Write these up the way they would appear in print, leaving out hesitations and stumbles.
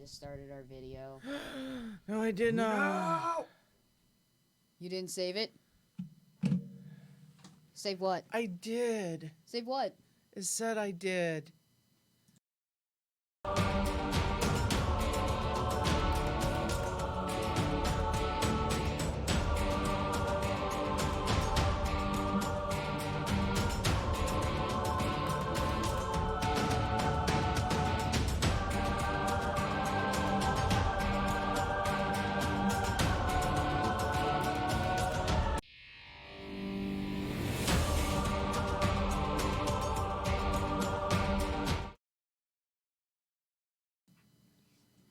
just started our video. No, I did not. No! You didn't save it? Save what? I did. Save what? It said I did.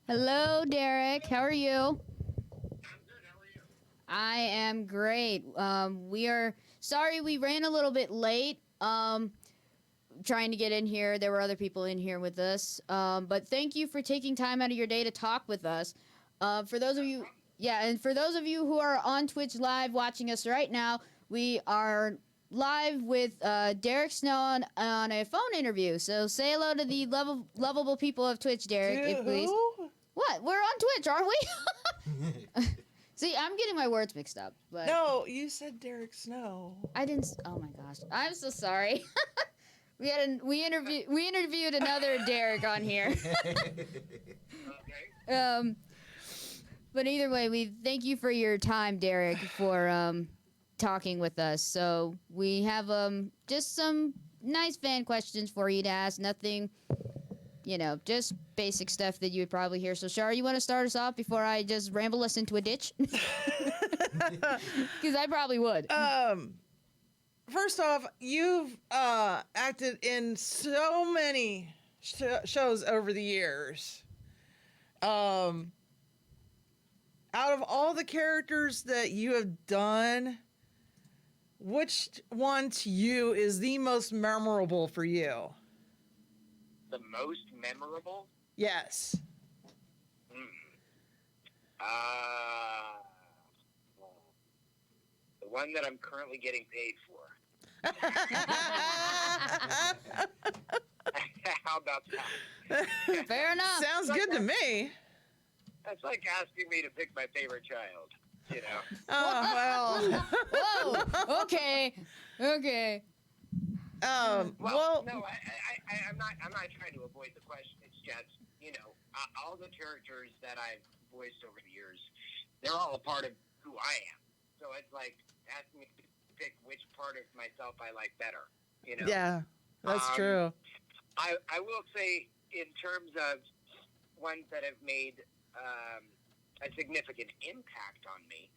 Hello, Derek. How are you? I'm good. How are you? I am great. We are sorry we ran a little bit late. Trying to get in here. There were other people in here with us. But thank you for taking time out of your day to talk with us. For those of you, and for those of you who are on Twitch Live watching us right now, we are live with Derek Snow on a phone interview. So say hello to the lovable people of Twitch, Derek, if please. Who? What? We're on Twitch, aren't we? See, I'm getting my words mixed up. But No, you said Derek Snow. I didn't. Oh my gosh, I'm so sorry. We interviewed another Derek on here. Okay. But either way, we thank you for your time, Derek, for talking with us. So we have just some nice fan questions for you to ask. Nothing, just basic stuff that you would probably hear. So Shar, you want to start us off before I just ramble us into a ditch? Because I probably would. First off, you've acted in so many shows over the years. Out of all the characters that you have done, which one to you is the most memorable for you? The most memorable? Yes. The one that I'm currently getting paid for. How about that? Fair enough. Sounds good to me. That's like asking me to pick my favorite child. Oh, well. Whoa. Okay. Well, no, I'm not trying to avoid the question. It's just, all the characters that I've voiced over the years, they're all a part of who I am. So it's like asking me to pick which part of myself I like better. yeah, that's true. I will say, in terms of ones that have made a significant impact on me,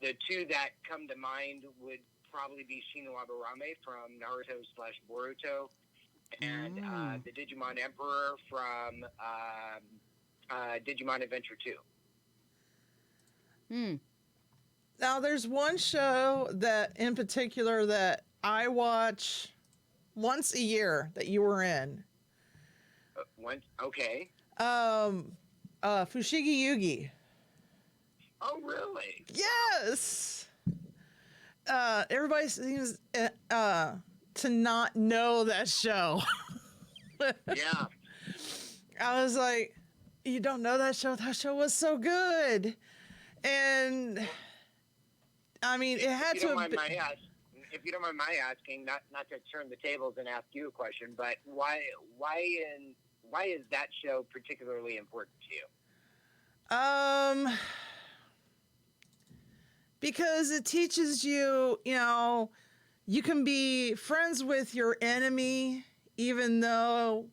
the two that come to mind would probably be Shino Aburame from Naruto/Boruto, and the Digimon Emperor from Digimon Adventure 2. Now, there's one show that, in particular, that I watch once a year that you were in. Okay. Fushigi Yugi. Oh, really? Yes. Everybody seems to not know that show. Yeah. I was like, you don't know that show? That show was so good. And I mean, it had to have been... If you don't mind my asking, not to turn the tables and ask you a question, but why is that show particularly important to you? Because it teaches you, you can be friends with your enemy, even though,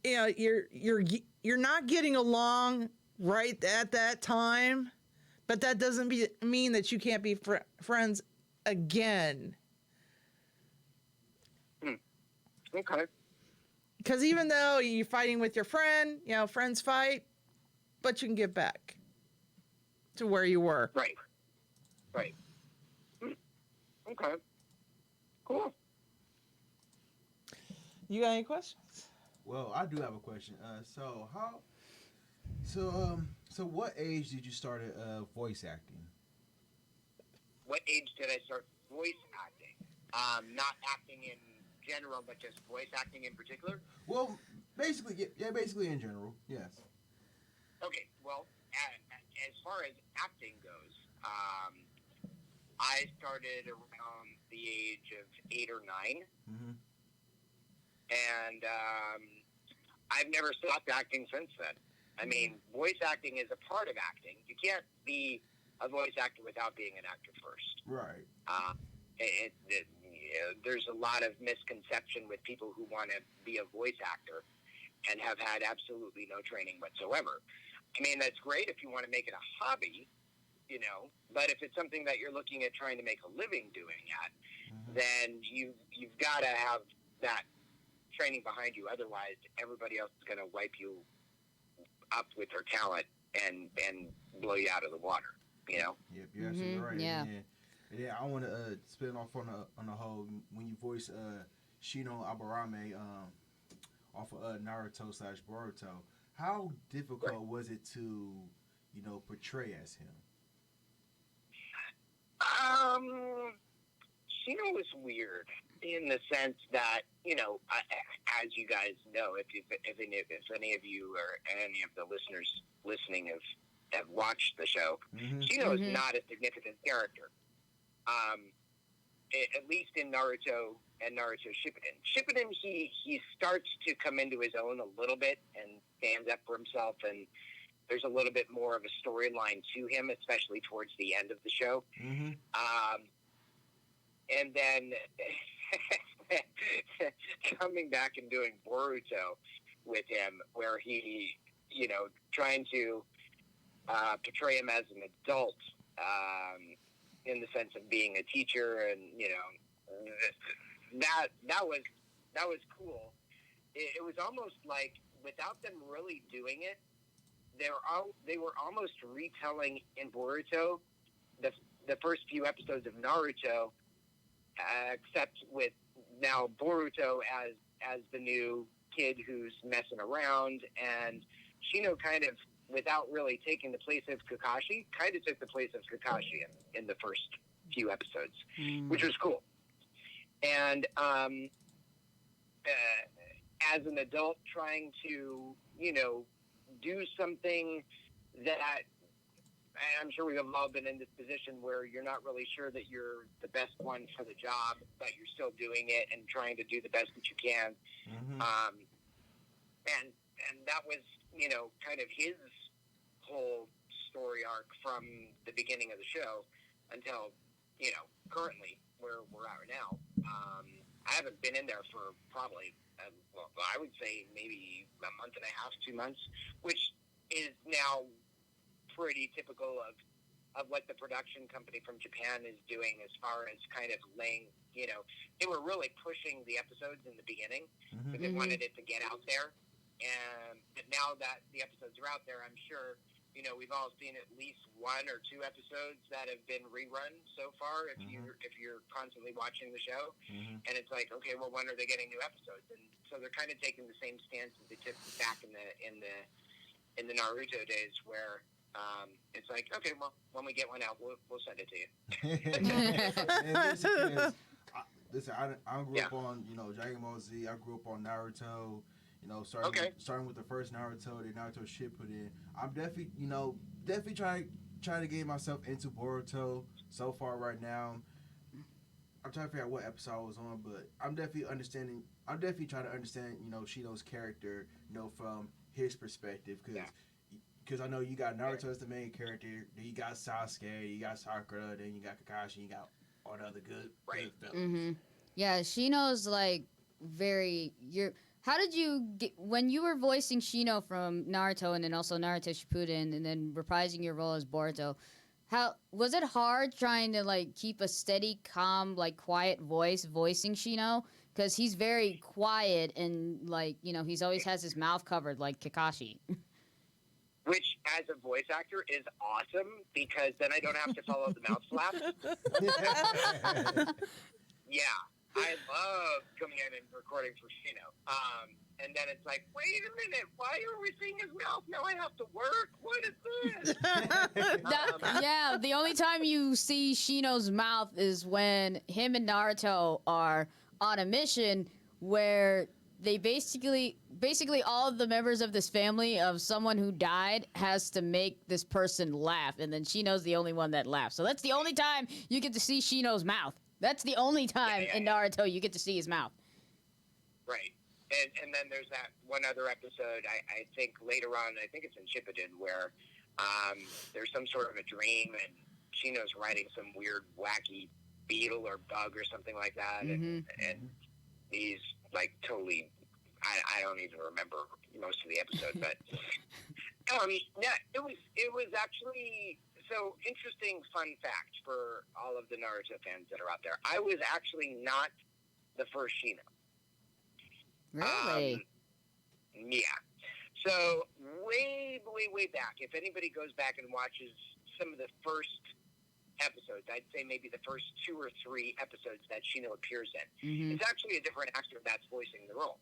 you're not getting along right at that time, but that doesn't mean that you can't be friends again. Okay. Because even though you're fighting with your friend, friends fight, but you can get back to where you were. Right. Okay. Cool. You got any questions? Well, I do have a question. So what age did you start voice acting? What age did I start voice acting? Not acting in general, but just voice acting in particular? Well, Basically, yeah, basically in general, yes. Okay, well, as far as acting goes, I started around the age of 8 or 9, Hmm. and I've never stopped acting since then. I mean, voice acting is a part of acting. You can't be a voice actor without being an actor first. Right. There's a lot of misconception with people who want to be a voice actor and have had absolutely no training whatsoever. I mean, that's great if you want to make it a hobby, but if it's something that you're looking at trying to make a living doing at, then you've got to have that training behind you. Otherwise, everybody else is going to wipe you up with their talent and blow you out of the water. Yep, you're absolutely right. Yeah. And then I want to spin off on the whole when you voice Shino Aburame off of Naruto / Boruto. How difficult was it to portray as him? Shino was weird in the sense that, as you guys know, if any of you or any of the listeners listening have watched the show, Shino is not a significant character. At least in Naruto and Naruto Shippuden. Shippuden, he starts to come into his own a little bit and stands up for himself, and there's a little bit more of a storyline to him, especially towards the end of the show. And then coming back and doing Boruto with him, where he, trying to portray him as an adult, in the sense of being a teacher, and that was cool. It was almost like, without them really doing it, they were almost retelling in Boruto the first few episodes of Naruto, except with now Boruto as the new kid who's messing around, and Shino kind of, without really taking the place of Kakashi, kind of took the place of Kakashi in the first few episodes, which was cool. And as an adult trying to, do something that, I'm sure we have all been in this position where you're not really sure that you're the best one for the job, but you're still doing it and trying to do the best that you can. And that was, kind of his whole story arc from the beginning of the show until, currently where we're at now. I haven't been in there for probably, I would say maybe a month and a half, 2 months, which is now pretty typical of what the production company from Japan is doing as far as kind of laying, they were really pushing the episodes in the beginning because they wanted it to get out there. But now that the episodes are out there, I'm sure, we've all seen at least 1 or 2 episodes that have been rerun so far if you're constantly watching the show. And it's like, okay, well, when are they getting new episodes? And so they're kind of taking the same stance that they took back in the Naruto days, where it's like, okay, well, when we get one out, we'll send it to you. Listen, I grew up on Dragon Ball Z. I grew up on Naruto. Starting with the first Naruto, the Naruto Shippuden. I'm definitely trying to get myself into Boruto so far right now. I'm trying to figure out what episode I was on, but I'm definitely trying to understand, Shino's character, from his perspective, because I know you got Naruto as the main character, then you got Sasuke, you got Sakura, then you got Kakashi, you got all the other good villains. Yeah, Shino's like how did you get, when you were voicing Shino from Naruto and then also Naruto Shippuden and then reprising your role as Boruto, how was it hard trying to like keep a steady, calm, like quiet voice voicing Shino? Because he's very quiet and like, he's always has his mouth covered like Kakashi. Which, as a voice actor, is awesome because then I don't have to follow the mouth flaps. Yeah. I love coming in and recording for Shino. And then it's like, wait a minute, why are we seeing his mouth? Now I have to work? What is this? Yeah, the only time you see Shino's mouth is when him and Naruto are on a mission where they basically all of the members of this family of someone who died has to make this person laugh, and then Shino's the only one that laughs. So that's the only time you get to see Shino's mouth. That's the only time in Naruto you get to see his mouth. Right. And then there's that one other episode, I think later on, I think it's in Shippuden, where there's some sort of a dream, and Shino's riding some weird, wacky beetle or bug or something like that, and he's like totally, I don't even remember most of the episode, but yeah, it was actually, so interesting fun fact for all of the Naruto fans that are out there. I was actually not the first Shino. Really? Yeah. So way back, if anybody goes back and watches some of the first episodes, I'd say maybe the first 2 or 3 episodes that Shino appears in, it's actually a different actor that's voicing the role.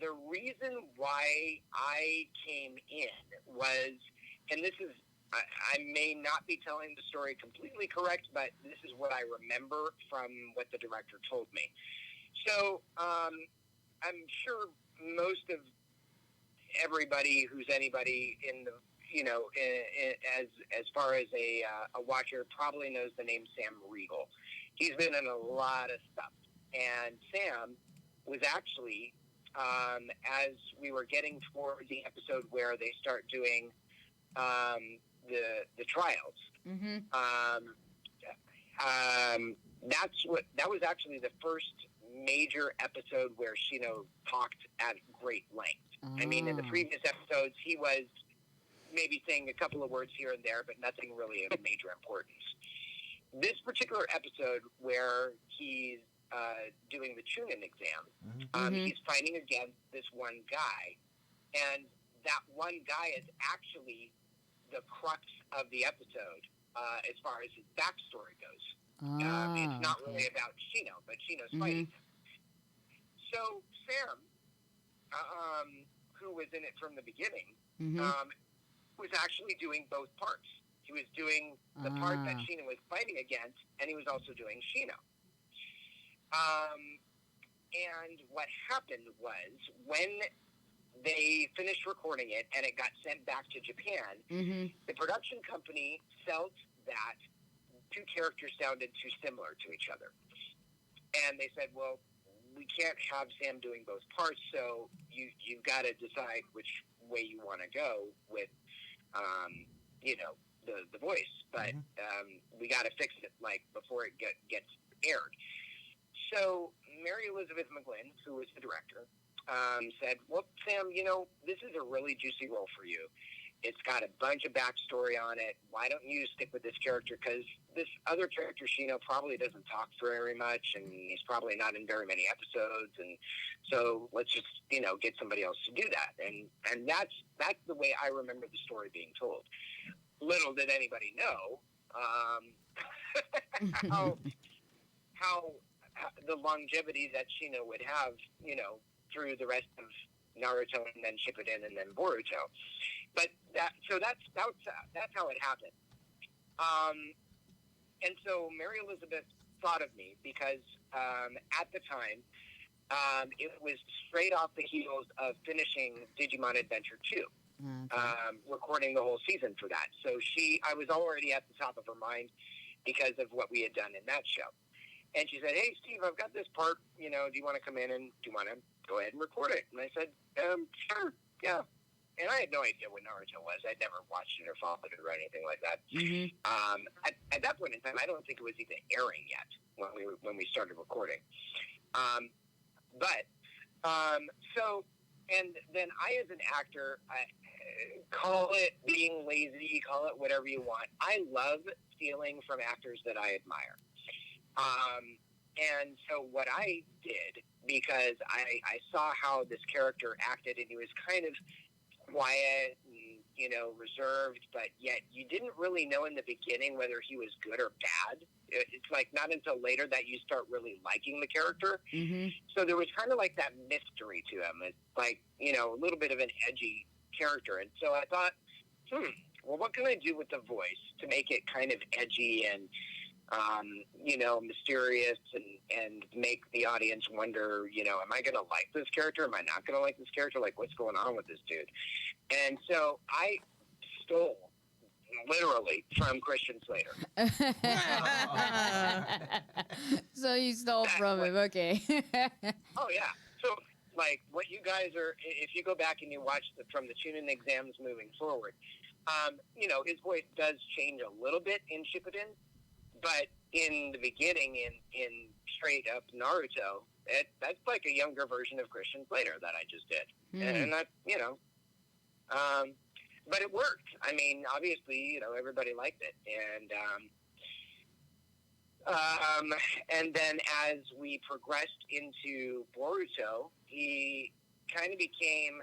The reason why I came in was, and this is, I may not be telling the story completely correct, but this is what I remember from what the director told me. So I'm sure most of everybody who's anybody in the, as far as a watcher probably knows the name Sam Riegel. He's been in a lot of stuff. And Sam was actually, as we were getting toward the episode where they start doing the trials, that was actually the first major episode where Shino talked at great length. I mean, in the previous episodes, he was maybe saying a couple of words here and there, but nothing really of major importance. This particular episode where he's doing the Chunin exam, he's fighting against this one guy, and that one guy is actually the crux of the episode as far as his backstory goes. It's not really about Shino, but Shino's fighting him. So Sam, who was in it from the beginning, was actually doing both parts. He was doing the part that Shino was fighting against, and he was also doing Shino. And what happened was, when they finished recording it and it got sent back to Japan, the production company felt that 2 characters sounded too similar to each other. And they said, well, we can't have Sam doing both parts, so you've got to decide which way you want to go with, the voice. But we got to fix it, before it gets aired. So Mary Elizabeth McGlynn, who was the director, said, well, Sam, this is a really juicy role for you. It's got a bunch of backstory on it. Why don't you stick with this character? Because this other character, Shino, probably doesn't talk very much, and he's probably not in very many episodes. And so let's just, get somebody else to do that. And that's the way I remember the story being told. Little did anybody know how the longevity that Shino would have, through the rest of Naruto and then Shippuden and then Boruto. But that's how it happened. And so Mary Elizabeth thought of me because at the time it was straight off the heels of finishing Digimon Adventure 2, recording the whole season for that. So I was already at the top of her mind because of what we had done in that show. And she said, hey, Steve, I've got this part, do you want to come in and do you want to go ahead and record it? And I said, sure, yeah. And I had no idea what Naruto was. I'd never watched it or followed it or anything like that. At that point in time, I don't think it was even airing yet when we started recording. And then I, as an actor, call it being lazy, call it whatever you want. I love stealing from actors that I admire. And so what I did, because I saw how this character acted, and he was kind of quiet and, reserved, but yet you didn't really know in the beginning whether he was good or bad. It's not until later that you start really liking the character. So there was kind of that mystery to him. It's a little bit of an edgy character. And so I thought, well, what can I do with the voice to make it kind of edgy and mysterious and make the audience wonder, am I going to like this character? Am I not going to like this character? Like, what's going on with this dude? And so I stole literally from Christian Slater. So you stole from him, okay. Oh, yeah. So, like, what you guys are, if you go back and you watch from the tune-in exams moving forward, his voice does change a little bit in Shippuden, but in the beginning, in straight up Naruto, that's like a younger version of Christian Slater that I just did. And that, but it worked. I mean, obviously, everybody liked it. And then as we progressed into Boruto, he kind of became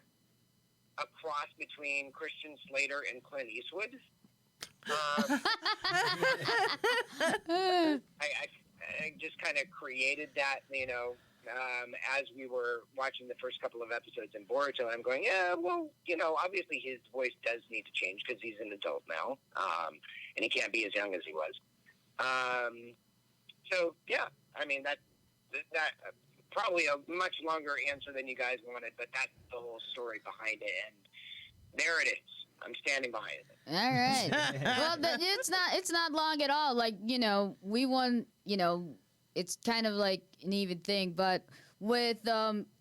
a cross between Christian Slater and Clint Eastwood. I just kind of created that, as we were watching the first couple of episodes in Boruto. I'm going, yeah, well, obviously his voice does need to change because he's an adult now, and he can't be as young as he was. So, yeah, I mean, that probably a much longer answer than you guys wanted, but that's the whole story behind it, and there it is. I'm standing behind it. All right. Well, it's not long at all. Like, we won, it's kind of like an even thing, but with,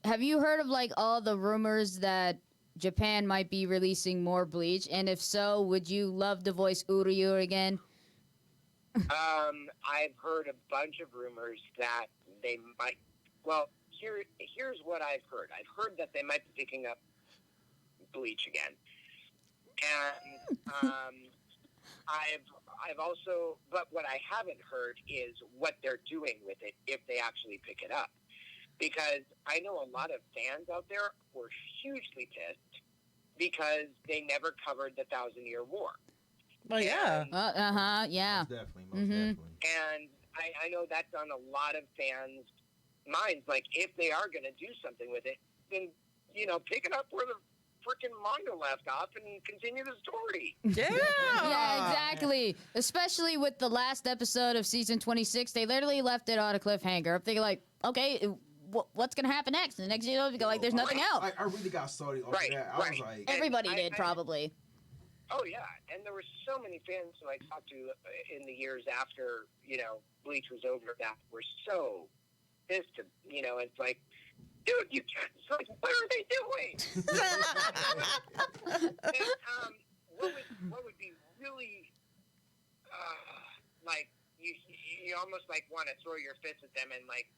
have you heard of, like, all the rumors that Japan might be releasing more Bleach? And if so, would you love to voice Uryu again? I've heard a bunch of rumors that they might, well, here's what I've heard. I've heard that they might be picking up Bleach again. And I've also, but what I haven't heard is what they're doing with it if they actually pick it up. Because I know a lot of fans out there were hugely pissed because they never covered the 1,000-Year War. Well, yeah. Yeah. Most definitely. And I know that's on a lot of fans' minds. Like, if they are going to do something with it, then, pick it up where the freaking manga left off and continue the story. Yeah. Yeah, exactly. Especially with the last episode of season 26, they literally left it on a cliffhanger. I'm thinking, like, okay, what's going to happen next? And the next episode, like, there's nothing else. I really got started off that. I was like... Everybody did, probably. Oh, yeah. And there were so many fans who I talked to in the years after, Bleach was over that were so pissed. It's like, dude, you can't. It's like, what are they doing? And, what would be really, like, you almost, like, want to throw your fist at them and, like,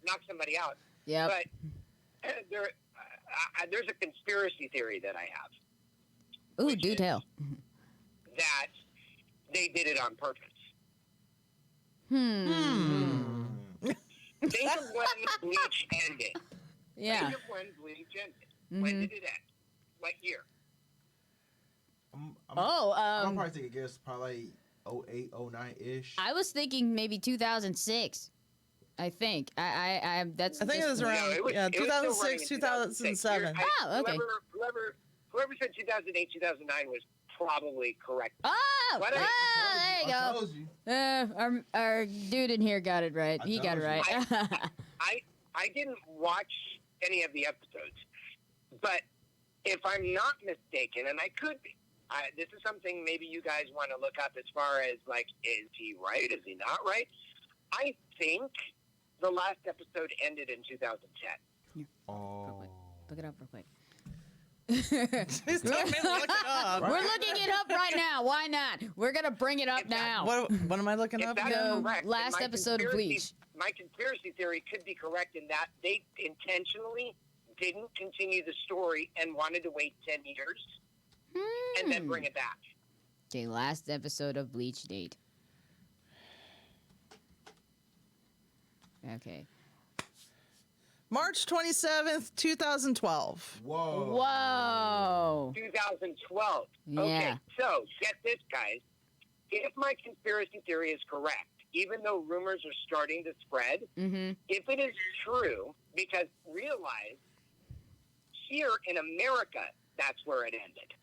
knock somebody out. Yeah. But there's a conspiracy theory that I have. Ooh, do tell. That they did it on purpose. Think of when Bleach ended. Yeah. Think of when Bleach ended. When did it end? What year? I'm probably take a guess, probably 08, 09-ish. I was thinking maybe 2006. I think. I think it was around, 2006, 2007. Oh, okay. Whoever said 2008, 2009 was probably correct. Oh, there you go. I told you. Our dude in here got it right. He got it right. I didn't watch any of the episodes, but if I'm not mistaken, and I could be, this is something maybe you guys want to look up as far as, like, is he right? Is he not right? I think the last episode ended in 2010. Oh. Look it up real quick. Please don't make me look it up. We're looking it up right now. Why not? We're gonna bring it up now. What am I looking up? The correct, last episode of Bleach. My conspiracy theory could be correct in that they intentionally didn't continue the story and wanted to wait 10 years and then bring it back. Okay, last episode of Bleach date. Okay. March 27th, 2012. Whoa. 2012. Yeah. Okay, so get this, guys. If my conspiracy theory is correct, even though rumors are starting to spread, if it is true, because realize here in America, that's where it ended.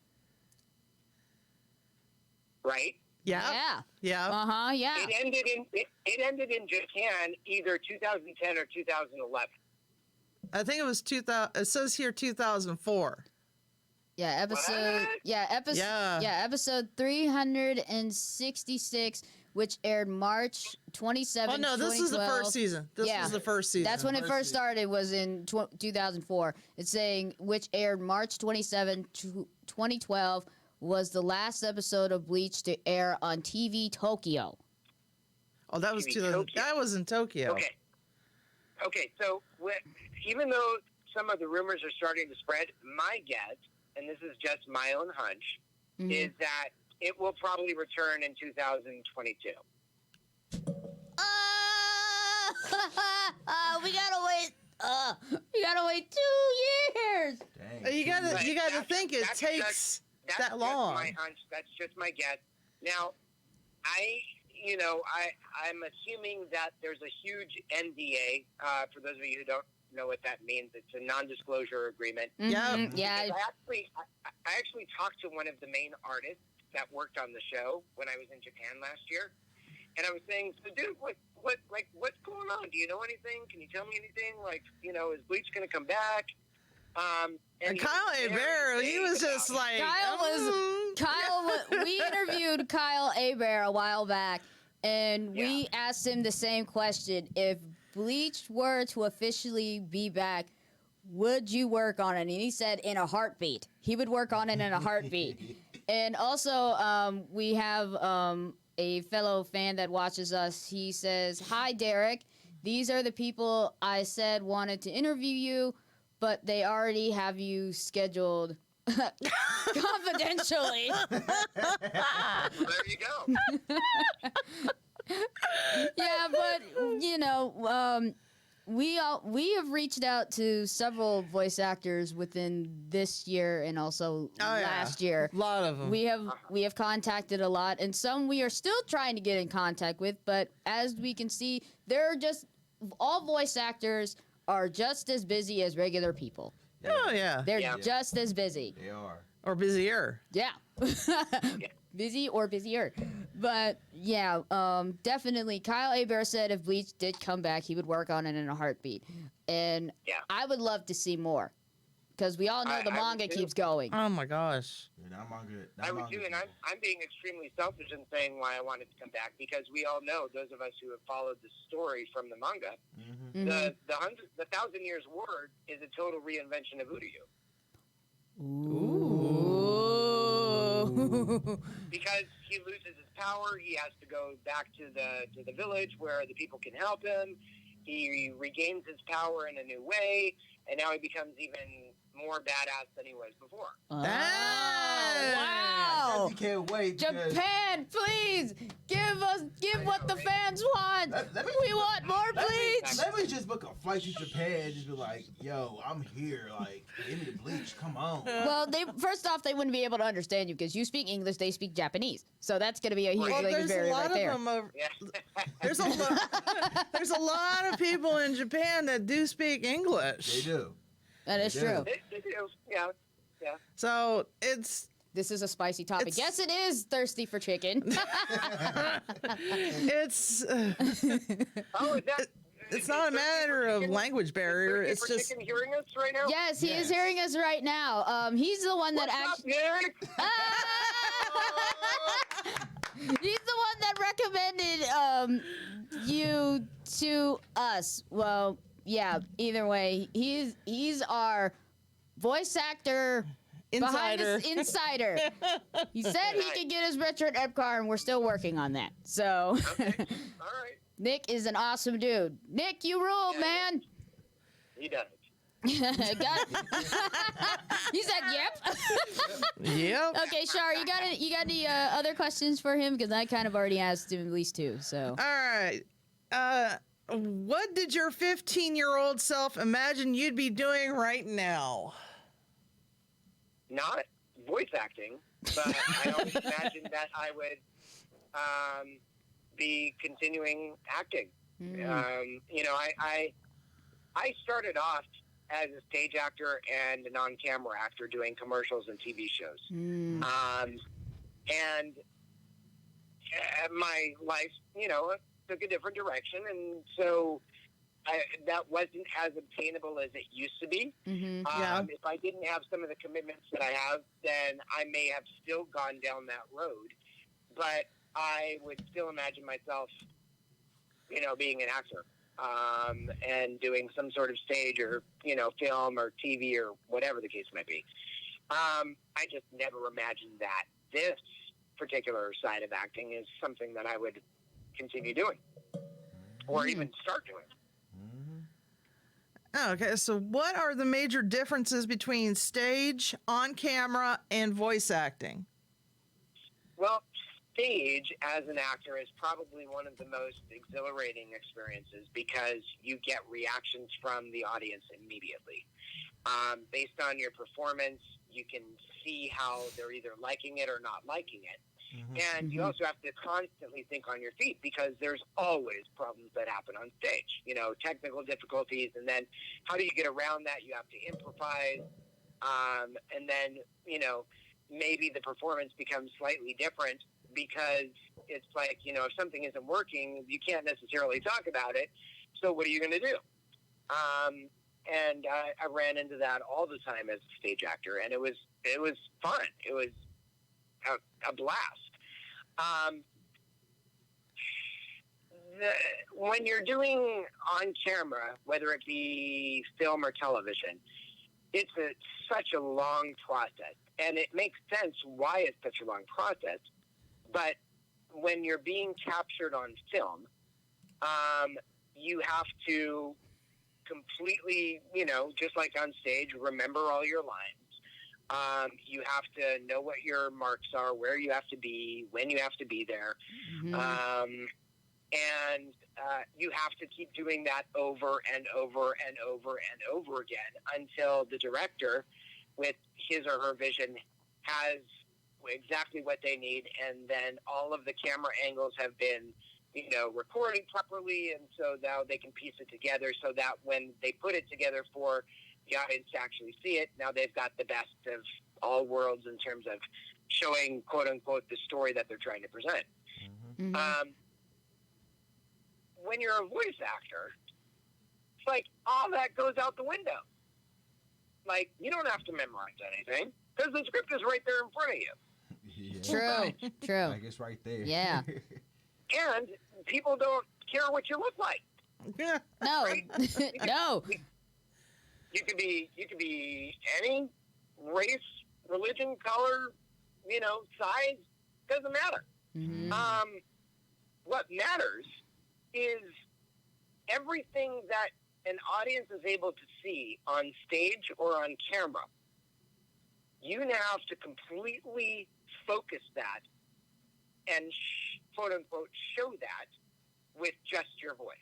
Right? Yeah. Yeah. Uh-huh, yeah. It ended in Japan either 2010 or 2011. I think it was 2000. It says here 2004. Yeah, episode. What? Episode 366, which aired March 27th. Oh no, this is the first season. This was the first season. That's when it first started. Was in 2004. It's saying which aired March 27, 2012. Was the last episode of Bleach to air on TV Tokyo. Oh, that was TV 2000. Tokyo. That was in Tokyo. Okay. So even though some of the rumors are starting to spread, my guess, and this is just my own hunch, is that it will probably return in 2022. We gotta wait. We gotta wait 2 years. Dang. You gotta think it takes that long. That's just my hunch. That's just my guess. Now, I'm assuming that there's a huge NDA. For those of you who don't know what that means, it's a non-disclosure agreement. Mm-hmm. Yeah. I actually talked to one of the main artists that worked on the show when I was in Japan last year, and I was saying, "So, dude, what's going on? Do you know anything? Can you tell me anything? Like, is Bleach going to come back?" And Kyle Hebert, he was just like, we interviewed Kyle Hebert a while back, and we asked him the same question: if Bleach were to officially be back, would you work on it? And he said, in a heartbeat. He would work on it in a heartbeat. And also, we have a fellow fan that watches us. He says, "Hi, Derek. These are the people I said wanted to interview you, but they already have you scheduled confidentially." There you go. Yeah, but we have reached out to several voice actors within this year and also last year. A lot of them. We have contacted a lot, and some we are still trying to get in contact with. But as we can see, all voice actors are just as busy as regular people. Oh yeah, They're just as busy. They are. or busier. Yeah. Busy or busier. But yeah, definitely Kyle Hebert said if Bleach did come back, he would work on it in a heartbeat. And I would love to see more. Because we all know the manga keeps going. Oh my gosh. Yeah, I would too, and I'm being extremely selfish in saying why I wanted to come back, because we all know, those of us who have followed the story from the manga, the 1,000 Years Word is a total reinvention of Uryu. Ooh. Because he loses his power, he has to go back to the village where the people can help him. He regains his power in a new way, and now he becomes even more badass than he was before. Oh, I wow. can't wait. Japan, please give what the fans want. We want more Bleach. Let me just book a flight to Japan and just be like, yo, I'm here. Like, give me the Bleach. Come on. Well, first off, they wouldn't be able to understand you because you speak English, they speak Japanese. So that's going to be a huge language barrier right there. There's a lot of people in Japan that do speak English. They do. That is true. They do, yeah. So This is a spicy topic. Yes, it is thirsty for chicken. it's It's not a matter of language barrier. It's just Chicken hearing us right now? Yes, he is hearing us right now. He's the one that actually. He's the one that recommended you to us. Well, yeah. Either way, he's our voice actor. insider. Insider. He said he could get his Richard Epcar, and we're still working on that. So, Okay. All right. Nick is an awesome dude. Nick, you rule, man. He does. Got it. He said, "Yep." Yep. Okay, Shar, you got any other questions for him? Because I kind of already asked him at least two. So. All right. What did your 15-year-old self imagine you'd be doing right now? Not voice acting, but I always imagined that I would be continuing acting. I started off as a stage actor and an on-camera actor doing commercials and TV shows. And my life, took a different direction, and so that wasn't as obtainable as it used to be. Mm-hmm. If I didn't have some of the commitments that I have, then I may have still gone down that road. But I would still imagine myself, being an actor and doing some sort of stage or, film or TV or whatever the case might be. I just never imagined that this particular side of acting is something that I would continue doing or even start doing. Okay, so what are the major differences between stage, on camera, and voice acting? Well, stage as an actor is probably one of the most exhilarating experiences because you get reactions from the audience immediately. Based on your performance, you can see how they're either liking it or not liking it. And you also have to constantly think on your feet because there's always problems that happen on stage, technical difficulties. And then how do you get around that? You have to improvise. And then, maybe the performance becomes slightly different because it's like, if something isn't working, you can't necessarily talk about it. So what are you going to do? And I ran into that all the time as a stage actor, and it was fun. It was a blast. When you're doing on camera, whether it be film or television, it's such a long process, and it makes sense why it's such a long process. But when you're being captured on film, you have to completely, just like on stage, remember all your lines. You have to know what your marks are, where you have to be, when you have to be there. And you have to keep doing that over and over and over and over again until the director, with his or her vision, has exactly what they need. And then all of the camera angles have been, recorded properly. And so now they can piece it together so that when they put it together for the audience to actually see it, now they've got the best of all worlds in terms of showing, quote unquote, the story that they're trying to present. When you're a voice actor, it's like all that goes out the window. Like, you don't have to memorize anything because the script is right there in front of you. Yeah. True. Like it's right there. Yeah. And people don't care what you look like. No. Right? No. You could be any race, religion, color, size. Doesn't matter. What matters is everything that an audience is able to see on stage or on camera. You now have to completely focus that and quote unquote show that with just your voice.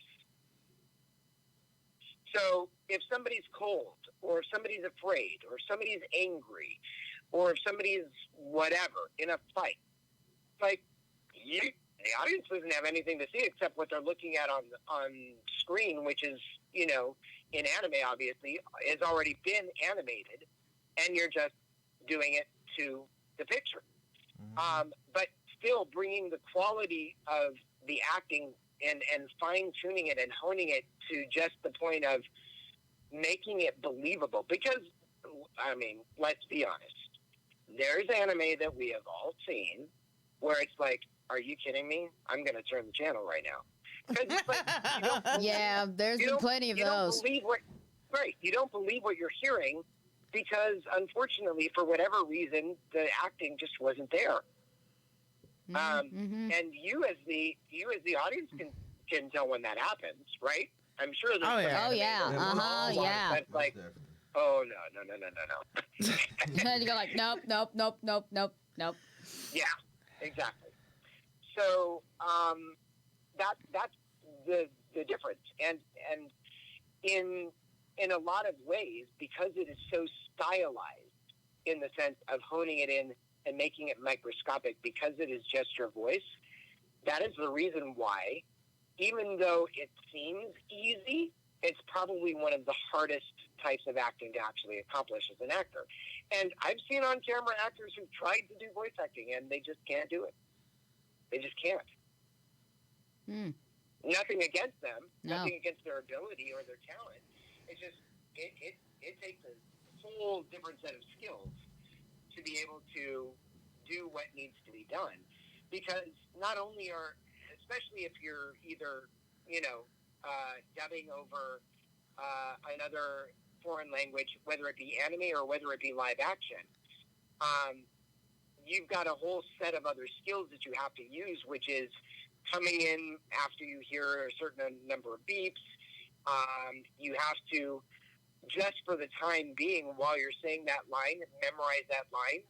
So if somebody's cold, or if somebody's afraid, or if somebody's angry, or if somebody's whatever in a fight, like the audience doesn't have anything to see except what they're looking at on screen, which is, in anime, obviously, has already been animated, and you're just doing it to the picture. But still bringing the quality of the acting and fine-tuning it and honing it to just the point of making it believable. Because, let's be honest. There's anime that we have all seen where it's like, are you kidding me? I'm going to turn the channel right now. It's like, yeah, there's been plenty of those. You don't believe what you're hearing because, unfortunately, for whatever reason, the acting just wasn't there. And you as the audience can tell when that happens, right? I'm sure there's yeah. That's like, oh no. You go like, nope. Yeah, exactly. So that's the difference, and in a lot of ways, because it is so stylized in the sense of honing it in and making it microscopic, because it is just your voice. That is the reason why, even though it seems easy, it's probably one of the hardest types of acting to actually accomplish as an actor. And I've seen on-camera actors who've tried to do voice acting, and they just can't do it. They just can't. Hmm. Nothing against them, No. nothing against their ability or their talent. It's just it takes a whole different set of skills to be able to do what needs to be done. Because not only especially if you're either, dubbing over another foreign language, whether it be anime or whether it be live action, you've got a whole set of other skills that you have to use, which is coming in after you hear a certain number of beeps. You have to, just for the time being, while you're saying that line, memorize that line,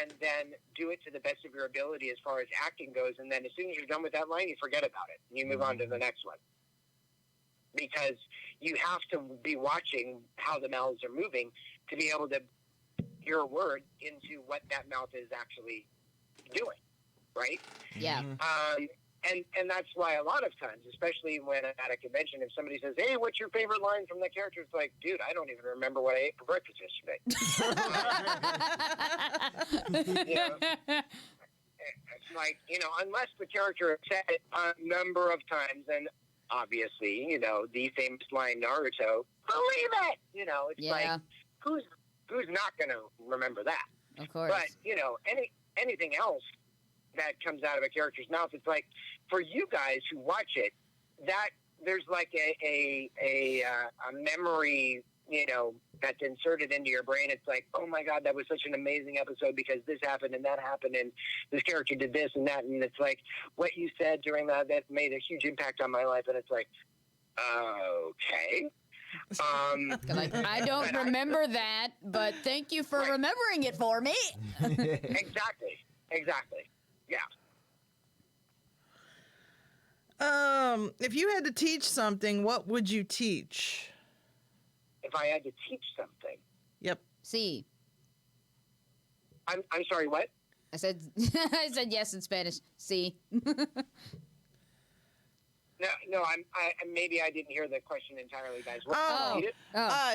and then do it to the best of your ability as far as acting goes. And then as soon as you're done with that line, you forget about it. And you move on to the next one. Because you have to be watching how the mouths are moving to be able to hear a word into what that mouth is actually doing, right? Yeah. And that's why a lot of times, especially when at a convention, if somebody says, "Hey, what's your favorite line from the character?" It's like, dude, I don't even remember what I ate for breakfast yesterday. It's like, unless the character said it a number of times, and obviously, the famous line Naruto, believe it! It's like, who's not going to remember that? Of course. But, anything else that comes out of a character's mouth, it's like, for you guys who watch it, that there's like a memory, that's inserted into your brain. It's like, oh my God, that was such an amazing episode because this happened and that happened and this character did this and that. And it's like, what you said during that made a huge impact on my life. And it's like, okay. Like, I don't remember that, but thank you for remembering it for me. Exactly. Yeah. If you had to teach something, what would you teach? If I had to teach something. Yep. See. I'm sorry, what? I said I said yes in Spanish. See. No, maybe I didn't hear the question entirely, guys. Oh.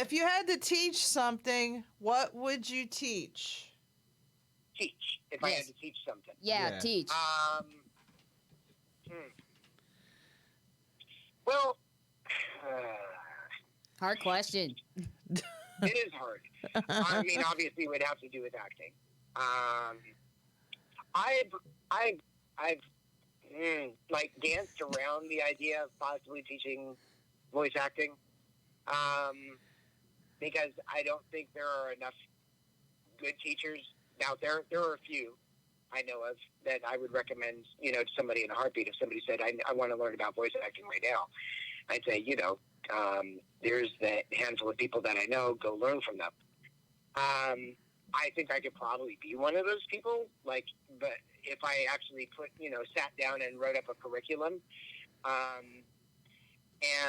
If you had to teach something, what would you teach? Teach. If I had to teach something. Yeah, teach. Well, hard question. It is hard. I mean, obviously, it would have to do with acting. I've danced around the idea of possibly teaching voice acting, because I don't think there are enough good teachers out there. There are a few I know of that I would recommend, to somebody in a heartbeat. If somebody said, I want to learn about voice acting right now, I'd say, there's the handful of people that I know, go learn from them. I think I could probably be one of those people, but if I actually sat down and wrote up a curriculum,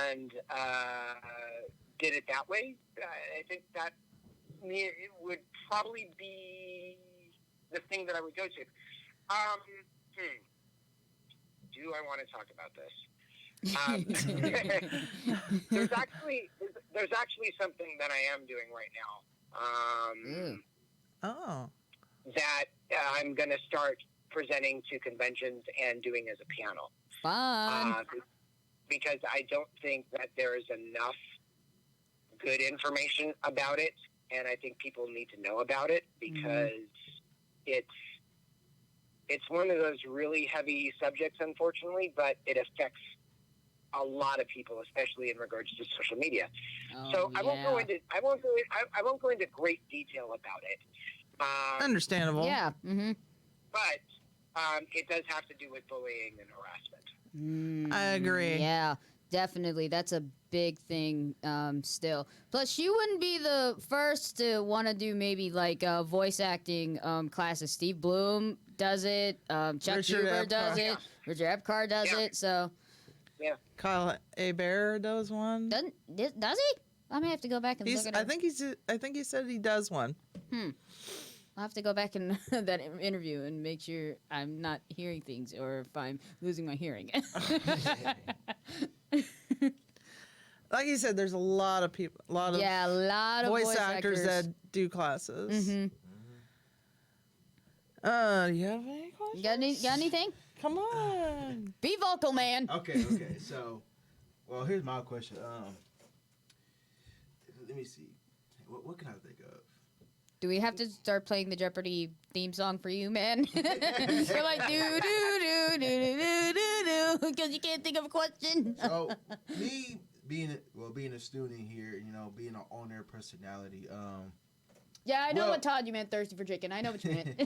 and did it that way, I think that it would probably be the thing that I would go to. Do I want to talk about this? There's actually something that I am doing right now. That I'm going to start presenting to conventions and doing as a panel. Fun. Because I don't think that there is enough good information about it, and I think people need to know about it because it's one of those really heavy subjects, unfortunately, but it affects a lot of people, especially in regards to social media. So I won't go into great detail about it. Understandable. Yeah. Mm-hmm. But it does have to do with bullying and harassment. I agree. Yeah, definitely. That's a big thing still. Plus, you wouldn't be the first to want to do maybe voice acting classes. Steve Bloom does it. Chuck Richard Huber Epcar. does it. Richard Epcar does it. So. Yeah. Kyle Hebert does one. Does he? I may have to go back and look at it. I think he said he does one. I'll have to go back and that interview and make sure I'm not hearing things or if I'm losing my hearing. Like you said, there's a lot of people, a lot of voice actors that do classes. Mm-hmm. You have any questions? You got anything? Come on. Be vocal, man. Okay. So, well, here's my question. Let me see. What can I think of? Do we have to start playing the Jeopardy theme song for you, man? You're like do do do do do do do because you can't think of a question. So, me being a student here, being an on-air personality. Yeah, I know what Todd you meant. Thirsty for chicken. I know what you meant.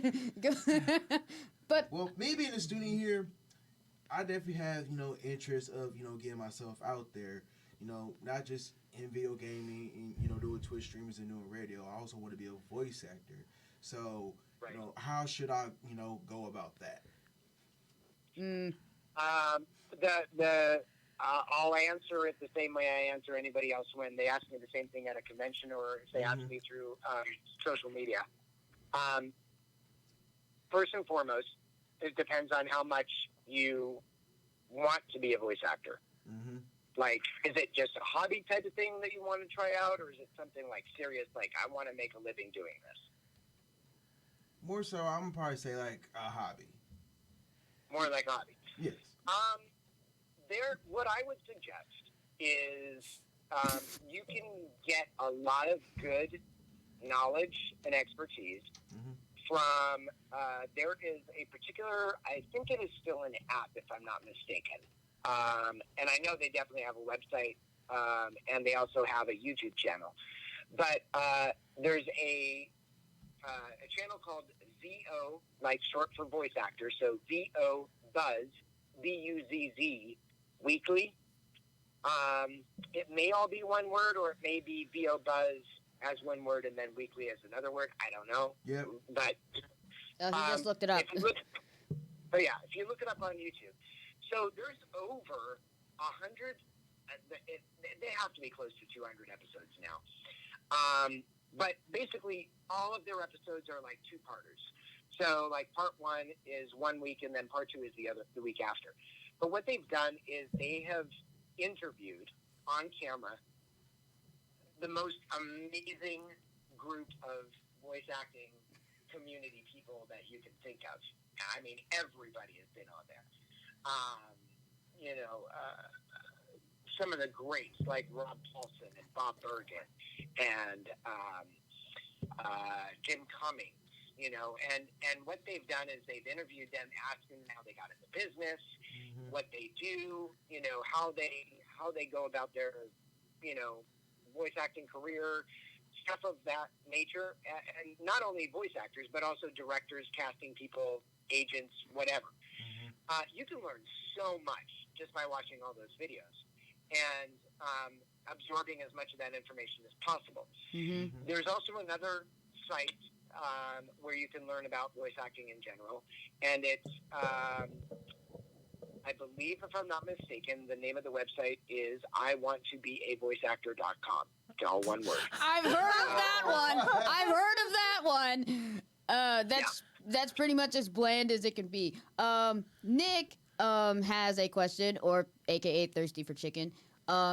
But me being a student here, I definitely have interest of getting myself out there. Not just in video gaming and doing Twitch streamers and doing radio. I also want to be a voice actor. So how should I go about that? I'll answer it the same way I answer anybody else when they ask me the same thing at a convention or if they ask me through social media. First and foremost, it depends on how much you want to be a voice actor. Mm-hmm. Like, is it just a hobby type of thing that you want to try out, or is it something like serious, like I want to make a living doing this? More so, I'm gonna probably say like a hobby. More like a hobby. Yes. What I would suggest is you can get a lot of good knowledge and expertise from. There is a particular, I think it is still an app, if I'm not mistaken. And I know they definitely have a website, and they also have a YouTube channel. But there's a channel called ZO, like short for voice actor, so ZO Buzz, BUZZ, Weekly. It may all be one word, or it may be VO Buzz as one word and then Weekly as another word. I don't know. Yep. But he just looked it up. if you look it up on YouTube. So there's over 100, they have to be close to 200 episodes now. But basically, all of their episodes are like two-parters. So like part one is 1 week, and then part two is the week after. But what they've done is they have interviewed on camera the most amazing group of voice acting community people that you can think of. I mean, everybody has been on there. Some of the greats like Rob Paulson and Bob Bergen and Jim Cummings, and what they've done is they've interviewed them, asking how they got into business, what they do, how they go about their, voice acting career, stuff of that nature, and not only voice actors, but also directors, casting people, agents, whatever. You can learn so much just by watching all those videos and absorbing as much of that information as possible. There's also another site where you can learn about voice acting in general, and it's, I believe, if I'm not mistaken, the name of the website is iwanttobeavoiceactor.com. It's all one word. I've heard of that one. That's pretty much as bland as it can be. Nick has a question, or AKA Thirsty for Chicken.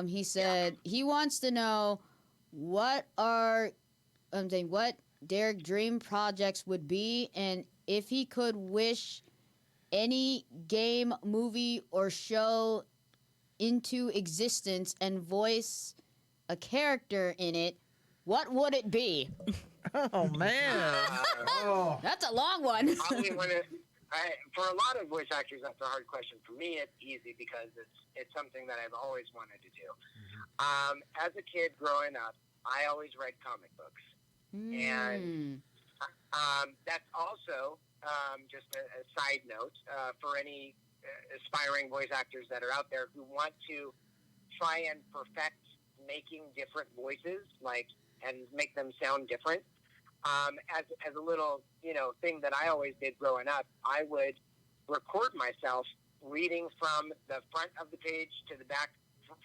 He said he wants to know what Derek dream projects would be, and if he could wish any game, movie, or show into existence and voice a character in it, what would it be? Oh man, That's a long one. For a lot of voice actors, that's a hard question. For me, it's easy because it's something that I've always wanted to do. As a kid growing up, I always read comic books, and that's also just a side note for any aspiring voice actors that are out there who want to try and perfect making different voices, and make them sound different. As a little, thing that I always did growing up, I would record myself reading from the front of the page to the back,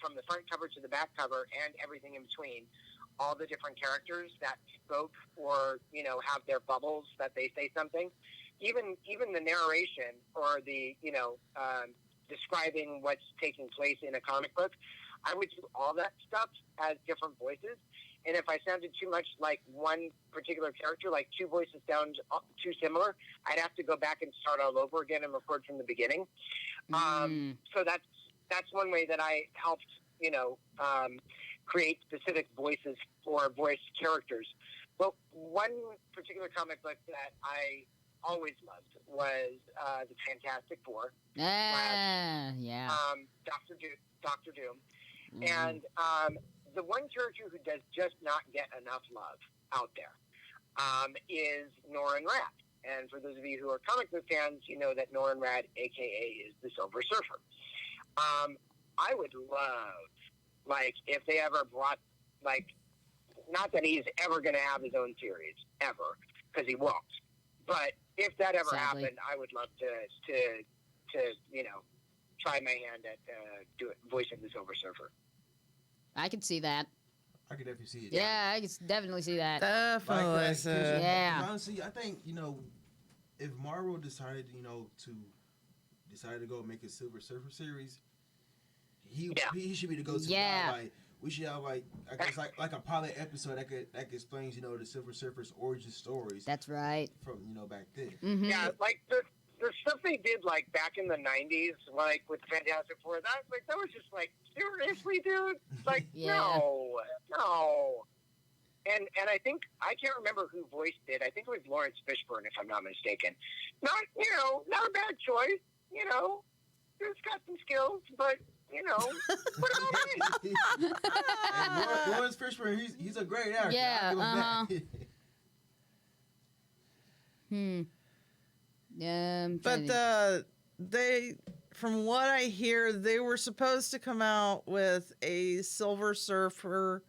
from the front cover to the back cover, and everything in between, all the different characters that spoke or, have their bubbles that they say something. Even the narration or the, describing what's taking place in a comic book, I would do all that stuff as different voices. and if I sounded too much like one particular character, like two voices sound too similar, I'd have to go back and start all over again and record from the beginning. So that's one way that I helped, create specific voices for voice characters. But one particular comic book that I always loved was the Fantastic Four. Yeah. Doctor Doom. And the one character who does just not get enough love out there is Norrin Rad. And for those of you who are comic book fans, you know that Norrin Rad, a.k.a. is the Silver Surfer. I would love, if they ever brought, not that he's ever going to have his own series, ever, because he won't. But if that ever happened, I would love to try my hand at voicing the Silver Surfer. I can see that. I can definitely see it. Yeah, I can definitely see that. Definitely. Yeah. Honestly, I think, if Marvel decided, to go make a Silver Surfer series, he should be the go-to guy. We should have I guess like a pilot episode that explains the Silver Surfer's origin stories. That's right. From back then. Mm-hmm. Yeah, the stuff they did back in the 90s, with Fantastic Four. That was just seriously, dude. No. And I think I can't remember who voiced it. I think it was Lawrence Fishburne, if I'm not mistaken. Not a bad choice. He's got some skills, but. Put it on And Lawrence Fishburne, he's a great actor. Yeah, But they, from what I hear, they were supposed to come out with a Silver Surfer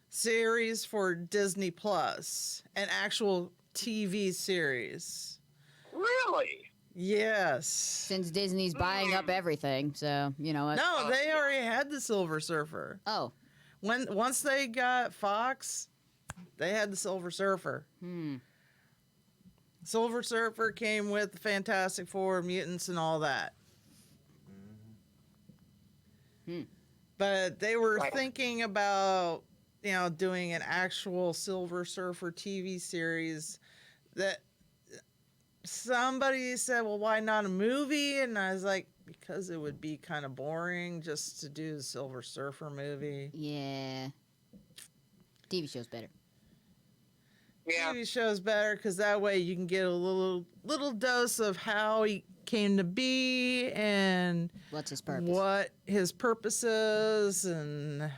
series for Disney Plus, an actual TV series. Really? Yes. Since Disney's buying up everything, so what? No, they already had the Silver Surfer. Oh. Once they got Fox, they had the Silver Surfer. Silver Surfer came with the Fantastic Four, mutants, and all that. But they were thinking about, doing an actual Silver Surfer TV series that somebody said, well, why not a movie? And I was like, because it would be kind of boring just to do the Silver Surfer movie. Yeah. TV show's better. Yeah. TV show's better because that way you can get a little dose of how he came to be and what's his purpose, what his purpose is, and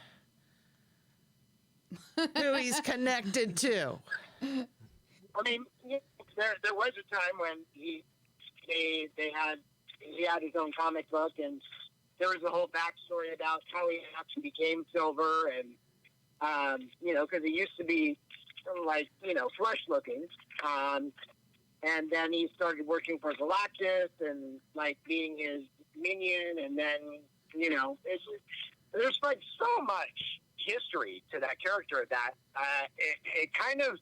who he's connected to. I mean, there was a time when he had his own comic book, and there was a whole backstory about how he actually became Silver, and because he used to be flesh looking, and then he started working for Galactus and being his minion, and then there's so much history to that character that it kind of.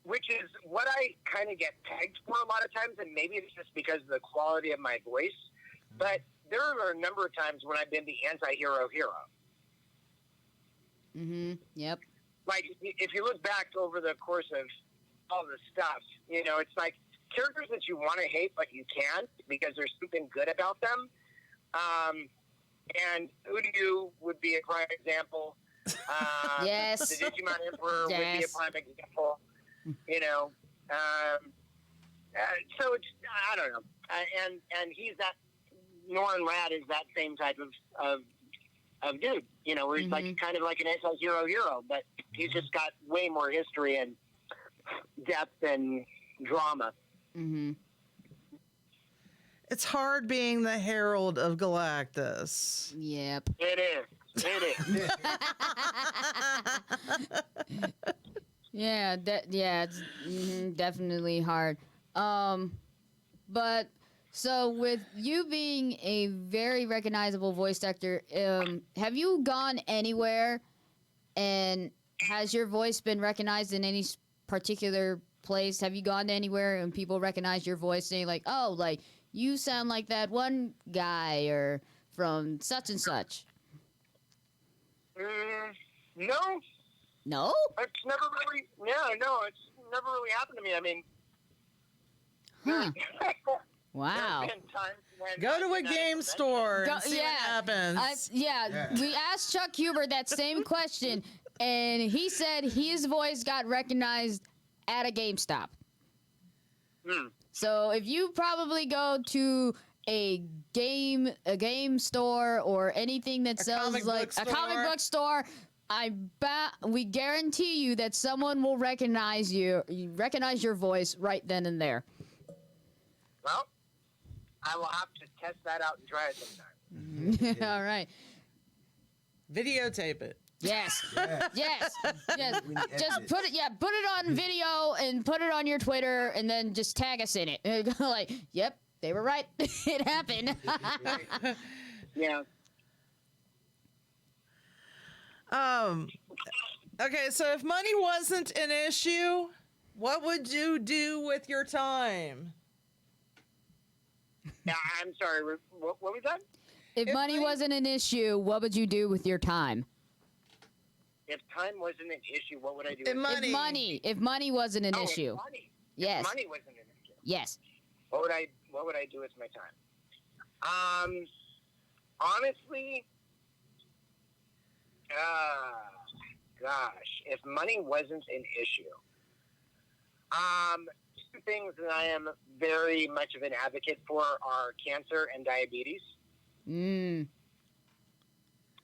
Which is what I kind of get pegged for a lot of times, and maybe it's just because of the quality of my voice, but there are a number of times when I've been the anti-hero hero. Yep. If you look back over the course of all the stuff, it's characters that you want to hate, but you can't because there's something good about them. And Uryu would be a prime example. Yes. The Digimon Emperor would be a prime example. So it's, I don't know. And he's that, Norrin Rad is that same type of dude, where he's kind of like an anti-hero hero, but he's just got way more history and depth and drama. It's hard being the herald of Galactus. Yep. It is. Yeah, it's definitely hard. But so with you being a very recognizable voice actor, have you gone anywhere and has your voice been recognized in any particular place? Have you gone anywhere and people recognize your voice saying you sound like that one guy or from such and such? No. No? It's never really, it's never really happened to me. I mean, Huh. there Wow. have been times when Go to a I've been at game convention. store Go- and see yeah. what happens. Yeah, Yeah. we asked Chuck Huber that same question, and he said his voice got recognized at a GameStop. Hmm. So if you probably go to a game store or anything that sells comic like book a comic store. book store, we guarantee you that someone will recognize recognize your voice right then and there. Well, I will have to test that out and try it sometime. All right. Videotape it. Yes. Yeah. Yes. Yes. We need Just evidence. put it on video and put it on your Twitter and then just tag us in it. Like, yep, they were right. It happened. Yeah. Okay, so if money wasn't an issue, what would you do with your time? Yeah, I'm sorry. What was that? If If money I- wasn't an issue, what would you do with your time? If time wasn't an issue, what would I do? If with money. If money wasn't an Oh, if issue. money. Yes. If money wasn't an issue. Yes. What would I do with my time? Honestly, gosh, if money wasn't an issue, two things that I am very much of an advocate for are cancer and diabetes. Mm.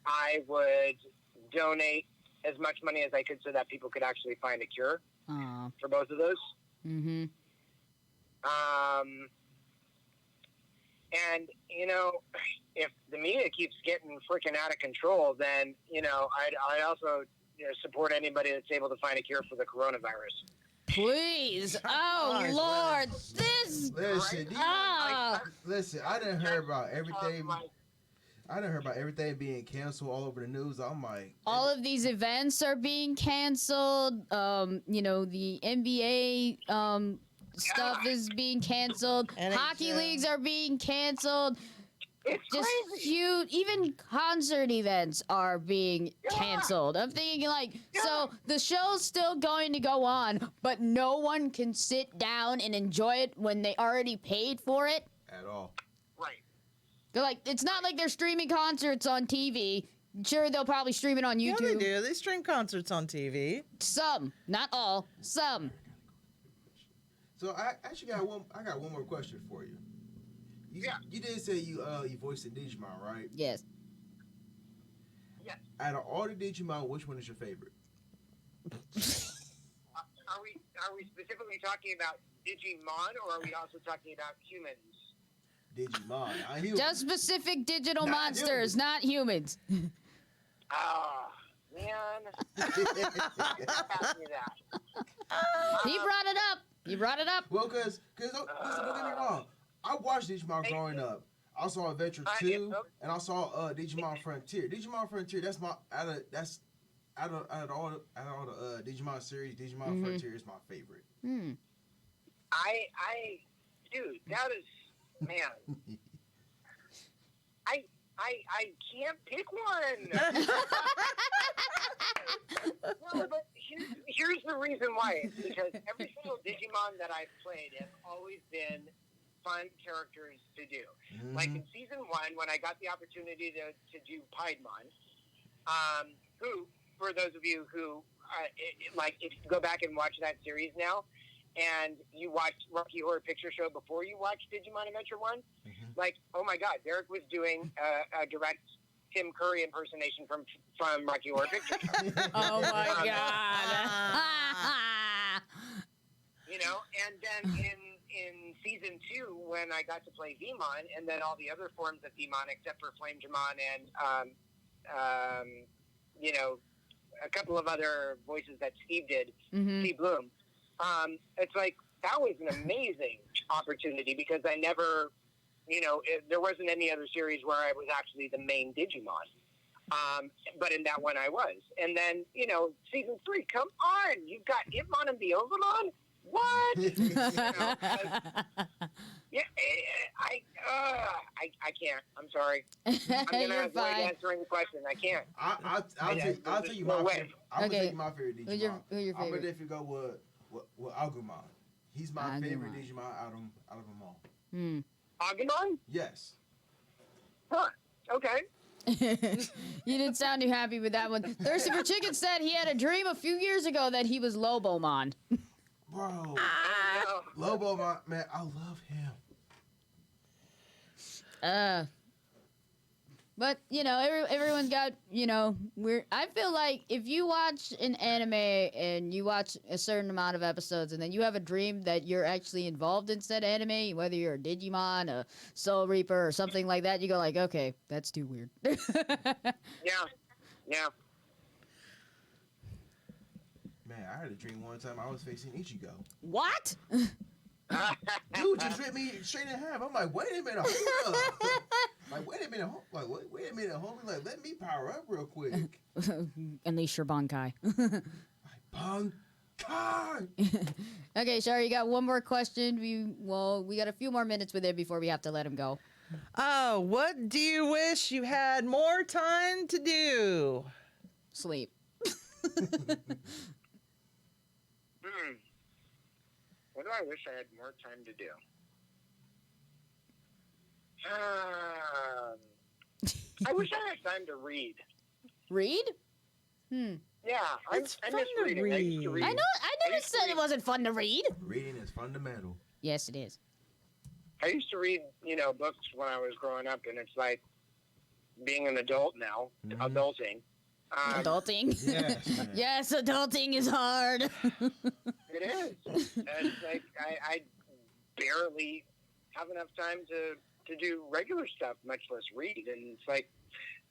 I would donate as much money as I could so that people could actually find a cure Aw. for both of those. Mm-hmm. And, if the media keeps getting freaking out of control, then, I'd also support anybody that's able to find a cure for the coronavirus. Please. Oh, Gosh, Lord. This. Listen, listen. I didn't hear about everything. I didn't hear about everything being canceled all over the news. I'm like, All of these events are being canceled. The NBA stuff is being canceled. NHL. Hockey leagues are being canceled. It's Just crazy. huge. Even concert events are being canceled. I'm thinking so the show's still going to go on, but no one can sit down and enjoy it when they already paid for it. at all. Right. They're like, it's not like they're streaming concerts on TV. Sure, they'll probably stream it on Yeah, YouTube. they do. They stream concerts on TV. Some, not all. Some. So I actually got one. I got one more question for you. You did say you voiced the Digimon, right? Yes. Out of all the Digimon, which one is your favorite? Are we specifically talking about Digimon, or are we also talking about humans? Digimon. I knew. Just specific digital Not monsters, not humans. Ah, man. Ask me that. He brought it up. He brought it up. Well, because listen, don't get me wrong. I watched Digimon growing up. I saw Adventure 2, and I saw Digimon Frontier. Digimon Frontier. That's my out of all the Digimon series. Digimon Frontier is my favorite. Hmm. Dude, that is, man. I can't pick one. No, but here's the reason why. It's because every single Digimon that I've played have always been fun characters to do. Like in season 1, when I got the opportunity to do Piedmon, who, for those of you who, if you go back and watch that series now, and you watched Rocky Horror Picture Show before you watched Digimon Adventure 1, like, oh my God, Derek was doing a direct Tim Curry impersonation from Rocky Horror Picture Show. Oh my God. And then in season 2, when I got to play Vmon, and then all the other forms of Vmon except for Flamedramon and a couple of other voices that Steve did, Steve Bloom. It's like, that was an amazing opportunity because I never, there wasn't any other series where I was actually the main Digimon. But in that one I was. And then, season 3, come on, you've got Hitmon and the Overmon. What? Yeah, I can't. I'm sorry. I'm gonna You're avoid fine. answering the question. I can't. I'll tell you No my way. favorite. I'm gonna Okay. tell you my favorite Digimon. Who's your I'm gonna favorite? definitely go with Agumon. He's my favorite Agumon. Digimon out of them all. Agumon? Yes. Huh. Okay. You didn't sound too happy with that one. Thirsty for Chicken said he had a dream a few years ago that he was Lobomon. Bro, Oh, Lobo, man, I love him. But you know, everyone's got, you know, I feel like if you watch an anime and you watch a certain amount of episodes and then you have a dream that you're actually involved in said anime, whether you're a Digimon, a Soul Reaper, or something like that, you go like, okay, that's too weird. yeah. Man, I had a dream one time I was facing Ichigo. What? Dude just ripped me straight in half. I'm like, wait a minute, hold up. Like, wait a minute, homie. Like, let me power up real quick. Unleash your Bankai. Like, Bankai! Okay, sorry, you got one more question. We got a few more minutes with it before we have to let him go. Oh, what do you wish you had more time to do? Sleep. What do I wish I had more time to do? I wish I had time to read. Read? Yeah, I It's miss fun to reading. I used to read. read. I never said it wasn't fun to read. Reading is fundamental. Yes, it is. I used to read, books when I was growing up, and it's like being an adult now, adulting. Adulting? Yes. Yes, adulting is hard. It is. And it's like I barely have enough time to do regular stuff, much less read. And it's like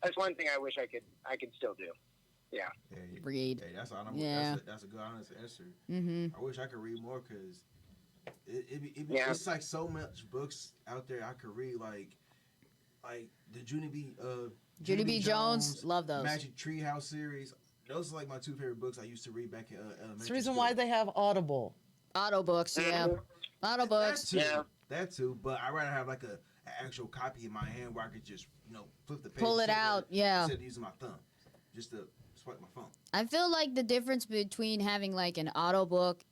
that's one thing I wish I could still do. Yeah. Hey, Read. Hey, that's honest. Yeah. That's a good honest answer. Mm-hmm. I wish I could read more because Yeah. it's like so much books out there I could read. Like the Judy B. Jones, love those. Magic Treehouse series. Those are like my two favorite books I used to read back in elementary. It's the reason school. why they have Audible. Auto books, yeah. Auto books. That too. But I'd rather have like an actual copy in my hand where I could just flip the page, Pull it out, yeah. instead of using my thumb, just to swipe my phone. I feel like the difference between having like an auto book,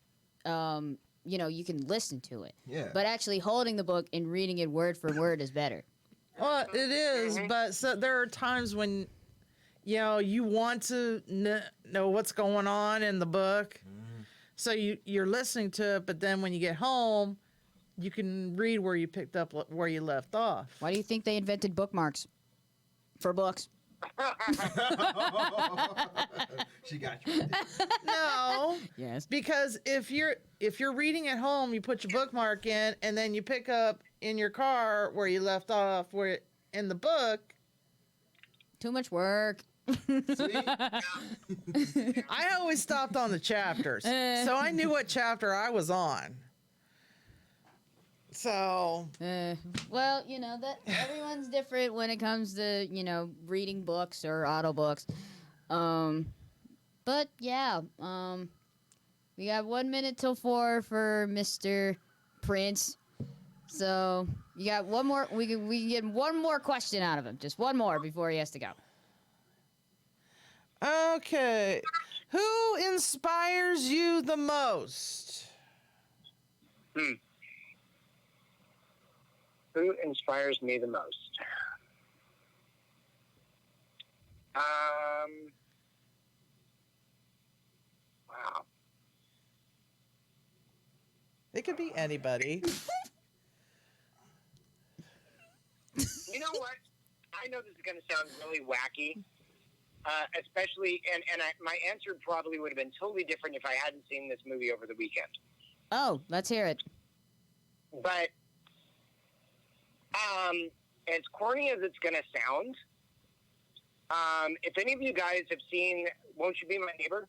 you can listen to it. Yeah. But actually holding the book and reading it word for word is better. Well, it is, but there are times when, you want to know what's going on in the book. So you're listening to it, but then when you get home, you can read where you picked up where you left off. Why do you think they invented bookmarks for books? She got you. No, Yes. because if you're reading at home, you put your bookmark in, and then you pick up in your car where you left off, where in the book. Too much work. I always stopped on the chapters, so I knew what chapter I was on. So, Well, that everyone's different when it comes to, reading books or auto books. But yeah, we got 1 minute till 4 for Mr. Prince. So you got one more. We can get one more question out of him. Just one more before he has to go. okay, who inspires you the most? Who inspires me the most? Wow. It could be anybody. You know what? I know this is going to sound really wacky, especially, and my answer probably would have been totally different if I hadn't seen this movie over the weekend. Oh, let's hear it. But as corny as it's going to sound, if any of you guys have seen Won't You Be My Neighbor?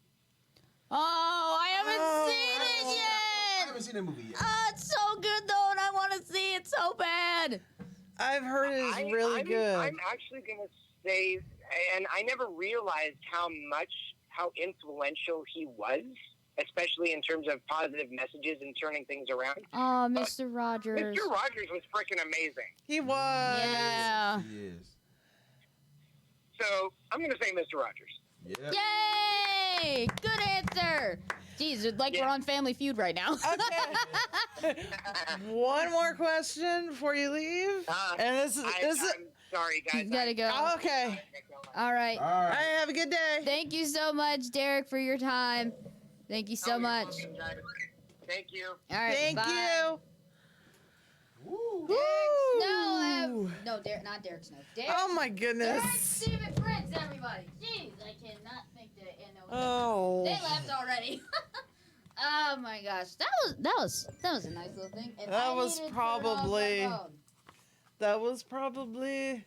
Oh, I haven't seen it I yet. haven't seen that movie yet. Oh, it's so good though, and I want to see it so bad. I've heard it is really good. I'm actually going to say, and I never realized how influential he was especially in terms of positive messages and turning things around. Oh, Mr. Rogers. Mr. Rogers was freaking amazing. He was. Yeah. He is. So I'm going to say Mr. Rogers. Yeah. Yay! Good answer. Jeez, it's like we're on Family Feud right now. Okay. One more question before you leave. And this is I'm sorry, guys. You gotta go. okay. All right. All All right. right, have a good day. Thank you so much, Derek, for your time. Thank you so You're much. welcome, guys. Thank you. All right. Thank bye. you. Woo. No, Derek, not Derek Snow. Derek, Oh my Derek goodness. Steven Prince, everybody. Jeez, I cannot think that. Oh. They left already. Oh my gosh, that was a nice little thing. And That I was needed to turn off my probably- phone. That was probably.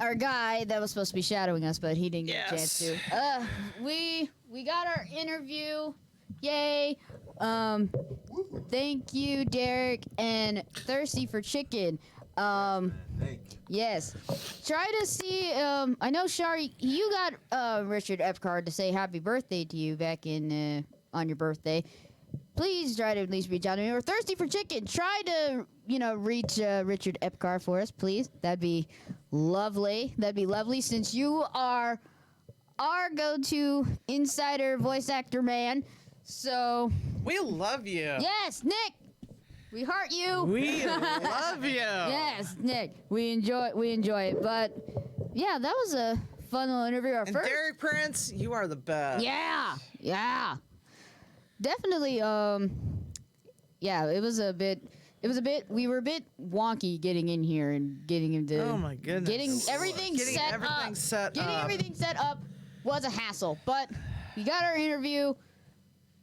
Our guy that was supposed to be shadowing us, but he didn't get a chance Yes. to. We got our interview. Yay. Thank you, Derek and Thirsty for Chicken. Thank you. Yes. Try to see. I know, Shari, you got Richard Epcard to say happy birthday to you back in on your birthday. Please try to at least reach out to me. Or Thirsty for Chicken. Try to reach Richard Epcard for us, please. That'd be lovely. That'd be lovely since you are our go-to insider voice actor man. So We love you. yes, Nick, we heart you. We love you. Yes, Nick, we enjoy it. But yeah, that was a fun little interview. Our And first, Derek Prince, you are the best. yeah, definitely. Yeah, it was a bit. We were a bit wonky getting in here and getting him to. Oh my goodness. Getting everything Getting set everything up. set Getting up. everything set up was a hassle, but we got our interview.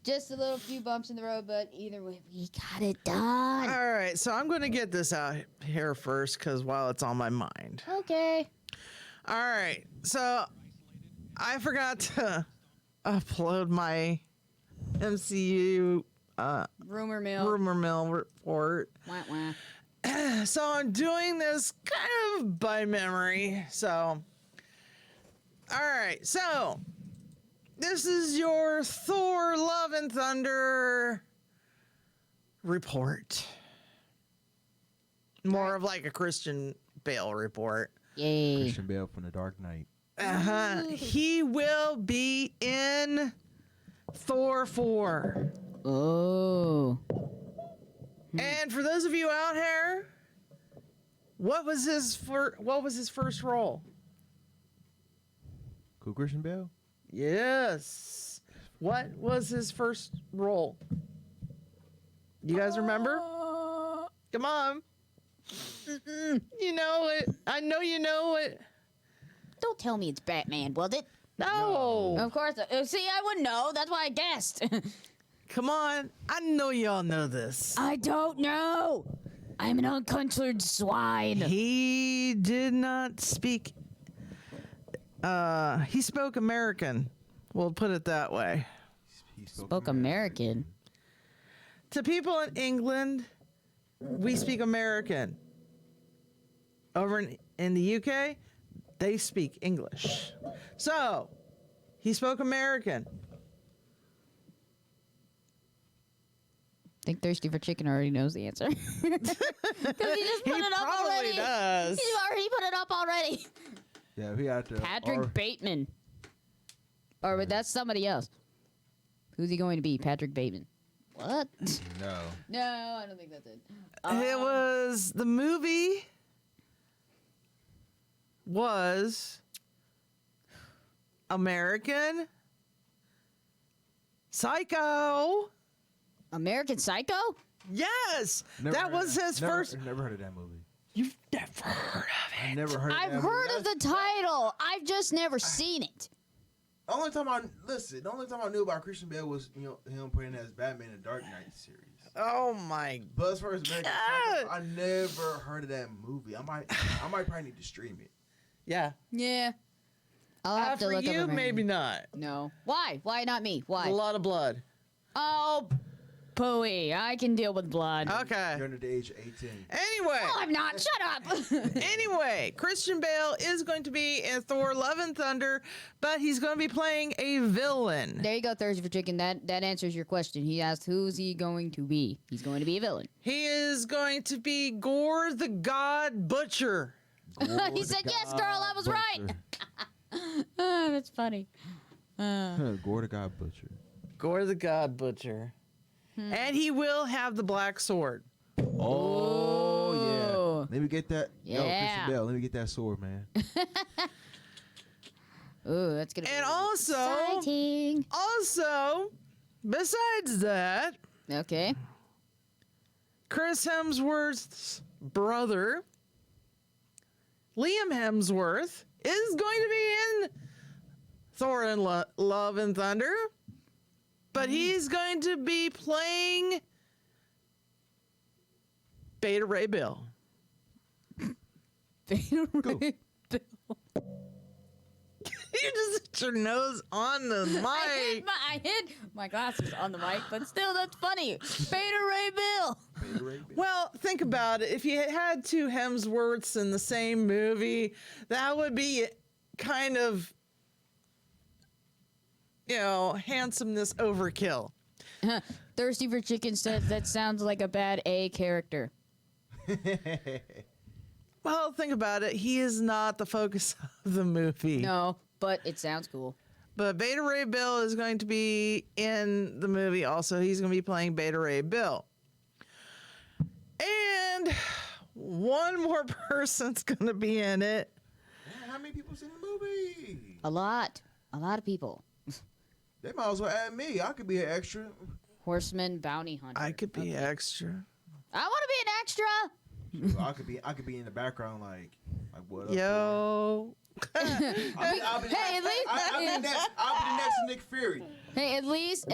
Just a little few bumps in the road, but either way, we got it done. All right, so I'm going to get this out here first because while it's on my mind. Okay. All right, so I forgot to upload my MCU Rumor mill. Rumor Mill report. Wah, wah. So I'm doing this kind of by memory. So, all right, so this is your Thor Love and Thunder report. More of like a Christian Bale report. Yay. Christian Bale from The Dark Knight. He will be in Thor 4. Oh. And for those of you out here, what was his first role? Cool Christian Bale? Yes. What was his first role? You guys remember? Come on. You know it. I know you know it. Don't tell me it's Batman, was it? No. Of course. See, I wouldn't know. That's why I guessed. Come on. I know y'all know this. I don't know. I'm an uncultured swine. He did not speak. He spoke American. We'll put it that way. He Spoke American. To people in England, we speak American. Over in the UK, they speak English. So, he spoke American. I think Thirsty for Chicken already knows the answer. Because he just put He it up probably already. does. He already put it up already. Yeah, we got to. Patrick Bateman. Or but that's somebody else. Who's he going to be? Patrick Bateman. What? No. No, I don't think that's it. It was the movie was American Psycho. American Psycho? Yes, Never that heard was of his never- first. Never heard of that movie. You've never heard of I it. never heard. I've of that heard movie. of the title. I've just never seen it. The only time I knew about Christian Bale was him playing as Batman in the Dark Knight series. Oh my! But as far as American God. Psycho, I never heard of that movie. I might probably need to stream it. Yeah. Yeah. I'll have to For look you, up American. maybe not. No. Why? Why not me? Why? A lot of blood. Oh, Pooey. I can deal with blood. Okay. You're under the age of 18. Anyway. No, I'm not. Shut up. Anyway, Christian Bale is going to be in Thor: Love and Thunder, but he's going to be playing a villain. There you go, Thirsty for Chicken. That answers your question. He asked, who's he going to be? He's going to be a villain. He is going to be Gore the God Butcher. He said, yes, girl, I was right. That's funny. Gore the God Butcher. Gore the God Butcher. And he will have the black sword. Oh, Ooh. yeah. Let me get that. Yo, Yeah. Christian Bale, let me get that sword, man. Ooh, that's going to be And also, exciting. besides that, Okay. Chris Hemsworth's brother, Liam Hemsworth, is going to be in Thor and Love and Thunder, but he's going to be playing Beta Ray Bill. You just hit your nose on the mic. I hit my glasses on the mic, but still, that's funny. Beta Ray Bill. Well, think about it. If you had two Hemsworths in the same movie, that would be kind of, handsomeness overkill. Thirsty for Chicken says that sounds like a bad A character. Well, think about it. He is not the focus of the movie. No, but it sounds cool. But Beta Ray Bill is going to be in the movie also. He's going to be playing Beta Ray Bill. And one more person's going to be in it. Man, how many people's in the movie? A lot of people. They might as well add me. I could be an extra. Horseman, bounty hunter. I could be extra. I want to be an extra. I could be in the background like what up? Yo. I'll be Hey, the next Nick Fury. Hey, at least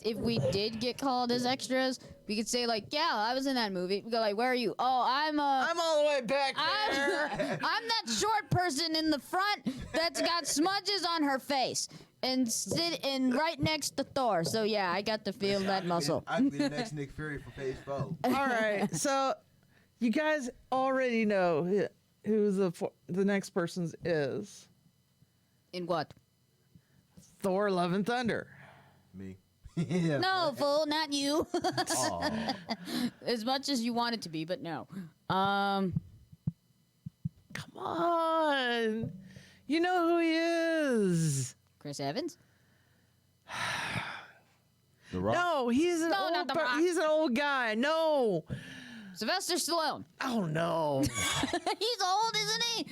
if we did get called as extras, we could say like, yeah, I was in that movie. We go like, where are you? Oh, I'm all the way back there. I'm that short person in the front that's got smudges on her face and sitting right next to Thor. So yeah, I got to feel that muscle. I could be the next Nick Fury for Phase 4. All right. So you guys already know who the next person's is. In what? Thor: Love and Thunder. Me. Yeah. No, fool, not you. Aw. As much as you want it to be, but no. Come on. You know who he is. Chris Evans? The Rock. No, he's an No, not The Rock. he's an old guy. No. Sylvester Stallone. Oh no. He's old, isn't he?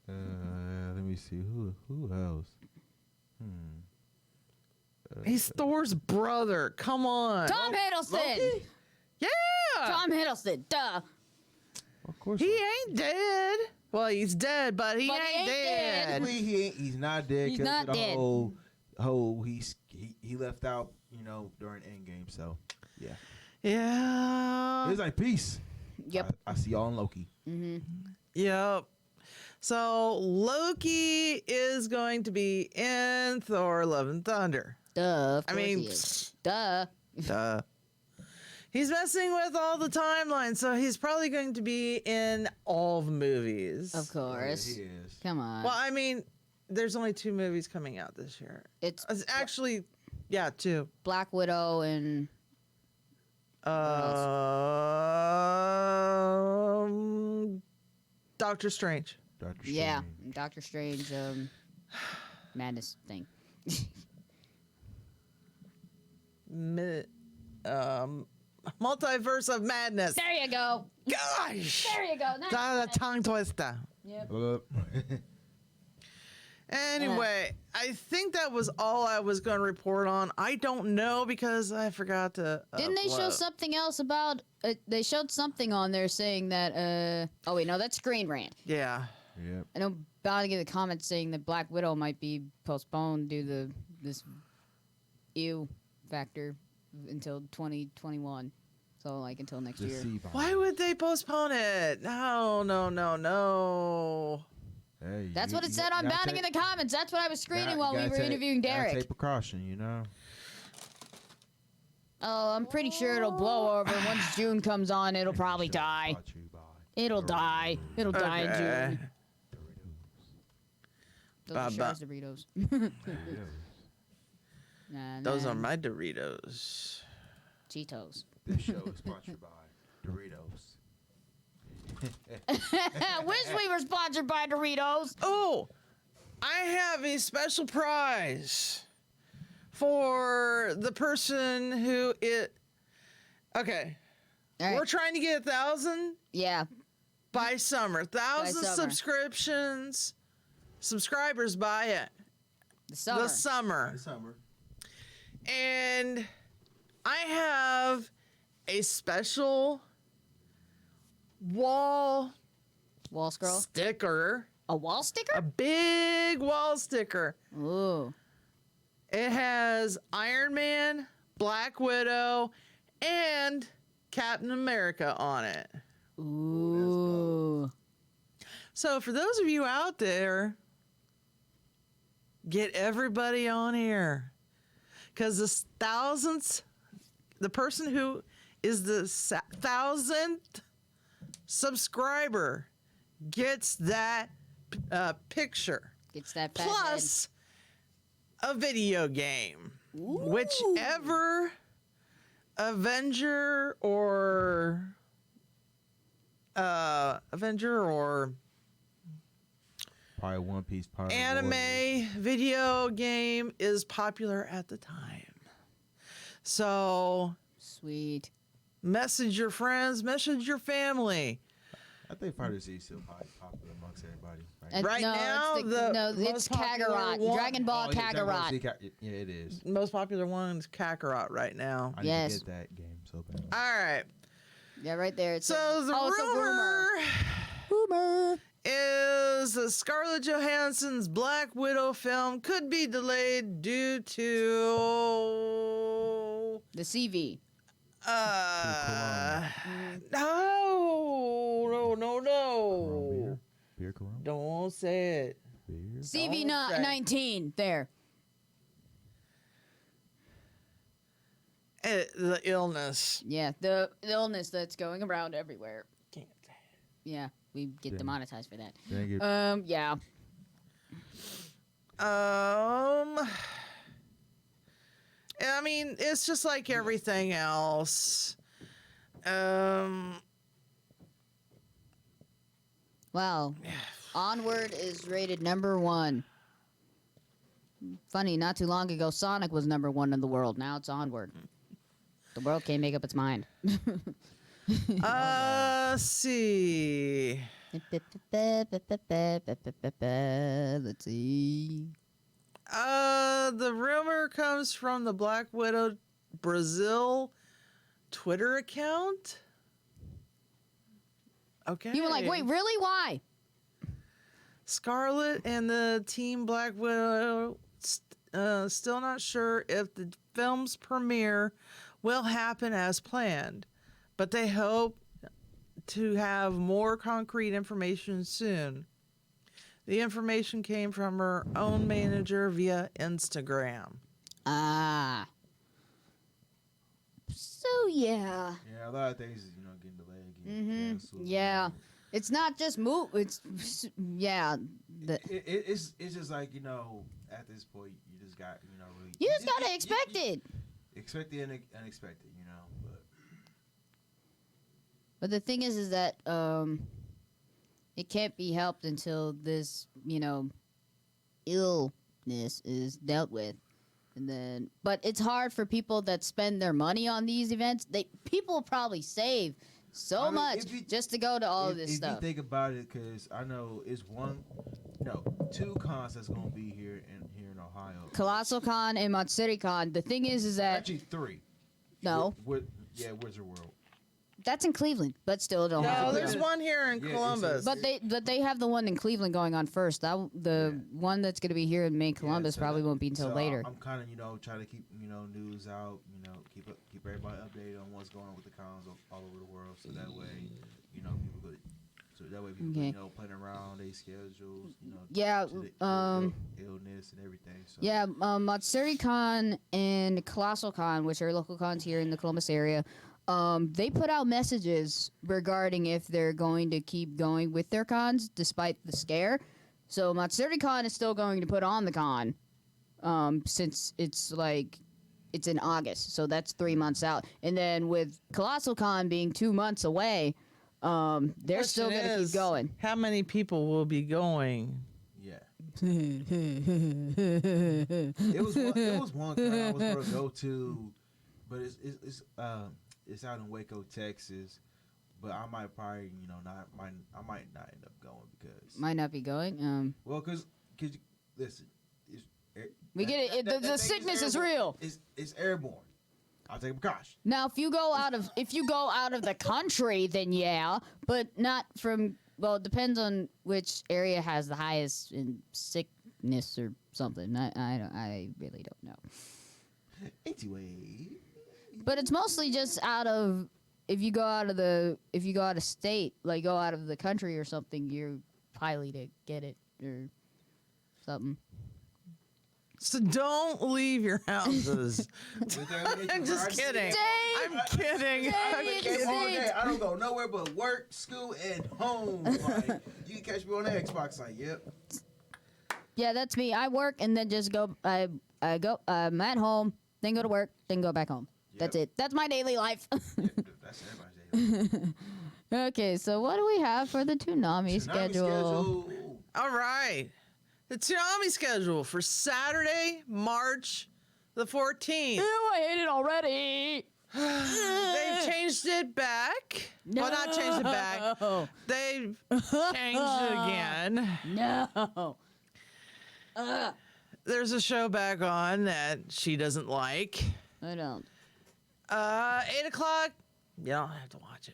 Let me see. Who else? He's Thor's brother. Come on. Tom Hiddleston. Yeah. Tom Hiddleston. Duh. Of course. He ain't dead. Well, he's dead, but he But he ain't ain't dead. Technically, he's not dead. He's 'cause not of the dead. whole he left out during Endgame. So yeah, Yeah. it's like peace. Yep. I see y'all in Loki. Yep. So Loki is going to be in Thor: Love and Thunder. Duh. Of I course mean, he is. Duh. Duh. He's messing with all the timelines, so he's probably going to be in all the movies. Of course. He is. Come on. Well, I mean, there's only 2 movies coming out this year. It's It's actually, 2. Black Widow and Doctor Strange. Doctor yeah, Strange. Doctor Strange madness thing. Multiverse of Madness. There you go. Gosh! There you go. Nice. That's a tongue twister. Yep. Anyway, I think that was all I was going to report on. I don't know because I forgot to. Didn't they show upload. something else about? They showed something on there saying that. Oh wait, no, that's Screen Rant. Yeah. Yep. I know Bounty gave a comment saying that Black Widow might be postponed due to this ew factor until 2021. So like until next The year. C bomb. Why would they postpone it? No. Hey, That's you- what it you said on gotta Bounding in take- the comments. That's what I was screening gotta- while we gotta were take- interviewing gotta Derek. Take precaution, you know. Oh, I'm pretty sure it'll blow over. Once June comes on, it'll probably die. Brought to you by It'll die. It'll die in June. Doritos. Those are Ba-ba. Shaw's Doritos. Doritos. Nah, Those nah. are my Doritos. Cheetos. This show is sponsored by Doritos. Wish we were sponsored by Doritos. Oh, I have a special prize for the person who it. Okay, All right. we're trying to get 1,000 Yeah. by summer. 1,000 summer. subscribers by it. The summer. The summer. This summer. And I have a special wall Wall scroll. sticker, A wall a sticker? big wall sticker. Ooh. It has Iron Man, Black Widow, and Captain America on it. Ooh. So for those of you out there, get everybody on here. Because the person who is the 1,000th subscriber gets that picture. Gets that fat Plus a video game. head. Ooh. Whichever Avenger or Probably One Piece. Power Warriors. anime video game is popular at the time. So Sweet. message your friends, message your family. I think Fighter Z is still probably popular amongst everybody. And Right no, now, it's the no, it's most popular Kakarot. one- Dragon Ball yeah, Dragon Ball Kakarot. Z yeah, it is. Most popular one is Kakarot right now. I need Yes. to get that game so bad. All right. Yeah, right there. It's So the it's a rumor rumor. is that Scarlett Johansson's Black Widow film could be delayed due to The CV. no. Beer Corona? Don't say it. Beer? CV Don't say. 19. There. The illness. Yeah, the illness that's going around everywhere. Can't say Yeah, we get Yeah. demonetized for that. Dang it. Yeah. it. I mean, it's just like everything else. Wow. Onward is rated #1. Funny, not too long ago, Sonic was #1 in the world. Now it's Onward. The world can't make up its mind. See. Let's see. The rumor comes from the Black Widow Brazil Twitter account. Okay. You were like, wait, really? Why? Scarlett and the team Black Widow still not sure if the film's premiere will happen as planned, but they hope to have more concrete information soon. The information came from her own manager via Instagram. Ah. So, yeah. Yeah, a lot of things is, getting delayed, getting Mm-hmm. canceled. Yeah. It's not just it's, yeah. It's just like, at this point, you just got, really. You just gotta expect it. Expect the unexpected, But the thing is that it can't be helped until this, illness is dealt with. And then, but it's hard for people that spend their money on these events. People probably save so I mean, much if you- just to go to all this if stuff. you think about it, because I know it's two cons that's gonna be here in Ohio. Colossal Con and Matsuri Con. The thing is that Actually, three. no, Wizard World. that's in Cleveland, but still it don't No, have. there's one here in Yeah, Columbus. But they have the one in Cleveland going on first. The one that's going to be here in Maine, Columbus, so probably won't be until later. I'm kind of trying to keep news out. Keep everybody updated on what's going on with the cons all over the world, so that way people could So that way people, Okay. plan around their schedules, Yeah, to the illness and everything. So Yeah, Matsuri Con and Colossal Con, which are local cons here in the Columbus area, they put out messages regarding if they're going to keep going with their cons despite the scare. So Matsuri Con is still going to put on the con, since it's in August, so that's 3 months out. And then with Colossal Con being 2 months away, they're still going to keep going. How many people will be going? yeah, it was one con I was gonna go to, but it's out in Waco, Texas. But I might probably I might not end up going because Might not be going. because listen, We get it. that The thing sickness is airborne. real. It's airborne. I'll take a precaution. Now, if you go out of the country, then yeah, but not from. Well, it depends on which area has the highest in sickness or something. I really don't know. Anyway, But it's mostly just if you go out of state, like go out of the country or something, you're highly to get it or something. So don't leave your houses. I'm just kidding. I'm kidding. Stay in All state. day. I don't go nowhere but work, school, and home. Like, you can catch me on the Xbox. Like, yep. Yeah, that's me. I work and then just go. I'm at home, then go to work, then go back home. Yep. That's it. That's my daily life. Yep, that's everybody's day. Okay, so what do we have for the Toonami schedule? All right. The Toonami schedule for Saturday, March the 14th. Ew, I hate it already. They've changed it back. Well, not changed it back. No. They've changed it again. No. There's a show back on that she doesn't like. I don't. 8 o'clock. You don't have to watch it.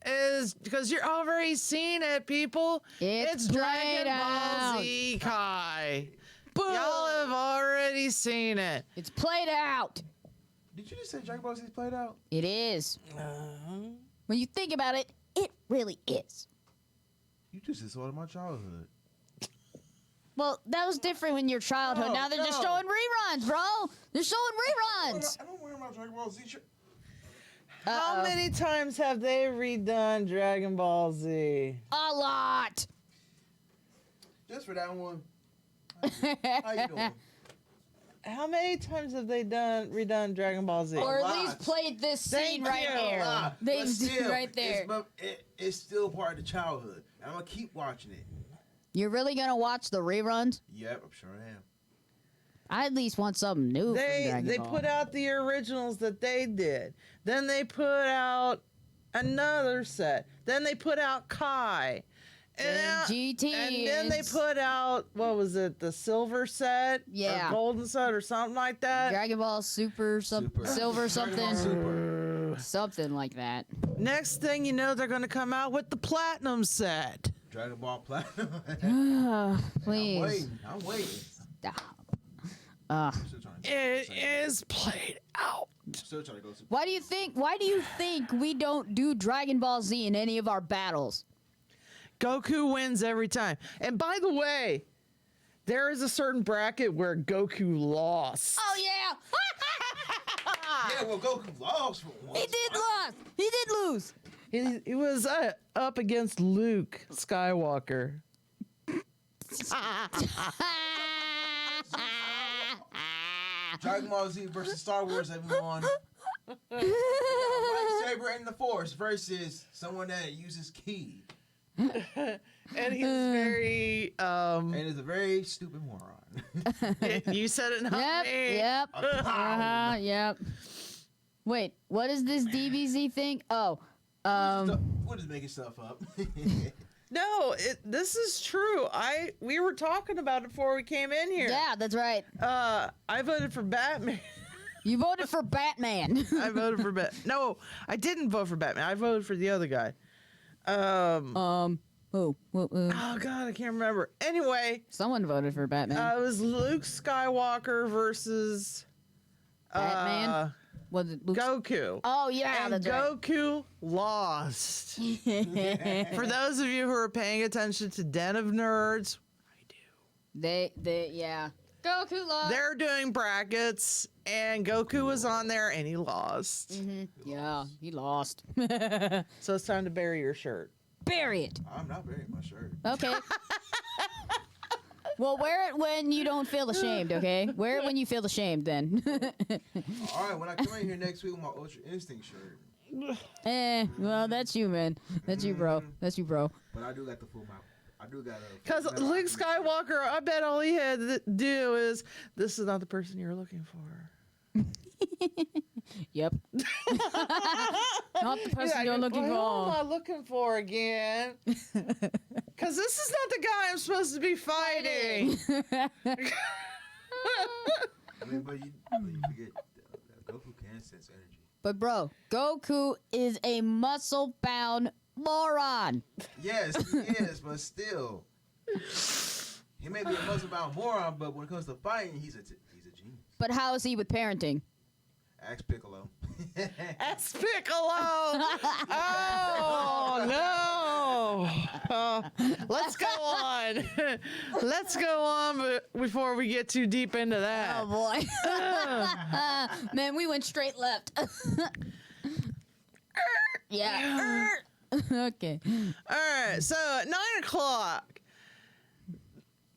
Is because you're already seen it, people. It's Dragon played Ball out. Z Kai. Boom. Y'all have already seen it. It's played out. Did you just say Dragon Ball Z played out? It is. When you think about it, it really is. You just insulted my childhood. Well, that was different when your childhood. No, Now they're just no. showing reruns, bro. They're showing reruns. I don't wear my Dragon Ball Z shirt. How many times have they redone Dragon Ball Z? A lot. Just for that one. How you doing? How many times have they redone Dragon Ball Z? Or at lot. least played this scene Thank right you. here. They But still, right there. It's still part of the childhood. I'm gonna keep watching it. You're really gonna watch the reruns? Yep, I'm sure I am. I at least want something new. from Dragon They Ball. put out the originals that they did. Then they put out another set. Then they put out Kai. And GT. And then they put out, what was it, the silver set? Yeah. Or golden set or something like that. Dragon Ball Super, Super. Silver Dragon Ball something, Super. something like that. Next thing you know, they're going to come out with the platinum set. Dragon Ball Platinum. Please I'm waiting. stop. I'm still trying to It say- is played out. I'm still trying to go. Why do you think we don't do Dragon Ball Z in any of our battles? Goku wins every time. And by the way, there is a certain bracket where Goku lost. Oh yeah. Yeah, well, Goku lost for once. He did lose. He did lose. He was up against Luke Skywalker. Dragon Ball Z versus Star Wars, everyone. Lightsaber in the Force versus someone that uses ki. And he's very And is a very stupid moron. you said it, not Yep. me. Yep. Yep. Wait, what is this DBZ thing? Oh, We'll just making stuff up. No, this is true. We were talking about it before we came in here. yeah, that's right. I voted for Batman. You voted for Batman. I voted for Batman. No, I didn't vote for Batman. I voted for the other guy. Who? Oh God, I can't remember. Anyway, Someone voted for Batman. it was Luke Skywalker versus Batman? Was it Luke's? Goku. Oh yeah, And that's right. Goku lost. For those of you who are paying attention to Den of Nerds, I do. They yeah. Goku lost. They're doing brackets, and Goku was on there, and he lost. Yeah, he lost. So it's time to bury your shirt. Bury it. I'm not burying my shirt. Okay. Well, wear it when you don't feel ashamed, okay? Wear it when you feel ashamed, then. All right, when I come in here next week with my Ultra Instinct shirt. Well, that's you, man. That's you, bro. That's you, bro. But I do got the full mount. I do got a. Because Luke Skywalker, I bet all he had to do is, this is not the person you're looking for. Yep. Not the person you're looking Who am for. I looking for again? Because this is not the guy I'm supposed to be fighting. I mean, but you forget Goku can sense energy. But, bro, Goku is a muscle-bound moron. Yes, he is, but still, he may be a muscle-bound moron, but when it comes to fighting, he's a genius. But how is he with parenting? Ask Piccolo. That's Piccolo. Oh, no. Let's go on. Let's go on before we get too deep into that. Oh, boy. Man, we went straight left. Yeah. Okay. All right, so at 9 o'clock,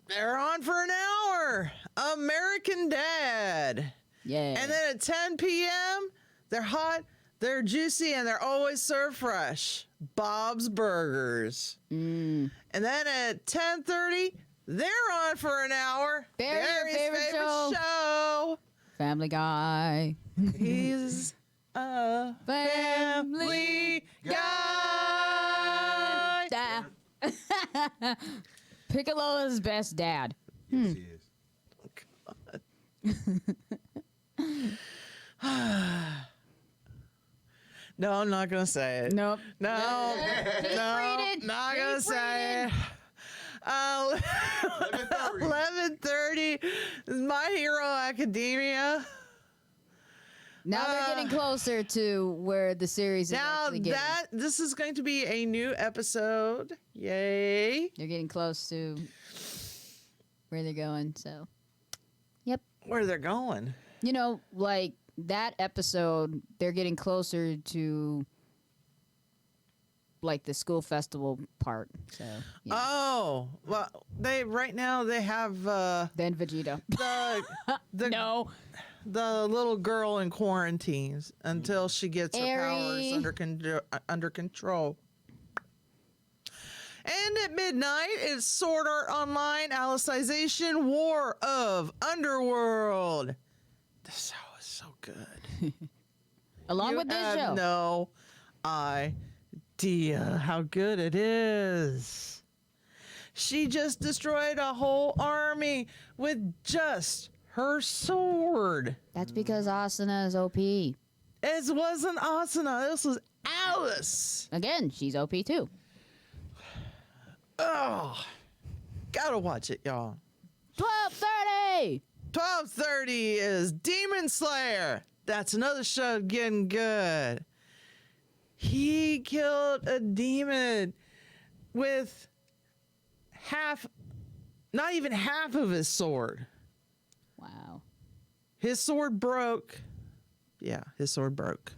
they're on for an hour. American Dad. Yeah. And then at 10 p.m., they're hot, they're juicy, and they're always served fresh. Bob's Burgers. And then at 10:30, they're on for an hour. Barry's Barry's favorite show. Family Guy. He's a family guy. Da. Piccolo's best dad. Yes, he is. No, I'm not gonna say it. Nope. No, Keep no, reading. not Keep gonna say it. reading. 11:30 is My Hero Academia. Now they're getting closer to where the series is Now actually getting. this is going to be a new episode. Yay! They're getting close to where they're going. So, Where they're going? you know, like that episode, they're getting closer to like the school festival part. So, yeah. Oh, well, they right now they have Then Vegeta. the No. the little girl in quarantines until she gets her Airy. powers under control. And at midnight, it's Sword Art Online Alicization War of Underworld. This show is so good. Along You with this have show. no idea how good it is. She just destroyed a whole army with just her sword. That's because Asuna is OP. It wasn't Asuna. This was Alice. Again, she's OP too. Oh, gotta watch it, y'all. 12:30. 12:30 is Demon Slayer. That's another show getting good. He killed a demon with not even half of his sword. Wow. His sword broke. Yeah, his sword broke.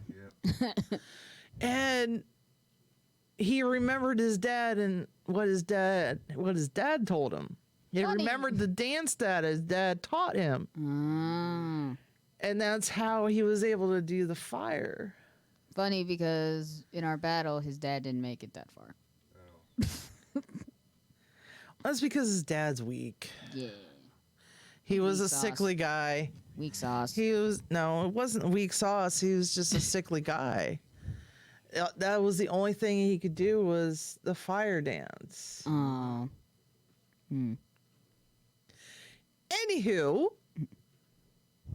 Yep. And he remembered his dad and what his dad told him. He Funny. remembered the dance that his dad taught him. And that's how he was able to do the fire. Funny because in our battle, his dad didn't make it that far. That's because his dad's weak. Yeah. He was a Weak sauce. sickly guy. Weak sauce. It wasn't weak sauce. He was just a sickly guy. That was the only thing he could do was the fire dance. Oh. Anywho,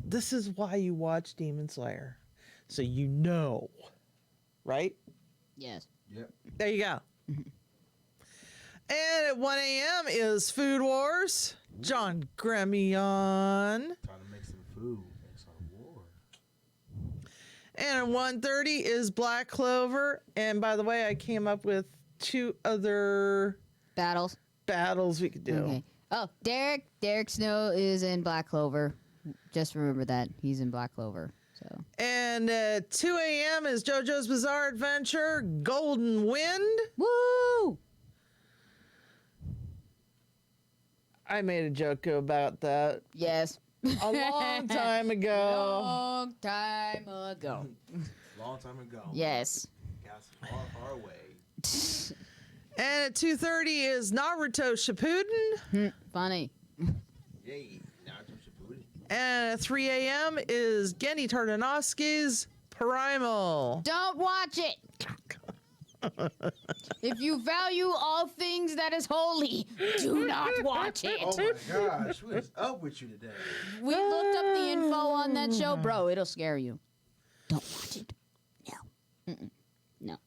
this is why you watch Demon Slayer. So you know, right? Yes. Yep. There you go. And at 1 a.m. is Food Wars. John Gremion. Trying to make some food and some war. And at 1:30 is Black Clover. And by the way, I came up with 2 other Battles. battles we could do. Okay. Oh, Derek Snow is in Black Clover. Just remember that he's in Black Clover. So. And at 2 a.m. is JoJo's Bizarre Adventure Golden Wind. Woo! I made a joke about that Yes. a long time ago. Long time ago. Long time ago. Yes. Got far, far away. And at 2:30 is Naruto Shippuden. Funny. Yay. Naruto Shippuden. And at 3 a.m. is Genny Tartanovsky's Primal. Don't watch it. If you value all things that is holy, do not watch it. Oh my gosh, what is up with you today? We looked up the info on that show, bro. It'll scare you. Don't watch it. No. Mm-mm. No.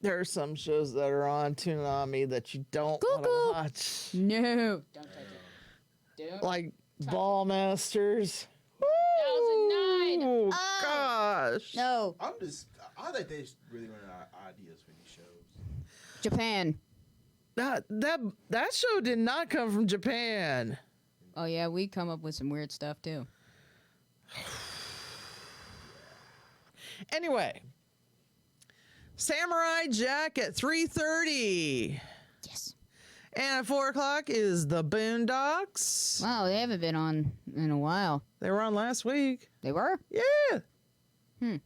There are some shows that are on Toonami that you don't want Cuckoo. to watch. No. Don't touch it. Don't. Like Ball Masters. 2009. Oh, Oh. gosh. No. I think they really run out of ideas for these shows. Japan. That show did not come from Japan. Oh, yeah. We come up with some weird stuff, too. Anyway. Samurai Jack at 3:30. Yes. And at 4 o'clock is The Boondocks. Wow, they haven't been on in a while. They were on last week. They were? Yeah. Hmm.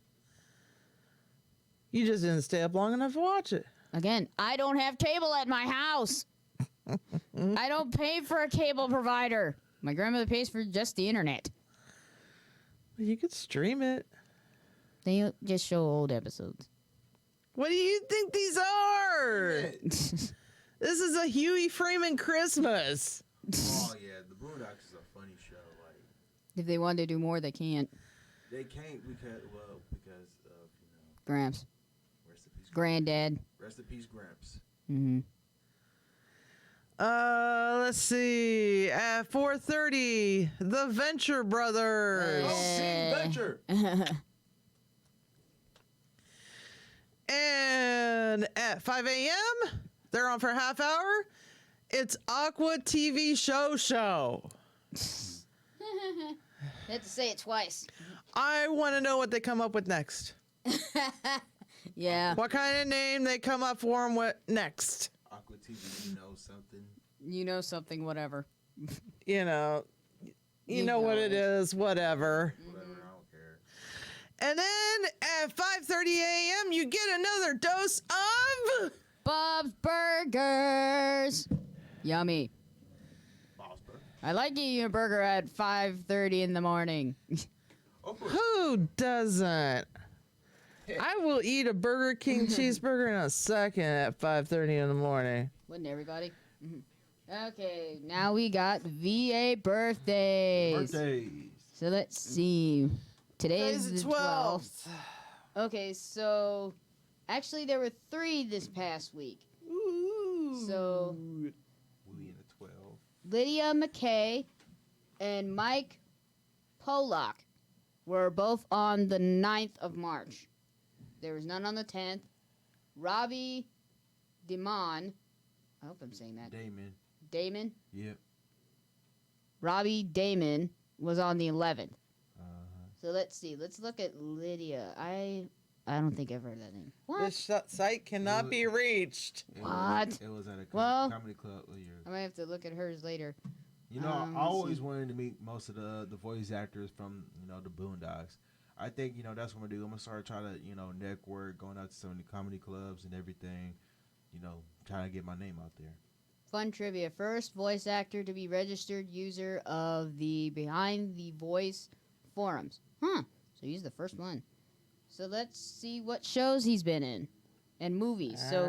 You just didn't stay up long enough to watch it. Again, I don't have cable at my house. I don't pay for a cable provider. My grandmother pays for just the internet. You could stream it. They just show old episodes. What do you think these are? This is a Huey Freeman Christmas. Oh yeah, the Boondocks is a funny show. Like If they want to do more, they can't. they can't because of Gramps. rest in peace, Granddad. Rest in peace, Gramps. Mm-hmm. Let's see. At 4:30, The Venture Brothers. Oh, Team Venture. And at 5 a.m., they're on for a half hour. It's Aqua TV Show. They have to say it twice. I want to know what they come up with next. Yeah. What kind of name they come up for them with next. Aqua TV, you know something. You know something, whatever. You know You what know it it. is, whatever. Whatever, I don't care. And then at 5:30 a.m., you get another dose of Bob's Burgers. Yummy. Boss Burger. I like eating a burger at 5:30 in the morning. Of course. Who doesn't? I will eat a Burger King cheeseburger in a second at 5:30 in the morning. Wouldn't everybody? Okay, now we got VA birthdays. Birthdays. So let's see. Today Today's is the the 12th. Okay, so actually there were 3 this past week. Ooh. So We in the 12. Lydia McKay and Mike Pollock were both on the 9th of March. There was none on the 10th. Robbie Damon, I hope I'm saying that. Damon? Yep. Robbie Damon was on the 11th. Uh-huh. So let's see. Let's look at Lydia. I don't think I've heard that name. What? This site cannot be reached. What? It was at a Well- comedy club. I might have to look at hers later. You know, let's I always see. wanted to meet most of the voice actors from, the Boondocks. I think, that's what I'm going to do. I'm going to start trying to, network, going out to some of the comedy clubs and everything, trying to get my name out there. Fun trivia. First voice actor to be registered user of the Behind the Voice forums. Huh. So he's the first one. So let's see what shows he's been in and movies. So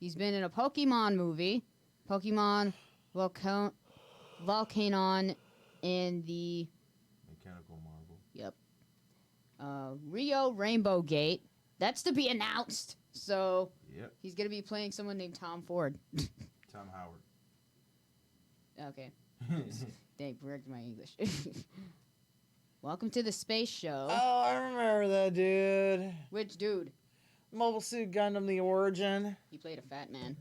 he's been in a Pokemon movie, Pokemon Volcanon, and the Mechanical Marvel. Rio Rainbow Gate. That's to be announced. So Yep. he's going to be playing someone named Tom Ford. Tom Howard. Okay. Dang, correct my English. Welcome to the space show. Oh, I remember that dude. Which dude? Mobile Suit Gundam: The Origin. He played a fat man.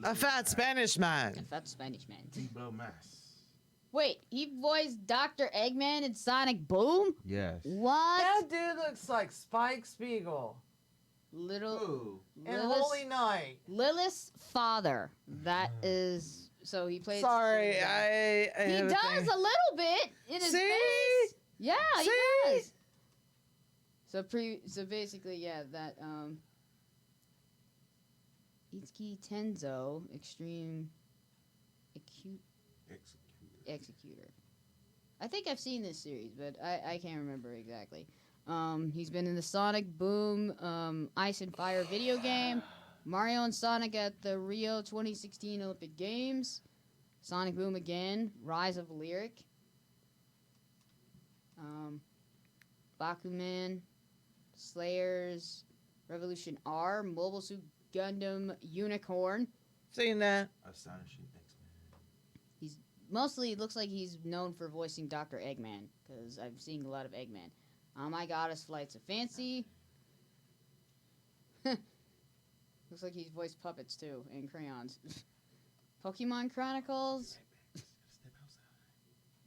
A fat Spanish A man. fat Spanish man. T-Blow Mass. Wait, he voiced Dr. Eggman in Sonic Boom? Yes. What? That dude looks like Spike Spiegel Little Ooh. in Holy Night. Lilith's father. That is. So he plays. Sorry, I He have a does thing. a little bit in his See? face. Yeah, he See? does. So basically, yeah, that Itsuki Tenzo, Extreme Acute Executor. I think I've seen this series, but I can't remember exactly. He's been in the Sonic Boom, Ice and Fire video game, Mario and Sonic at the Rio 2016 Olympic Games, Sonic Boom again, Rise of Lyric, Bakuman, Slayers, Revolution R, Mobile Suit Gundam Unicorn. Seen that? Astonishing X-Men. Mostly, it looks like he's known for voicing Dr. Eggman, because I've seen a lot of Eggman. Oh my goddess, Flights of Fancy. Looks like he's voiced puppets, too, and crayons. Pokemon Chronicles.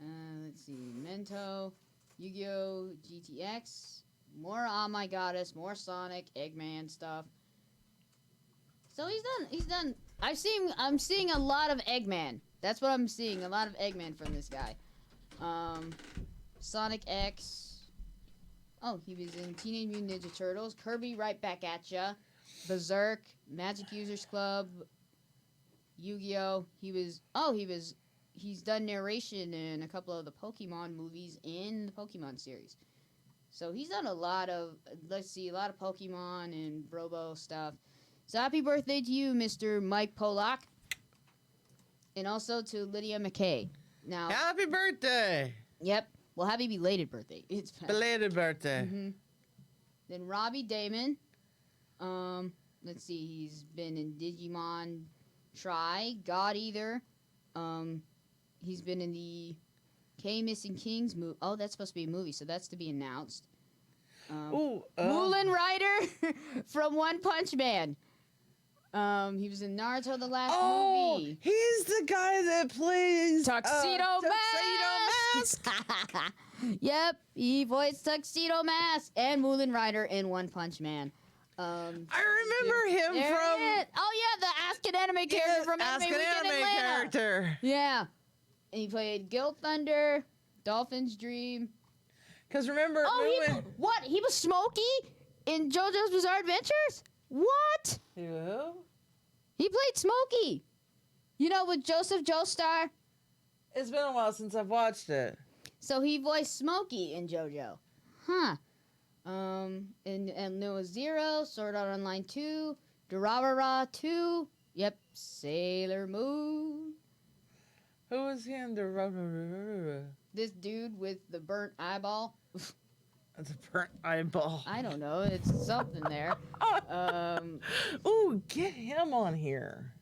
Let's see, Mento, Yu-Gi-Oh! GTX. More Oh My Goddess, more Sonic, Eggman stuff. So he's done. I'm seeing a lot of Eggman. That's what I'm seeing, a lot of Eggman from this guy. Sonic X. Oh, he was in Teenage Mutant Ninja Turtles, Kirby Right Back at Ya, Berserk, Magic Users Club, Yu-Gi-Oh! He's done narration in a couple of the Pokemon movies in the Pokemon series. So he's done a lot of Pokemon and Robo stuff. So happy birthday to you, Mr. Mike Polak. And also to Lydia McKay. Now, Happy birthday! yep. Well, happy belated birthday. It's Belated birthday. hmm Then Robbie Damon. Let's see. He's been in Digimon Try, God Eater. He's been in the K Missing Kings movie. Oh, that's supposed to be a movie, so that's to be announced. Mulan Rider from One Punch Man. He was in Naruto the last movie. He's the guy that plays Tuxedo Mask. Yep, he voiced Tuxedo Mask and Mulan Rider in One Punch Man. I remember him There from he is. Oh yeah, the Ask an Anime character from Ask Anime an Weekend Anime Atlanta. character. Yeah, and he played Guild Thunder, Dolphin's Dream. Because remember, What? He was Smokey in JoJo's Bizarre Adventures? What? Who? He played Smokey. You know, with Joseph Joestar. It's been a while since I've watched it. So he voiced Smokey in JoJo. Huh. And Noah Zero, Sword Art Online 2, Durarara 2. Yep, Sailor Moon. Who was he in the This dude with the burnt eyeball. That's a burnt eyeball. I don't know. It's something there. Ooh, get him on here.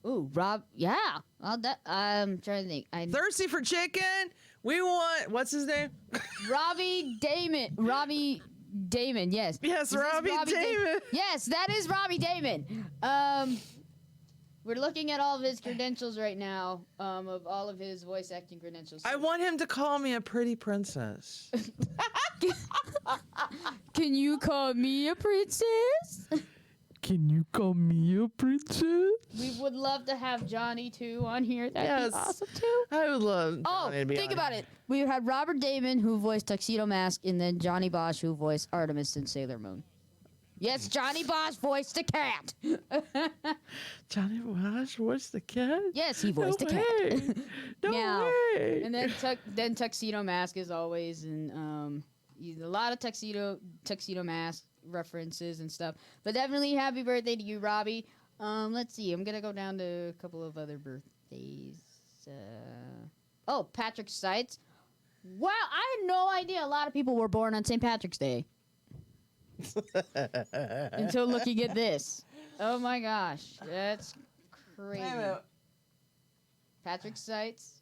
Ooh, Rob. Yeah. I'm trying to think. Thirsty for chicken? We want, what's his name? Robbie Damon. Robbie Damon, yes. Yes, Is this Robbie Damon. Yes, that is Robbie Damon. We're looking at all of his credentials right now, of all of his voice acting credentials. I want him to call me a pretty princess. Can you call me a princess? Can you call me a princess? We would love to have Johnny too on here. That'd Yes. be awesome too. I would love Oh, Johnny to be think on about here. it. We had Robert Damon, who voiced Tuxedo Mask, and then Johnny Bosch, who voiced Artemis in Sailor Moon. Yes, Johnny Bosch voiced the cat. Johnny Wash voiced the cat? Yes, he voiced the way. cat. No Meow. way. And then Tuxedo Mask as always, and a lot of Tuxedo Mask references and stuff. But definitely happy birthday to you, Robbie. Let's see. I'm gonna go down to a couple of other birthdays. Patrick Seitz. Wow, I had no idea a lot of people were born on St. Patrick's Day. Until looking at this. Oh my gosh, that's crazy. Wait a minute. Patrick Seitz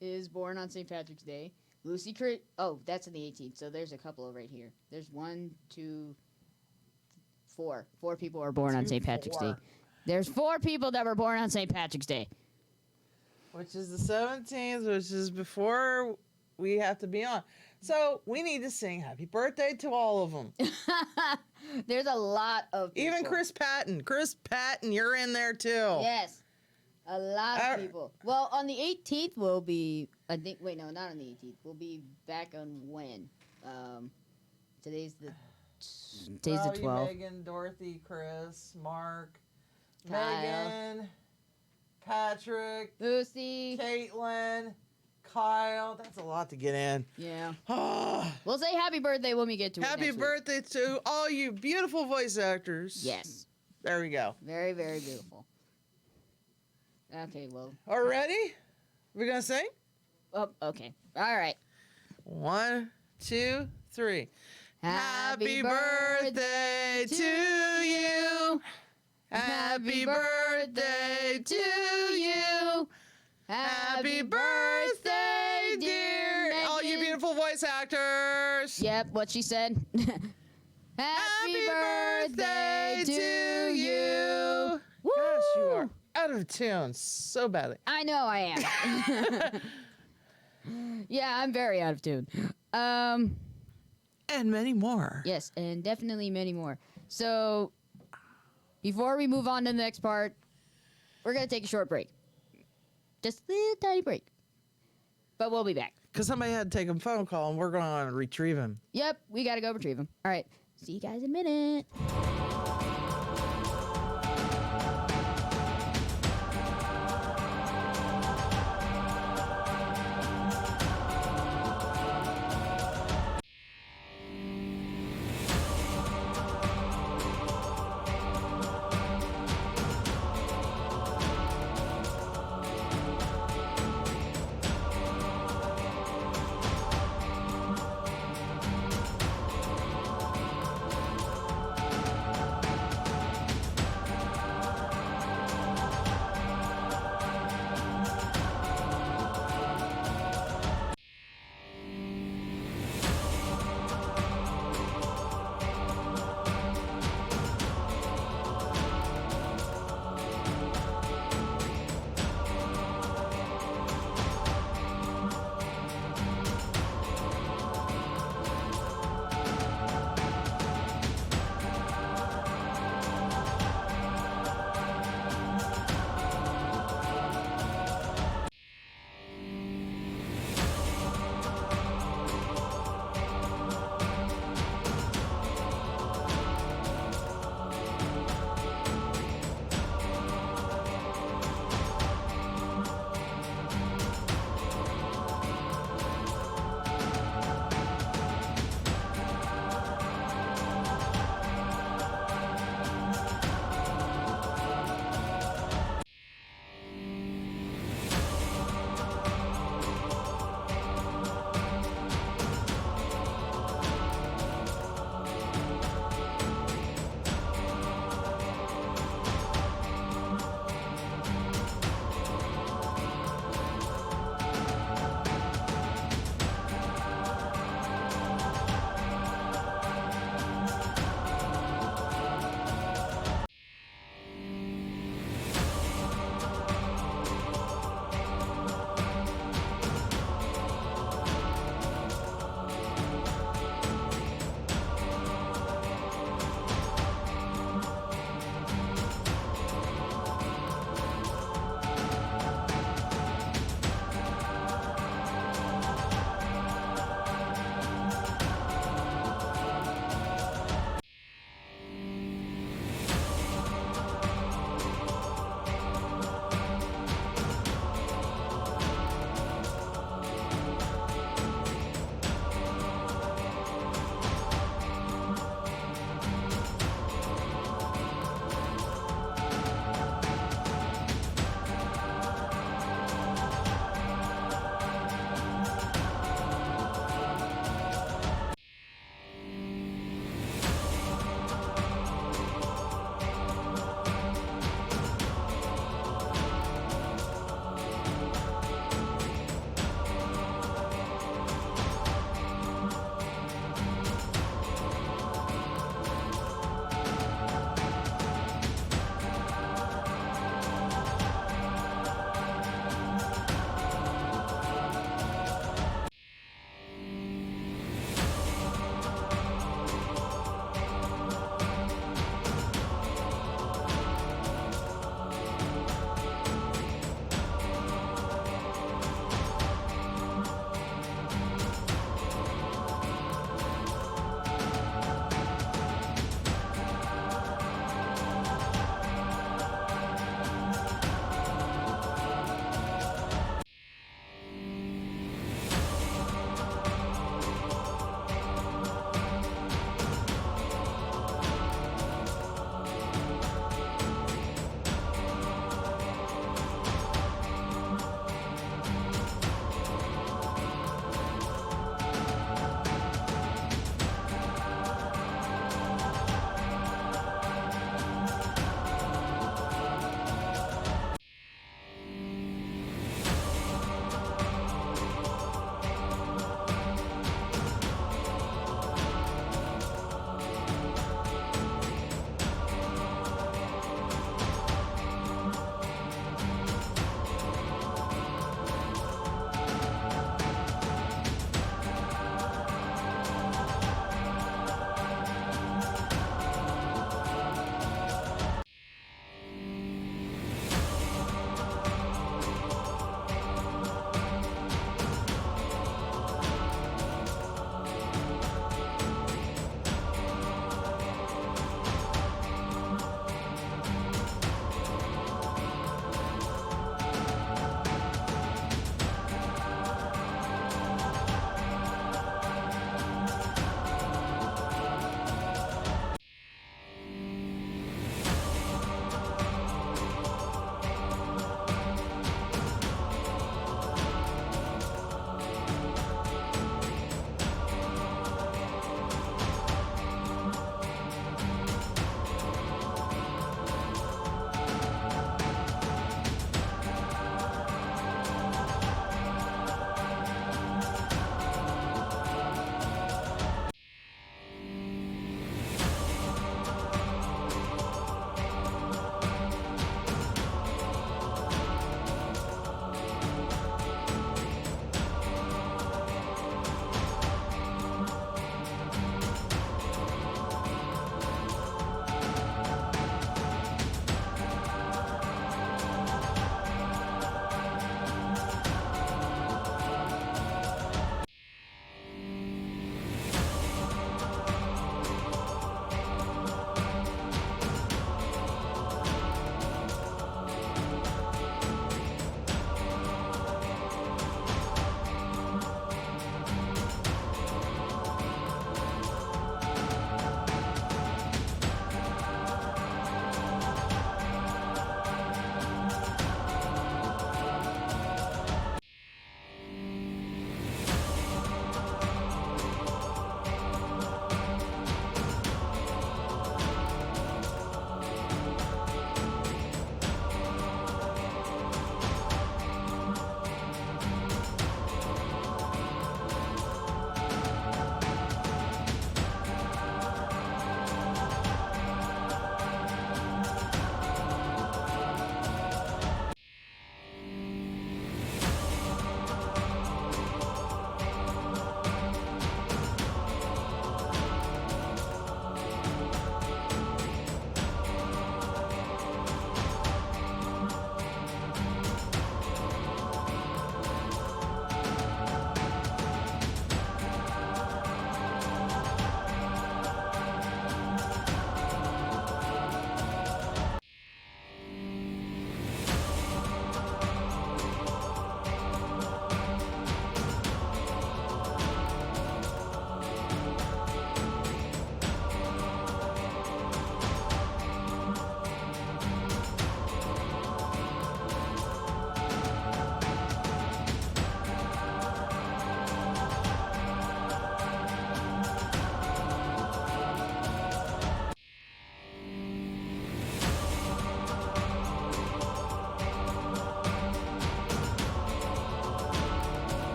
is born on St. Patrick's Day. Lucy Chris. Oh, that's in the 18th. So there's a couple right here. There's 1, 2, 4. 4 people are born on St. Patrick's Day. There's 4 people that were born on St. Patrick's Day. Which is the 17th, which is before we have to be on. So we need to sing happy birthday to all of them. There's a lot of people. Even Chris Patton. Chris Patton, you're in there too. Yes. A lot of people. Well, on the 18th we'll be, I think, wait, no, not on the 18th. We'll be back on when? Today's the 12th. Megan, Dorothy, Chris, Mark, Kyle. Megan, Patrick, Lucy. Caitlin, Kyle. That's a lot to get in. Yeah. Ah, We'll say happy birthday when we get to it happy next week. birthday to all you beautiful voice actors. Yes. There we go. Very, very beautiful. Okay, well. Already? We're going to sing? Oh, okay. All right. 1, 2, 3. Happy birthday to you. Happy birthday to you. Happy birthday, dear. All you beautiful voice actors. Yep, what she said. Happy birthday to you. Woo! Gosh, you are out of tune so badly. I know I am. Yeah, I'm very out of tune. And many more. Yes, and definitely many more. So, before we move on to the next part, we're going to take a short break. Just a little tiny break. But we'll be back. Because somebody had to take a phone call and we're going to retrieve him. Yep, we got to go retrieve him. All right, see you guys in a minute.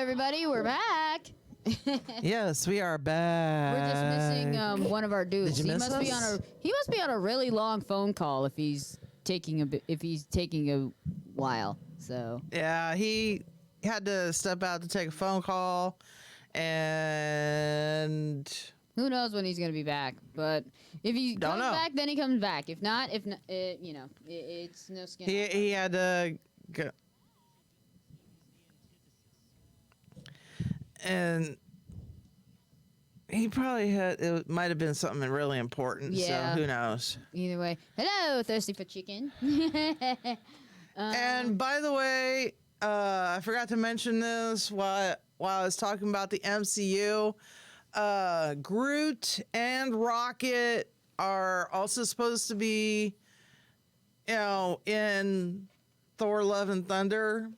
everybody. We're back. Yes, we are back. We're just missing one of our dudes. Did you miss Be us? he must be on a really long phone call if he's taking a while. So Yeah, he had to step out to take a phone call, and who knows when he's gonna be back? But if he Don't comes know. back, then he comes back. If not, it's no skin. off our he had to go. And he probably it might have been something really important. Yeah. So who knows? Either way, hello, thirsty for chicken. And by the way, I forgot to mention this while I was talking about the MCU. Groot and Rocket are also supposed to be, in Thor: Love and Thunder.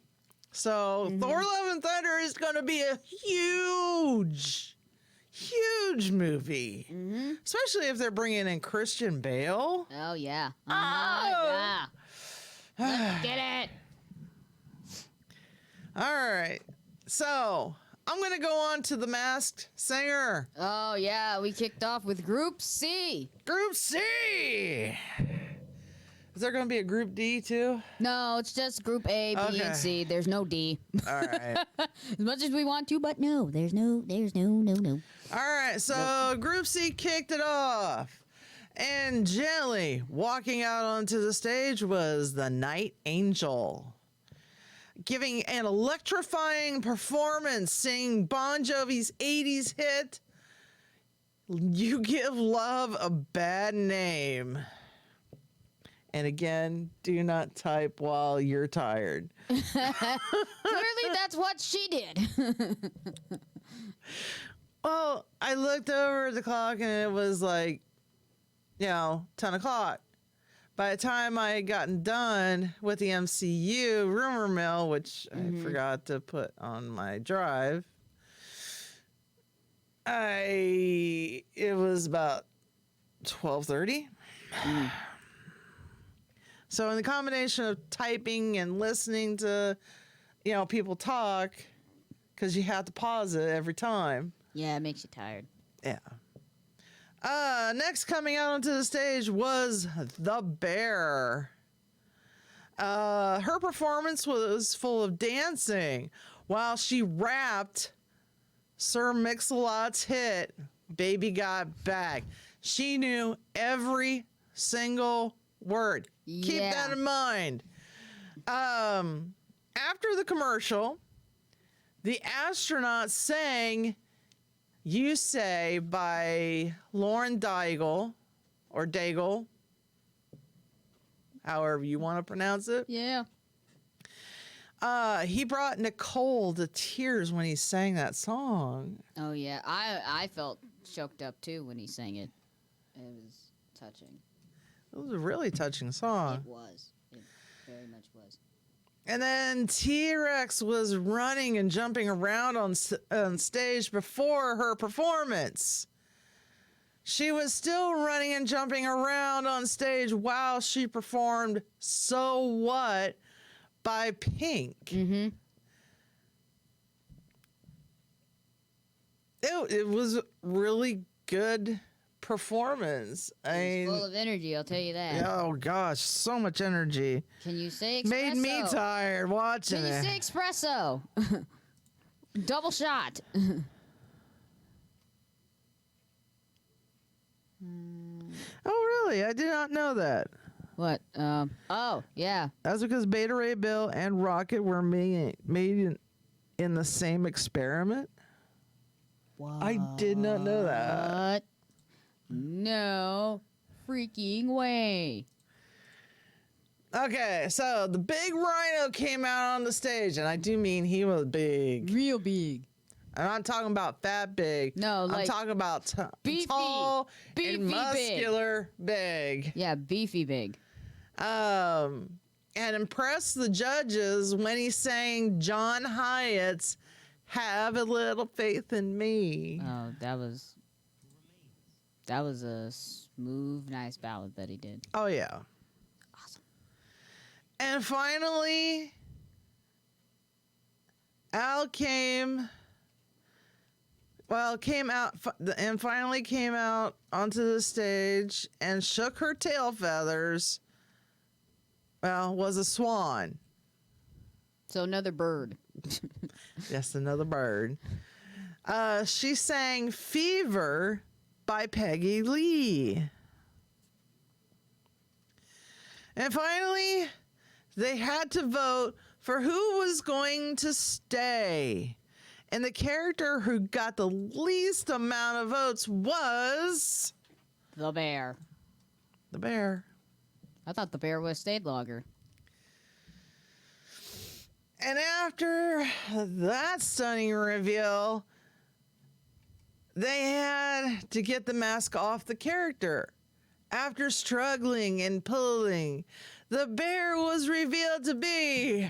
So Thor: Love and Thunder is going to be a huge movie, especially if they're bringing in Christian Bale. Oh yeah. Oh. Yeah. Let's get it. All right, so I'm going to go on to The Masked Singer. Oh yeah, we kicked off with Group C. Group C. Is there going to be a Group D too? No, it's just Group A, B, Okay. and C. There's no D. All right. As much as we want to, but no, there's no. All right, so Group C kicked it off. And gently walking out onto the stage was the Night Angel, giving an electrifying performance, singing Bon Jovi's 80s hit, You Give Love a Bad Name. And again, do not type while you're tired. Clearly, that's what she did. Well, I looked over at the clock and it was like, 10 o'clock. By the time I had gotten done with the MCU Rumor Mill, which I forgot to put on my drive, it was about 12:30. So in the combination of typing and listening to, people talk, because you have to pause it every time. Yeah, it makes you tired. Yeah. Next coming out onto the stage was The Bear. Her performance was full of dancing while she rapped Sir Mix-a-Lot's hit, Baby Got Back. She knew every single word. Keep Yeah. that in mind. After the commercial, the astronauts sang You Say by Lauren Daigle, or Daigle, however you want to pronounce it. Yeah. He brought Nicole to tears when he sang that song. Oh yeah, I felt choked up too when he sang it. It was touching. It was a really touching song. It was. It very much was. And then T-Rex was running and jumping around on stage before her performance. She was still running and jumping around on stage while she performed So What by Pink. Mm-hmm. It was really good performance. It was full of energy, I'll tell you that. Oh gosh, so much energy. Can you say espresso? Made me tired watching Can you it. say espresso? Double shot. Oh really? I did not know that. What? Oh, yeah. That's because Beta Ray Bill and Rocket were made in the same experiment. I did not know that. What? No freaking way. Okay, so the big rhino came out on the stage, and I do mean he was big. Real big. I'm not talking about fat big. No, I'm like talking about beefy. tall Beefy and muscular big. Yeah, beefy big. And impressed the judges when he sang John Hyatt's "Have a Little Faith in Me." Oh, that was a smooth, nice ballad that he did. Oh yeah. Awesome. And finally, Al came out and finally came out onto the stage and shook her tail feathers. Well, was a swan. So another bird. Yes, another bird. She sang Fever by Peggy Lee. And finally, they had to vote for who was going to stay. And the character who got the least amount of votes was... The bear. the bear. I thought the bear was stayed longer. And after that stunning reveal, they had to get the mask off the character. After struggling and pulling, the bear was revealed to be...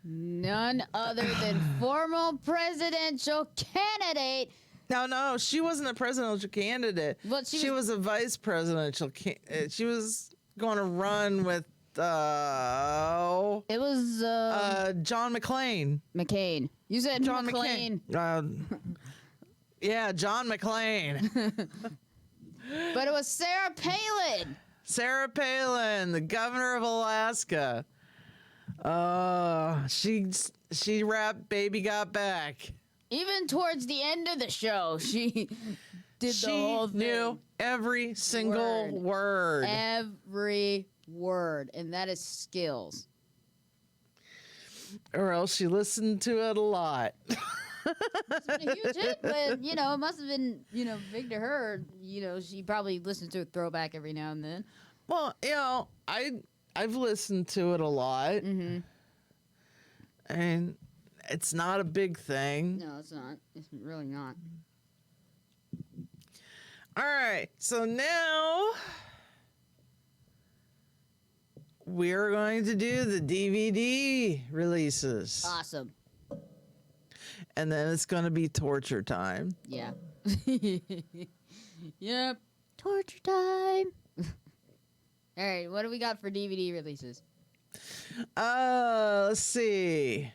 None other than former presidential candidate. No, she wasn't a presidential candidate. But She was a vice presidential she was going to run with It was John McClane. McCain. You said John McClane. Yeah, John McClane. But it was Sarah Palin. Sarah Palin, the governor of Alaska. She rapped "Baby Got Back." Even towards the end of the show, she did the whole She thing. knew every single word. Every word. And that is skills. Or else she listened to it a lot. It's been a huge hit, but, you know, it must have been, you know, big to her. You know, she probably listened to a throwback every now and then. Well, you know, I've listened to it a lot. Mm-hmm. And it's not a big thing. No, it's not. It's really not. All right. So now we're going to do the DVD releases. Awesome. And then it's going to be torture time. Yeah. Yep. Torture time. All right, what do we got for DVD releases? Let's see.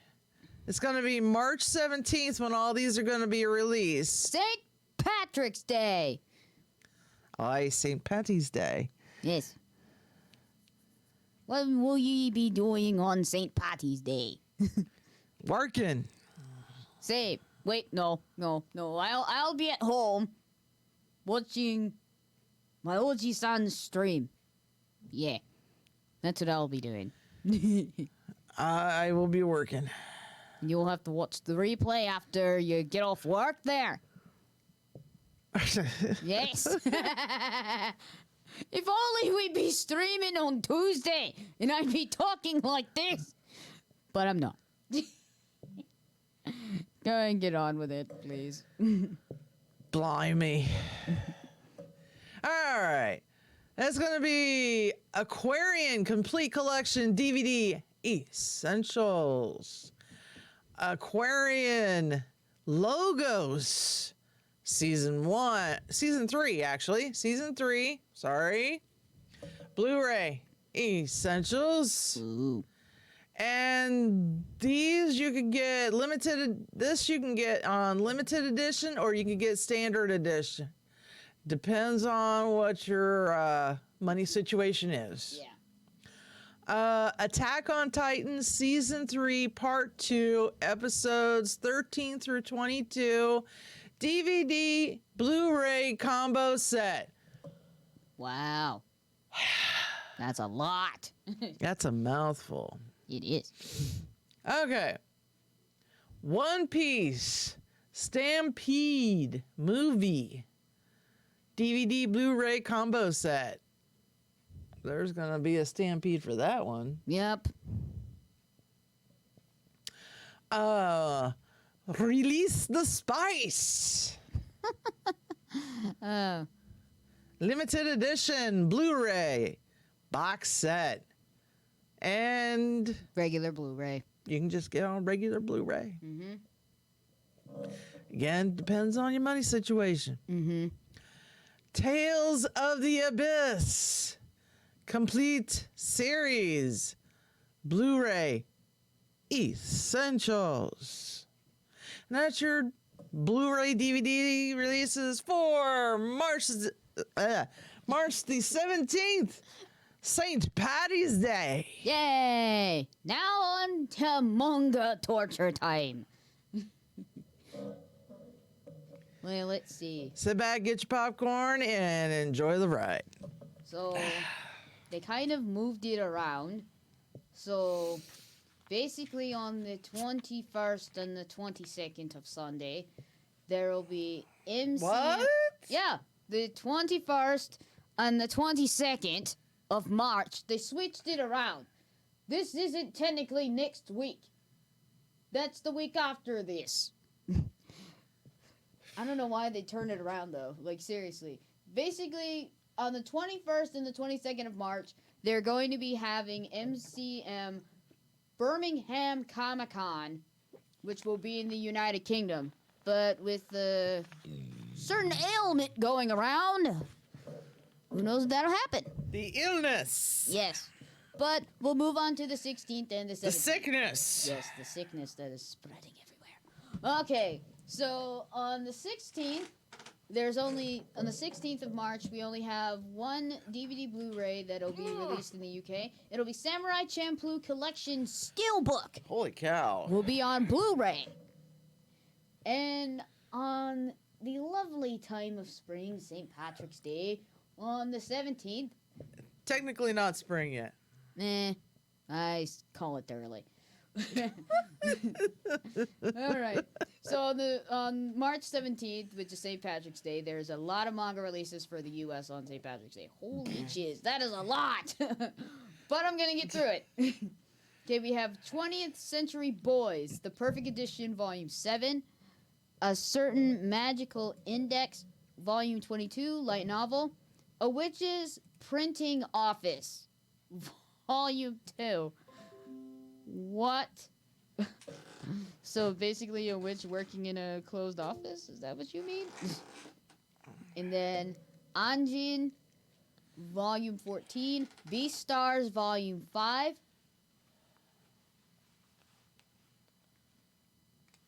It's going to be March 17th when all these are going to be released. St. Patrick's Day. Aye, St. Patty's Day. Yes. What will ye be doing on St. Patty's Day? Working. Say, wait, no. I'll be at home watching my OG-san's stream. Yeah, that's what I'll be doing. I will be working. You'll have to watch the replay after you get off work there. Yes. If only we'd be streaming on Tuesday and I'd be talking like this. But I'm not. Go and get on with it, please. Blimey. All right. That's going to be Aquarian Complete Collection DVD Essentials. Aquarian Logos Season 3, sorry. Blu-ray Essentials. Ooh. And these you can get this you can get on limited edition or you can get standard edition. Depends on what your money situation is. Yeah. Attack on Titan Season 3 Part 2 Episodes 13 through 22 DVD Blu-ray combo set. Wow. That's a lot. That's a mouthful. It is. Okay. One Piece Stampede movie DVD Blu-ray combo set. There's going to be a stampede for that one. Yep. Release the Spice. Oh. Limited edition Blu-ray box set. And Regular Blu-ray. you can just get on regular Blu-ray. Mm-hmm. Again, depends on your money situation. Mm-hmm. Tales of the Abyss Complete Series Blu-ray Essentials. And that's your Blu-ray DVD releases for March the 17th, St. Patty's Day. Yay! Now on to manga torture time. Well, let's see. Sit back, get your popcorn, and enjoy the ride. So, they kind of moved it around. So, basically on the 21st and the 22nd of Sunday, there will be MC... What? Yeah, the 21st and the 22nd of March. They switched it around. This isn't technically next week. That's the week after this. I don't know why they turned it around, though. Like, seriously. Basically, on the 21st and the 22nd of March, they're going to be having MCM Birmingham Comic-Con, which will be in the United Kingdom. But with the certain ailment going around, who knows if that'll happen. The illness. Yes. But we'll move on to the 16th and the 17th. The sickness. Yes, the sickness that is spreading everywhere. Okay, so on the 16th, on the 16th of March, we only have one DVD Blu-ray that'll be released in the UK. It'll be Samurai Champloo Collection Steelbook. Holy cow. Will be on Blu-ray. And on the lovely time of spring, St. Patrick's Day, on the 17th. Technically not spring yet. I call it early. All right. So on March 17th, which is St. Patrick's Day, there's a lot of manga releases for the U.S. on St. Patrick's Day. Holy jizz, that is a lot. But I'm gonna get through it. Okay, we have 20th Century Boys, the Perfect Edition, Volume 7, A Certain Magical Index, Volume 22, light novel, A Witch's Printing Office, Volume 2. What? So basically a witch working in a closed office? Is that what you mean? And then Anjin, Volume 14, Beastars, Volume 5,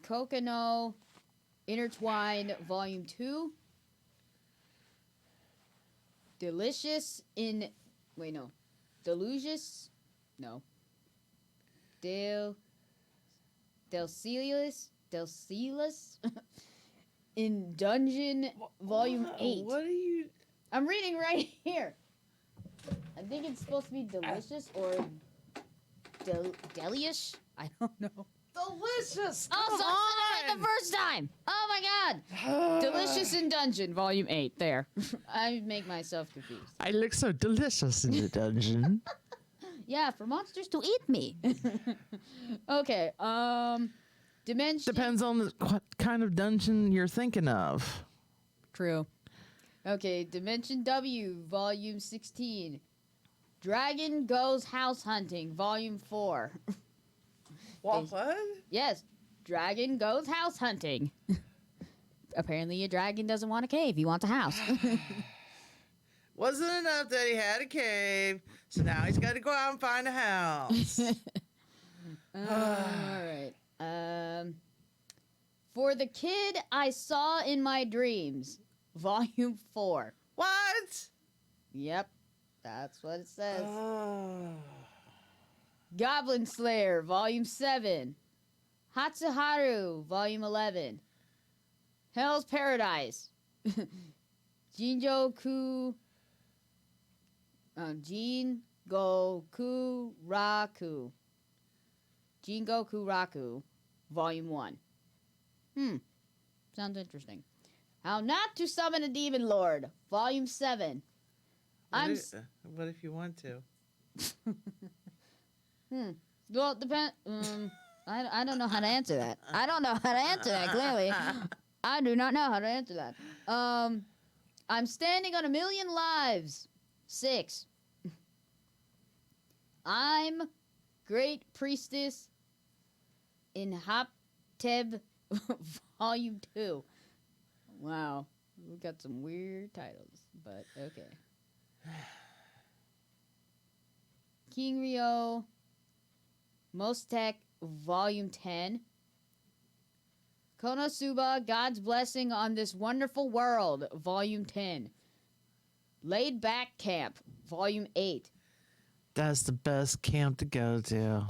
Kokono, Intertwine, Volume 2, Delicious in... Wait, no. Delusious? No. Delcelius in Dungeon Volume 8. What are you... I'm reading right here. I think it's supposed to be delicious or delish. I don't know. Delicious! Oh, so I said it the first time. Oh my god. Delicious in Dungeon Volume 8. There. I make myself confused. I look so delicious in the dungeon. Yeah, for monsters to eat me. Okay, Dimension... Depends on what kind of dungeon you're thinking of. True. Okay, Dimension W, Volume 16. Dragon Goes House Hunting, Volume 4. What? Yes, Dragon Goes House Hunting. Apparently a dragon doesn't want a cave, he wants a house. Wasn't enough that he had a cave, so now he's got to go out and find a house. Alright. For the Kid I Saw in My Dreams, Volume 4. What? Yep, that's what it says. Goblin Slayer, Volume 7. Hatsuharu, Volume 11. Hell's Paradise. Jingoku Raku. Jingoku Raku, Volume 1. Sounds interesting. How Not to Summon a Demon Lord, Volume 7. What if you want to? Well, it depends. I don't know how to answer that. I don't know how to answer that, clearly. I do not know how to answer that. I'm Standing on a Million Lives, 6. I'm Great Priestess in Hopteb, Volume 2. Wow. We got some weird titles, but okay. King Ryo, Mostek, Volume 10. Konosuba, God's Blessing on This Wonderful World, Volume 10. Laid Back Camp, Volume 8. That's the best camp to go to.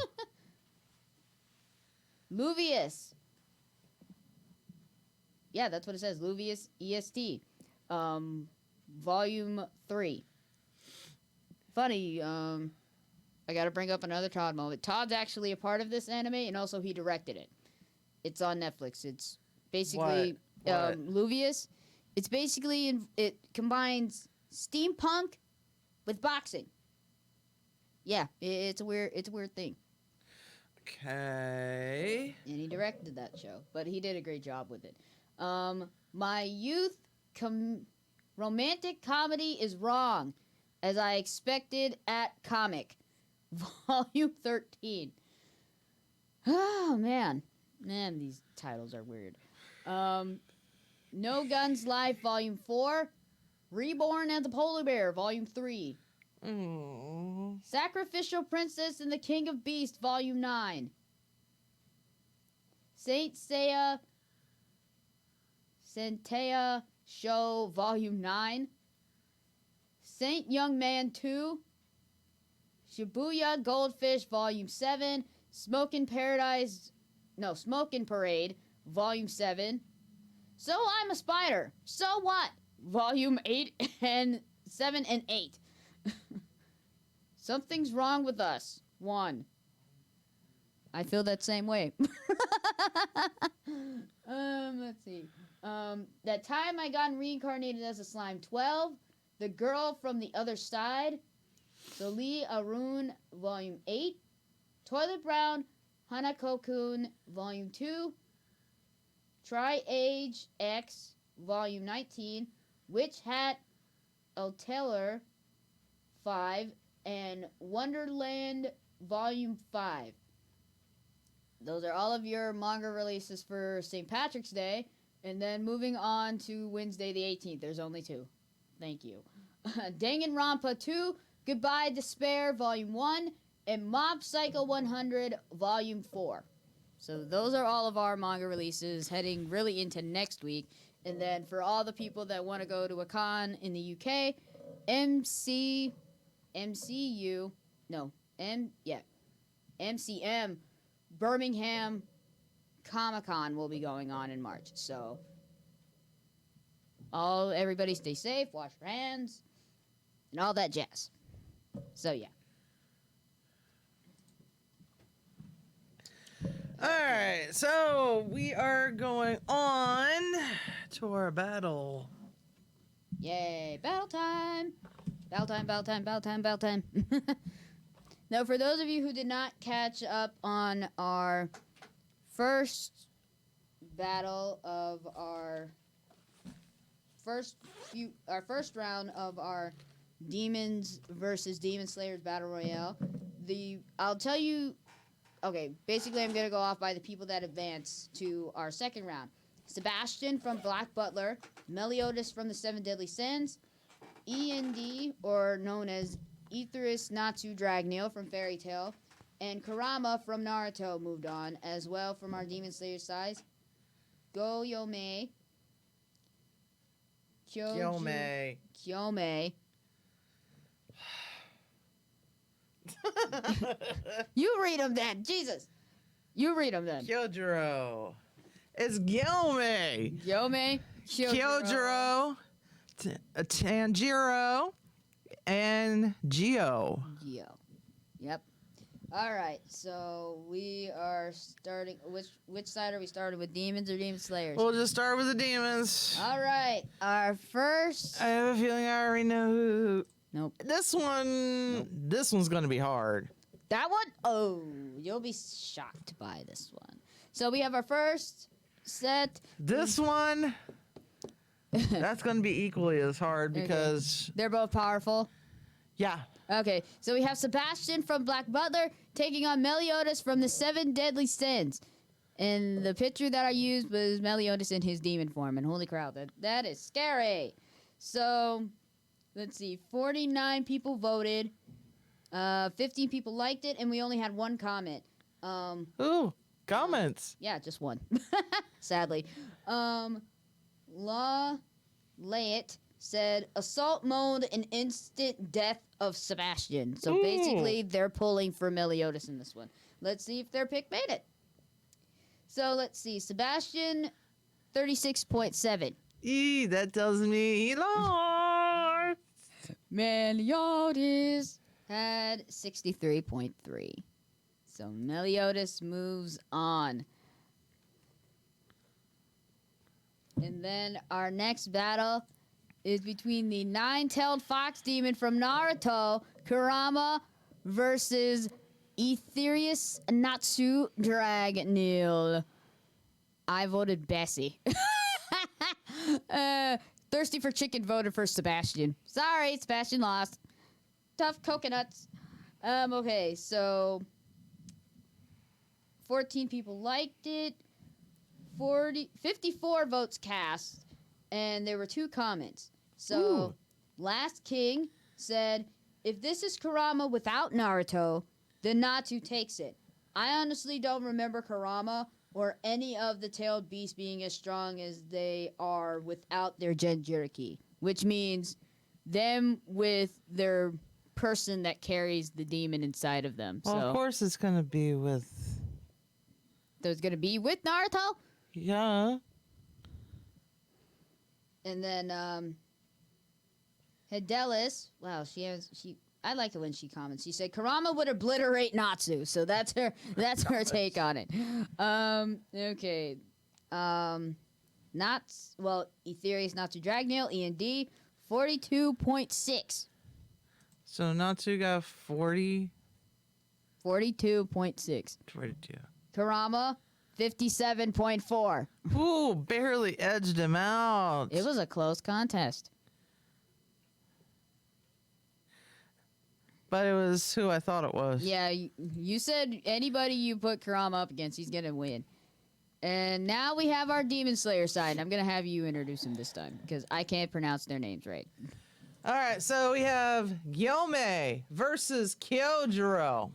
Luvius. Yeah, that's what it says. Luvius EST. Volume 3. Funny, I gotta bring up another Todd moment. Todd's actually a part of this anime, and also he directed it. It's on Netflix. It's basically What? Luvius. It's basically it combines steampunk with boxing. Yeah, it's a weird thing. Okay. And he directed that show, but he did a great job with it. My youth romantic comedy is wrong, as I expected at comic, Volume 13. Oh man, these titles are weird. No Guns Life, Volume 4. Reborn as the Polar Bear, Volume 3. Sacrificial Princess and the King of Beasts, Volume 9. Saint Seiya Sentai Show, Volume 9. Saint Young Man 2. Shibuya Goldfish, Volume 7. Smokin' Parade, Volume 7. So I'm a Spider. So what? Volume 8 and 7 and 8. Something's wrong with us. 1. I feel that same way. Let's see. That time I got reincarnated as a slime. 12. The Girl from the Other Side. Soli Arun, Volume 8. Toilet Brown, Hanako-kun, Volume 2. Tri-Age X, Volume 19. Witch Hat, Oteller, 5. And Wonderland, Volume 5. Those are all of your manga releases for St. Patrick's Day. And then moving on to Wednesday the 18th. There's only 2. Thank you. Danganronpa 2, Goodbye Despair, Volume 1. And Mob Psycho 100, Volume 4. So those are all of our manga releases heading really into next week. And then for all the people that want to go to a con in the UK, MCM Birmingham Comic-Con will be going on in March. So everybody stay safe, wash your hands, and all that jazz. So yeah. All right, so we are going on to our battle. Yay, battle time. Battle time, battle time, battle time, battle time. Now, for those of you who did not catch up on our first battle of our first round of our Demons versus Demon Slayers Battle Royale, I'll tell you. Okay, basically I'm going to go off by the people that advance to our second round. Sebastian from Black Butler, Meliodas from the Seven Deadly Sins, END, or known as Aetherus Natsu Dragneel from Fairy Tail, and Kurama from Naruto moved on as well from our Demon Slayer side. Kyomei. You read them then. Jesus. You read them then. Kyojuro. It's Gyome. Gyome. Kyojuro. Tanjiro. And Gio. Yep. All right. So we are starting. Which side are we starting with? Demons or Demon Slayers? We'll just start with the demons. All right. Our first. I have a feeling I already know who. Nope. This one's going to be hard. That one? Oh, you'll be shocked by this one. So we have our first set. This one, that's going to be equally as hard because... They're both powerful? Yeah. Okay, so we have Sebastian from Black Butler taking on Meliodas from the Seven Deadly Sins. And the picture that I used was Meliodas in his demon form. And holy crap, that is scary. So... let's see, 49 people voted, 15 people liked it, and we only had one comment. Ooh, comments. Yeah, just one. Sadly. La Layet said assault mode and instant death of Sebastian. So basically they're pulling for Meliodas in this one. Let's see if their pick made it. So let's see. Sebastian 36.7. That tells me he lost. Meliodas had 63.3. So Meliodas moves on. And then our next battle is between the nine-tailed fox demon from Naruto, Kurama, versus Ethereus Natsu Dragneel. I voted Bessie. Thirsty for Chicken voted for Sebastian. Sorry, Sebastian lost. Tough coconuts. Okay, so 14 people liked it. 54 votes cast, and there were 2 comments. So, Last King said, if this is Kurama without Naruto, then Natsu takes it. I honestly don't remember Kurama or any of the tailed beasts being as strong as they are without their Genjuriki, which means them with their person that carries the demon inside of them. Well, so, of course it's going to be with... There's going to be with Naruto? Yeah. And then Hedelis, wow, I like it when she comments. She said Kurama would obliterate Natsu, so that's her take on it. Okay. Ethereus Natsu Dragneel, END 42.6. So Natsu got 40. 42.6. 42. Kurama 57.4. Ooh, barely edged him out. It was a close contest. But it was who I thought it was. Yeah, you said anybody you put Kurama up against, he's going to win. And now we have our Demon Slayer side. I'm going to have you introduce them this time because I can't pronounce their names right. All right, so we have Gyome versus Kyojuro.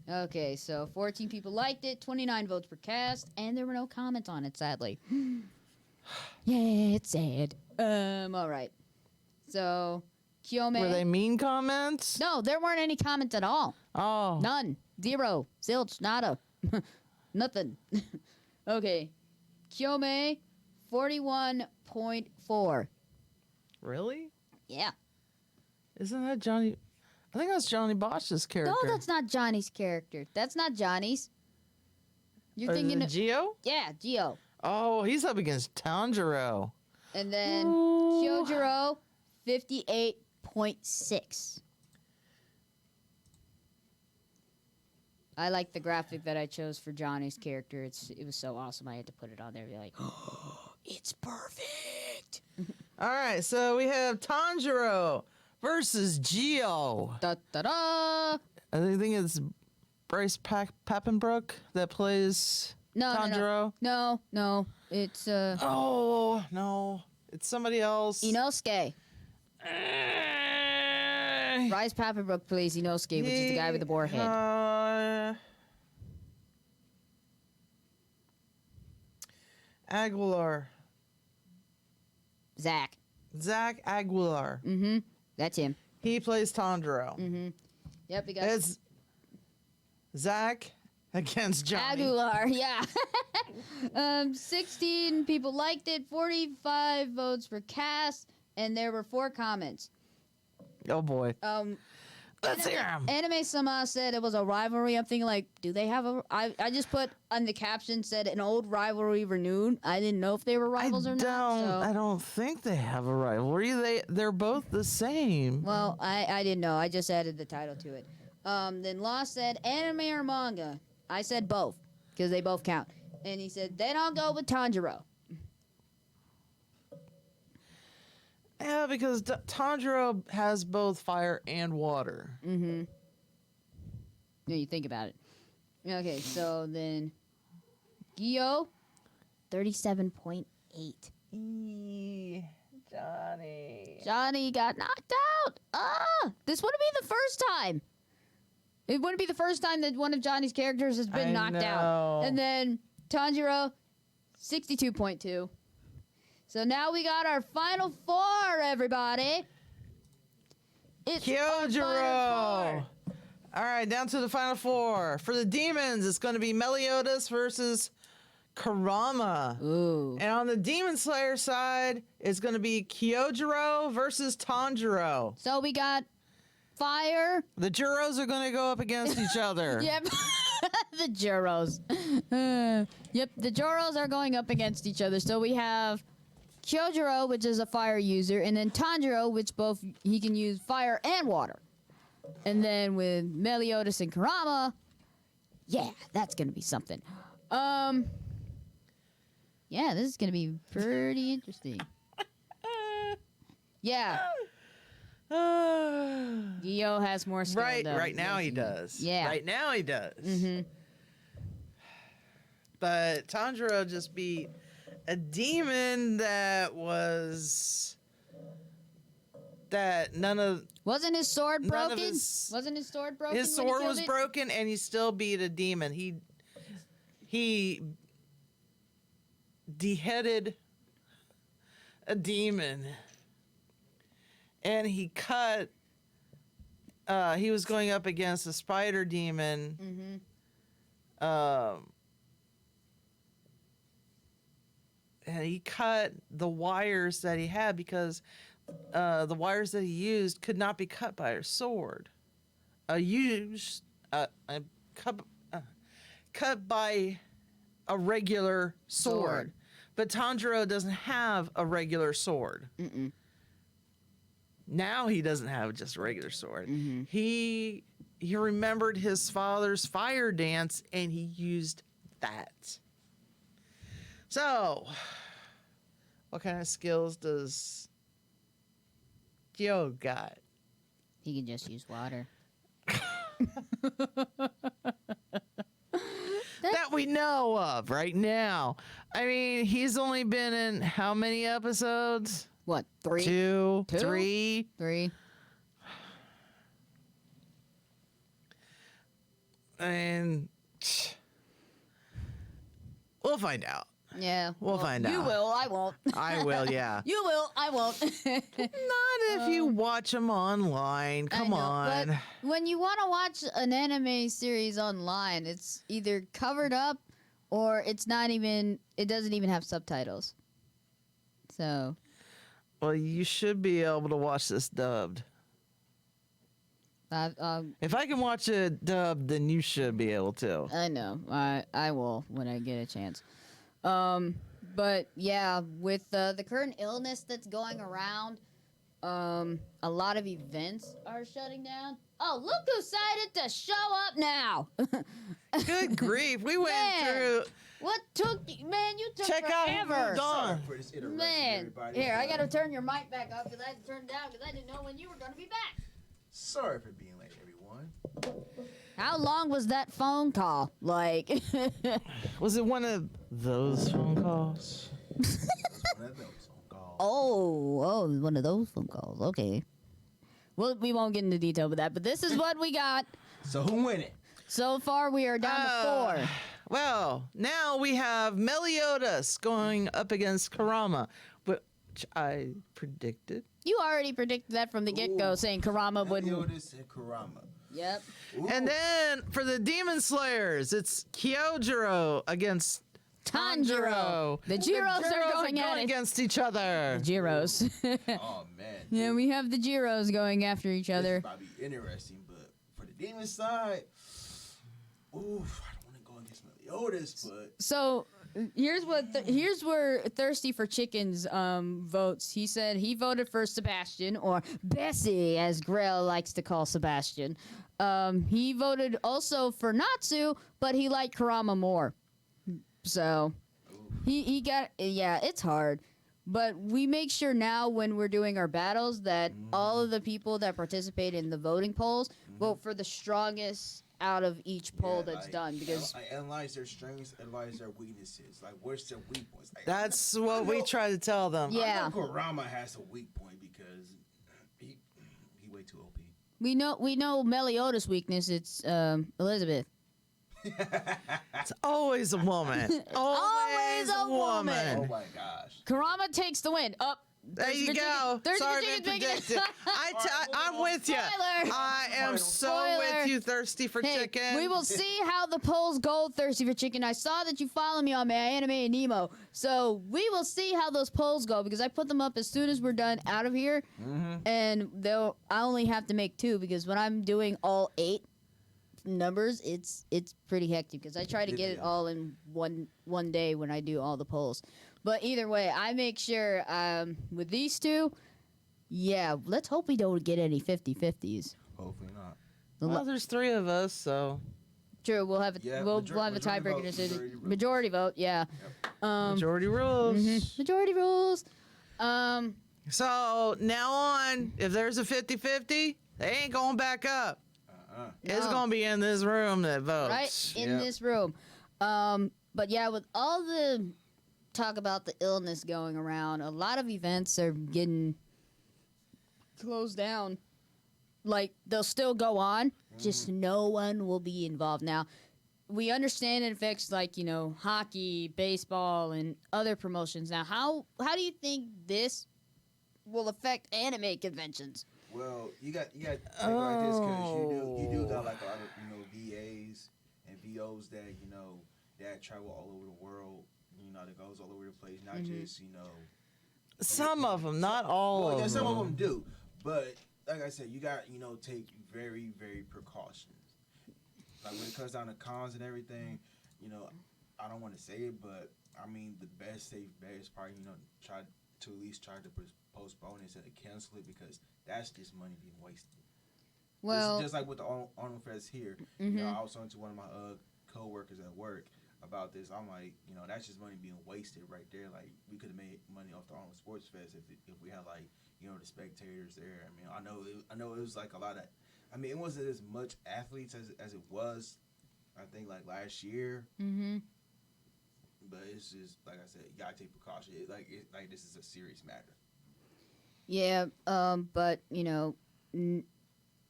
Okay, so 14 people liked it, 29 votes per cast, and there were no comments on it, sadly. Yeah, it's sad. All right. So, Kyome. Were they mean comments? No, there weren't any comments at all. Oh. None. Zero. Zilch. Nada. Nothing. Okay. Kyome, 41.4. Really? Yeah. Isn't that Johnny? I think that's Johnny Bosch's character. No, that's not Johnny's character. That's not Johnny's. You're thinking of Geo? Yeah, Geo. Oh, he's up against Tanjiro. And then Ooh. Kyojuro, 58.6. I like the graphic that I chose for Johnny's character. It was so awesome. I had to put it on there. Be like, oh, it's perfect. All right, so we have Tanjiro versus Geo. Da da da. I think it's Bryce Papenbrook that plays Tanjiro. No. It's Oh no, it's somebody else. Inosuke. Rise Papenbrook plays Inosuke, which is the guy with the boar head. Aguilar. Zach Aguilar. Mm-hmm. That's him. He plays Tanjiro. Mm-hmm. Yep, we got It's Zach against Johnny. Aguilar, yeah. 16 people liked it, 45 votes for cast, and there were 4 comments. Oh boy. Let's hear him. Anime Sama said it was a rivalry. I'm thinking like, do they have a? I just put on the caption said an old rivalry renewed. I didn't know if they were rivals or not. So. I don't think they have a rivalry. They're both the same. Well, I didn't know. I just added the title to it. Then Law said anime or manga. I said both because they both count. And he said then I'll go with Tanjiro. Yeah, because Tanjiro has both fire and water. Mm-hmm. Yeah, you think about it. Okay, so then Gyo, 37.8. Johnny. Johnny got knocked out. This would have been the first time. It wouldn't be the first time that one of Johnny's characters has been I knocked out. know. And then Tanjiro, 62.2. So now we got our final four, everybody. It's our final Kyojuro. four. All right, down to the final four. For the demons, it's going to be Meliodas versus Kurama. Ooh. And on the Demon Slayer side, it's going to be Kyojuro versus Tanjiro. So we got fire. The Juros are going to go up against each other. Yep. The Joros. Yep, the Joros are going up against each other. So we have Kyojuro, which is a fire user, and then Tanjiro, which both he can use fire and water. And then with Meliodas and Kurama, yeah, that's gonna be something. Yeah, this is gonna be pretty interesting. Yeah, Gyo has more skill. though. Right now he does. Yeah. Right now he does. Mm-hmm. But Tanjiro just beat a demon that Wasn't his sword None of broken? his- Wasn't his sword broken? his when he sword killed was it? broken and he still beat a demon. He beheaded a demon and he cut he was going up against a spider demon. Mm-hmm. And he cut the wires that he had because the wires that he used could not be cut by a sword. Cut by a regular sword. But Tanjiro doesn't have a regular sword. Mm-mm. Now he doesn't have just a regular sword. Mm-hmm. He remembered his father's fire dance and he used that. So, what kind of skills does Gyo got? He can just use water. That we know of right now. I mean, he's only been in how many episodes? What? Three? Two? Two? 3? Three. And we'll find out. Yeah. We'll find You out. will. I won't. I will, yeah. You will. I won't. Not if you watch them online. I Come know, on. But when you want to watch an anime series online, it's either covered up or it's not even. It doesn't even have subtitles. So. Well, you should be able to watch this dubbed. I If I can watch it dubbed, then you should be able to. know. I will when I get a chance. But yeah, with the current illness that's going around, a lot of events are shutting down. Oh, look who decided to show up now! Good grief. We went Man. through. What took you, man? You took Check out who forever. moved on. Sorry for this interruption, Man, everybody. here I gotta turn your mic back up because I had to turn it down because I didn't know when you were gonna be back. Sorry for being late, everyone. How long was that phone call? Like, Was it one of those phone calls? One of those phone calls. oh, one of those phone calls. Okay. Well, we won't get into detail with that, but this is what we got. So who win it? So far, we are down to 4. Well, now we have Meliodas going up against Kurama, which I predicted. You already predicted that from the get-go, Ooh. saying Kurama would. Meliodas and Kurama. Yep. Ooh. And then for the Demon Slayers, it's Kyojuro against Tanjiro. The Jiros are going at it. against each other. Jiros. Oh man. Yeah, we have the Jiros going after each This other. is about to be interesting, but for the demon side, oof, I don't want to go against Meliodas, but So here's where Thirsty for Chickens votes. He said he voted for Sebastian, or Bessie, as Grell likes to call Sebastian. He voted also for Natsu, but he liked Kurama more. So he got, yeah, it's hard. But we make sure now when we're doing our battles that all of the people that participate in the voting polls vote for the strongest out of each poll yeah, that's like, done, because I analyze their strengths, analyze their weaknesses. Like, where's their weak points? Like, That's what we try to tell them. Yeah. I know Kurama has a weak point because he way too OP. We know Meliodas' weakness. It's Elizabeth. It's always a woman. Always a woman. Oh my gosh. Karama takes the win. Up. There you go. Sorry to predict it. I'm with you. Spoiler. I am so Spoiler. with you, thirsty for Hey, chicken. we will see how the polls go, Thirsty for Chicken. I saw that you follow me on my Anime and Nemo. So we will see how those polls go because I put them up as soon as we're done out of here. And I only have to make 2 because when I'm doing all 8 numbers, it's pretty hectic because I try to get it all in one day when I do all the polls. But either way, I make sure with these 2, yeah, let's hope we don't get any 50-50s. Hopefully not. Well, there's 3 of us, so True, we'll have a we'll have a tiebreaker decision. Majority vote, yeah. majority rules. Majority rules. So now on, if there's a 50-50, they ain't going back up. It's No. going to be in this room that votes. Right in this room. But yeah, with all the talk about the illness going around, a lot of events are getting closed down. Like they'll still go on, just no one will be involved. Now, we understand it affects like, hockey, baseball, and other promotions. Now, how do you think this will affect anime conventions? Well, you got to think like this because you do got like a lot of VAs and VOs that that travel all over the world. That goes all over the place, not just Some of them, not all Well, of yeah, them. some of them do, but like I said, you got take very very precautions. Like when it comes down to cons and everything, I don't want to say it, but I mean the best safe bet is probably try to at least try to postpone it instead of cancel it because that's just money being wasted. Well, just like with the Arnold Fest here, I was talking to one of my co-workers at work about this. I'm like, that's just money being wasted right there. Like we could have made money off the Arnold Sports Fest if we had like the spectators there. I mean, I know it was like a lot of. I mean, it wasn't as much athletes as it was. I think like last year. But it's just like I said, you gotta take precaution. Like this is a serious matter. Yeah, but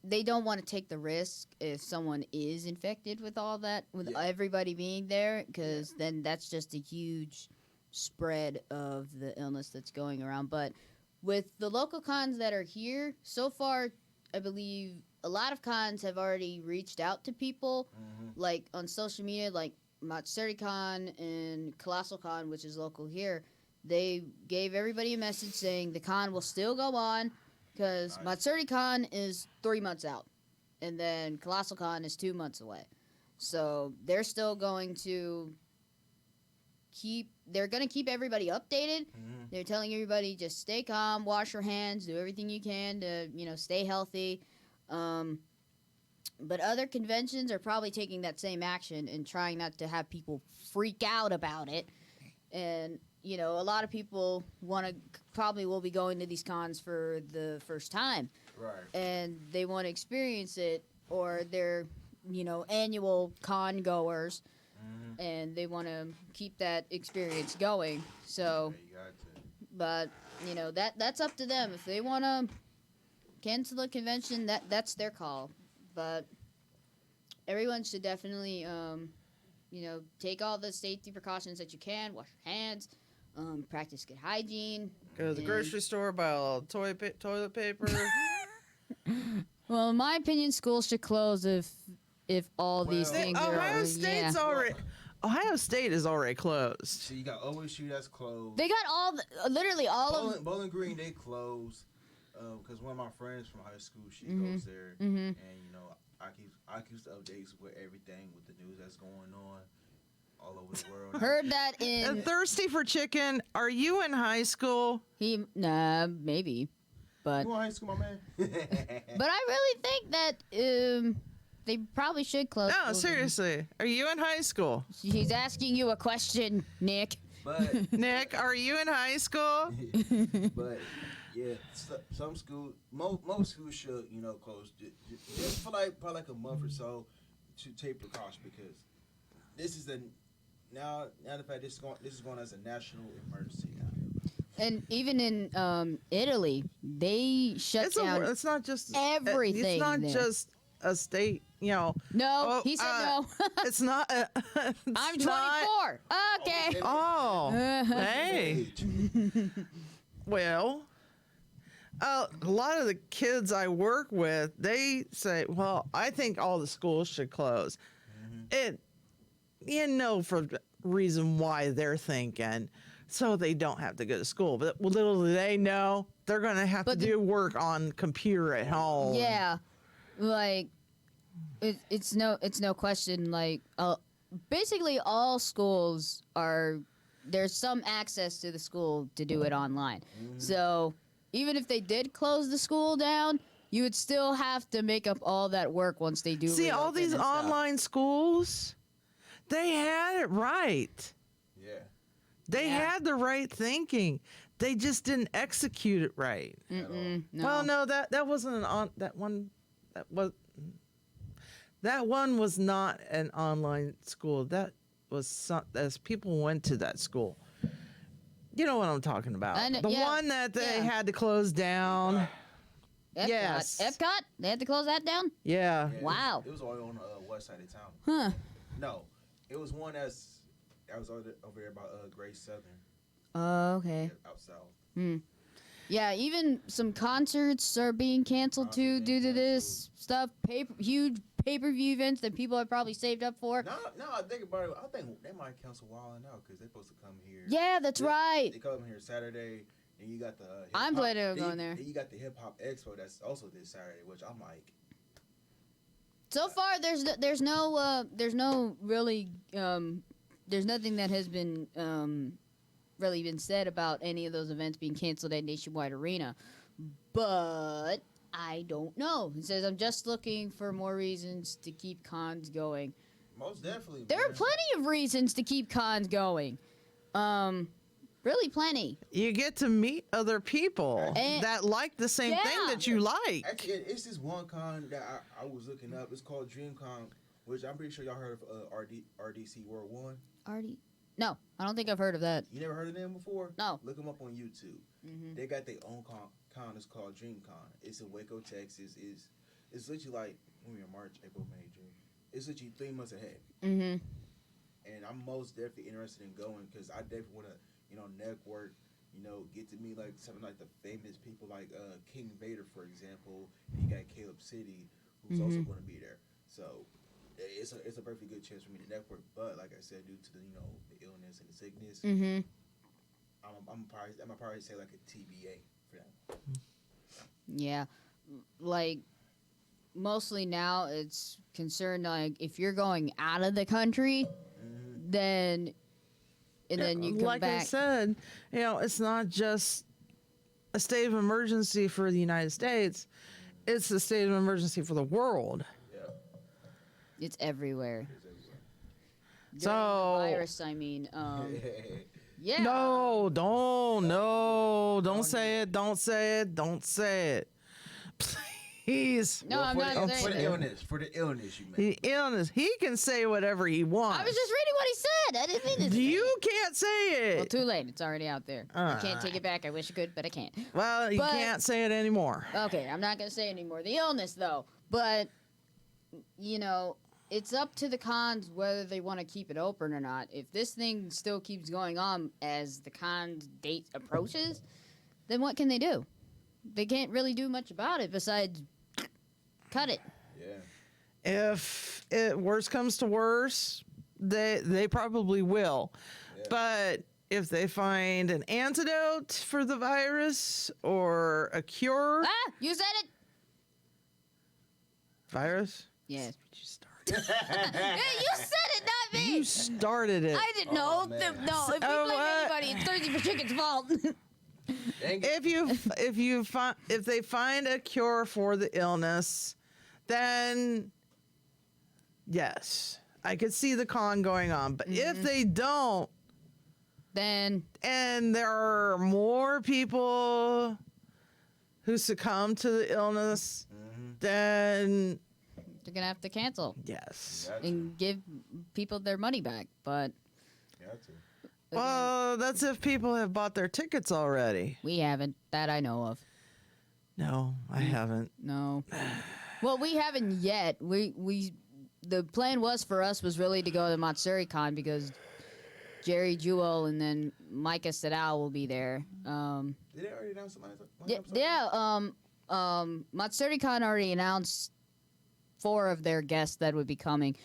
they don't want to take the risk if someone is infected with all that, with everybody being there, because then that's just a huge spread of the illness that's going around. But with the local cons that are here, so far, I believe a lot of cons have already reached out to people, like on social media, like Matsuri Con and Colossal Con, which is local here. They gave everybody a message saying the con will still go on because Matsuri Con is 3 months out, and then Colossal Con is 2 months away. So they're still going to keep everybody updated. They're telling everybody just stay calm, wash your hands, do everything you can to stay healthy. But other conventions are probably taking that same action and trying not to have people freak out about it. And a lot of people probably will be going to these cons for the first time. Right. And they want to experience it, or they're, annual con goers, and they want to keep that experience going. So, but, that's up to them. If they want to cancel the convention, that's their call. But everyone should definitely, take all the safety precautions that you can, wash your hands, practice good hygiene. Go to the grocery store, buy a little toilet paper. Well, in my opinion, schools should close if all these things are. Ohio State is already closed. So you got OSU that's closed. They got literally all of Bowling Green. They closed because one of my friends from high school, she goes there, and I keep the updates with everything with the news that's going on all over the world. Heard that in. And thirsty for chicken. Are you in high school? Maybe, but. You in high school, my man? But I really think that they probably should close. No, seriously. Are you in high school? She's asking you a question, Nick. But Nick, are you in high school? but yeah, some schools, most schools should close just for probably like a month or so to take precaution because this is now the fact this is going as a national emergency now. And even in Italy, they shut down It's not just everything It's not there. just a state, you know. No, Oh, he said no. It's not. I'm it's not- 24. Okay. Oh, hey. Well, a lot of the kids I work with, they say, "Well, I think all the schools should close." It, for the reason why they're thinking, so they don't have to go to school. But little do they know, they're going to have to do work on computer at home. Yeah, like it's no question. Like basically all schools are there's some access to the school to do it online. So even if they did close the school down, you would still have to make up all that work once they do. See, all reopen these and stuff. online schools, they had it right. Yeah. They had the right thinking. They just didn't execute it right. No. Well, no, that wasn't that one was not an online school. That was as people went to that school. You know what I'm talking about? The one that they had to close down. Epcot. Yes. Epcot. They had to close that down. Yeah. Wow. It was all on the west side of town. Huh. No, it was one that was over there by Great Southern. Oh, okay. Out south. Yeah, even some concerts are being canceled too due to this stuff. Huge pay-per-view events that people have probably saved up for. No, I think about it. I think they might cancel Wild now because they're supposed to come here. Yeah, that's right. They come here Saturday, and you got the. I'm planning on going there. Then you got the Hip Hop Expo that's also this Saturday, which I'm like. So far, there's nothing that has been really been said about any of those events being canceled at Nationwide Arena, but I don't know. It says I'm just looking for more reasons to keep cons going. Most definitely. There are plenty of reasons to keep cons going. Really plenty. You get to meet other people And- that like the same thing Yeah. that you like. Actually, it's this one con that I was looking up. It's called DreamCon, which I'm pretty sure y'all heard of RDC World 1. Already? No, I don't think I've heard of that. You never heard of them before? No. Look them up on YouTube. They got their own con. It's called DreamCon. It's in Waco, Texas. It's literally like when we're in March, April, May, June. It's literally 3 months ahead. Mm-hmm. And I'm most definitely interested in going because I definitely want to, network. Get to meet like some like the famous people like King Vader, for example. And you got Caleb City, who's also going to be there. So it's a perfectly good chance for me to network. But like I said, due to the the illness and the sickness, I'm probably say like a TBA for that. Yeah, like mostly now it's concerned like if you're going out of the country, then you come like back. I said, it's not just a state of emergency for the United States. It's a state of emergency for the world. Yeah. It's everywhere. So- During the virus, I mean, yeah. No, don't say it. Don't say it. Don't say it. Please. No, I'm not for saying the it. illness. For the illness, you mean. The illness. He can say whatever he wants. I was just reading what he said. I didn't mean to say You it. can't say it. Well, too late. It's already out there. I can't take it back. I wish I could, but I can't. Well, you But- can't say it anymore. Okay, I'm not going to say anymore. The illness, though. But, it's up to the cons whether they want to keep it open or not. If this thing still keeps going on as the con date approaches, then what can they do? They can't really do much about it besides cut it. Yeah. If it worse comes to worse, they probably will. Yeah. But if they find an antidote for the virus or a cure, Ah, you said it. virus. Yes. You started. Yeah, you said it, not me. You started it. I didn't know. Oh, man. No, if we So blame what? anybody, it's Thirsty for Chicken's fault. Dang it. If they find a cure for the illness, then yes, I could see the con going on. But if they don't, Then and there are more people who succumb to the illness, then they're gonna have to cancel yes. Got to. and give people their money back. But Got to. Again, Well, that's if people have bought their tickets already. we haven't. That I know of. No, I haven't. No. Well, we haven't yet. We the plan was really to go to MatsuruCon because Jerry Jewell and then Micah Sadao will be there. Did they already announce somebody? MatsuruCon already announced 4 of their guests that would be coming.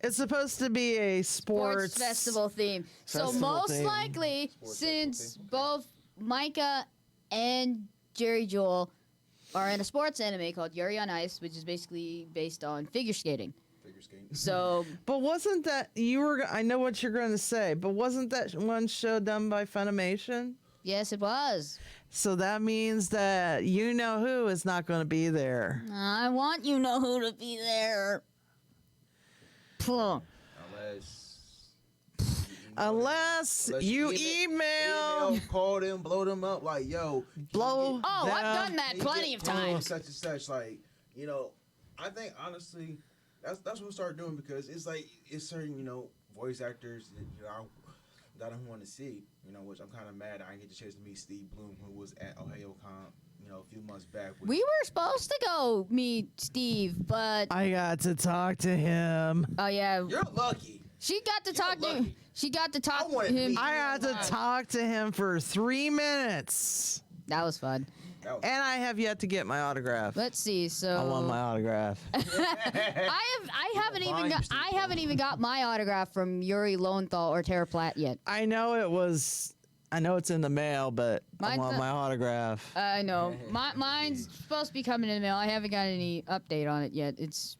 It's supposed to be a sports Festival theme. So festival most theme. likely, Sports since festival both Micah and Jerry Jewell are in a sports anime called Uryu'S, which is basically based on figure skating. Figure skating. So But wasn't that I know what you're going to say, but wasn't that one show done by Funimation? yes, it was. So that means that you know who is not going to be there. I want you know who to be there. Puh. Unless you email, call them, blow them up, like, yo, blow. Oh, I've them. done that plenty of times. Such and such, like, I think honestly, that's what we'll start doing because it's like it's certain voice actors that I want to see, which I'm kind of mad I didn't get the chance to meet Steve Bloom, who was at OhioCon, a few months back. We were supposed to go meet Steve, but I got to talk to him. oh yeah, You're lucky. she got to talk to lucky. she got to talk I to wanted to him. meet I got to talk to him for 3 minutes. That was fun. That was- And I have yet to get my autograph. Let's see. So I want my autograph. I haven't even got my autograph from Yuri Lowenthal or Tara Platt yet. I know it's in the mail, but I Mine's want not- my autograph. I know. Mine's supposed to be coming in the mail. I haven't got any update on it yet. It's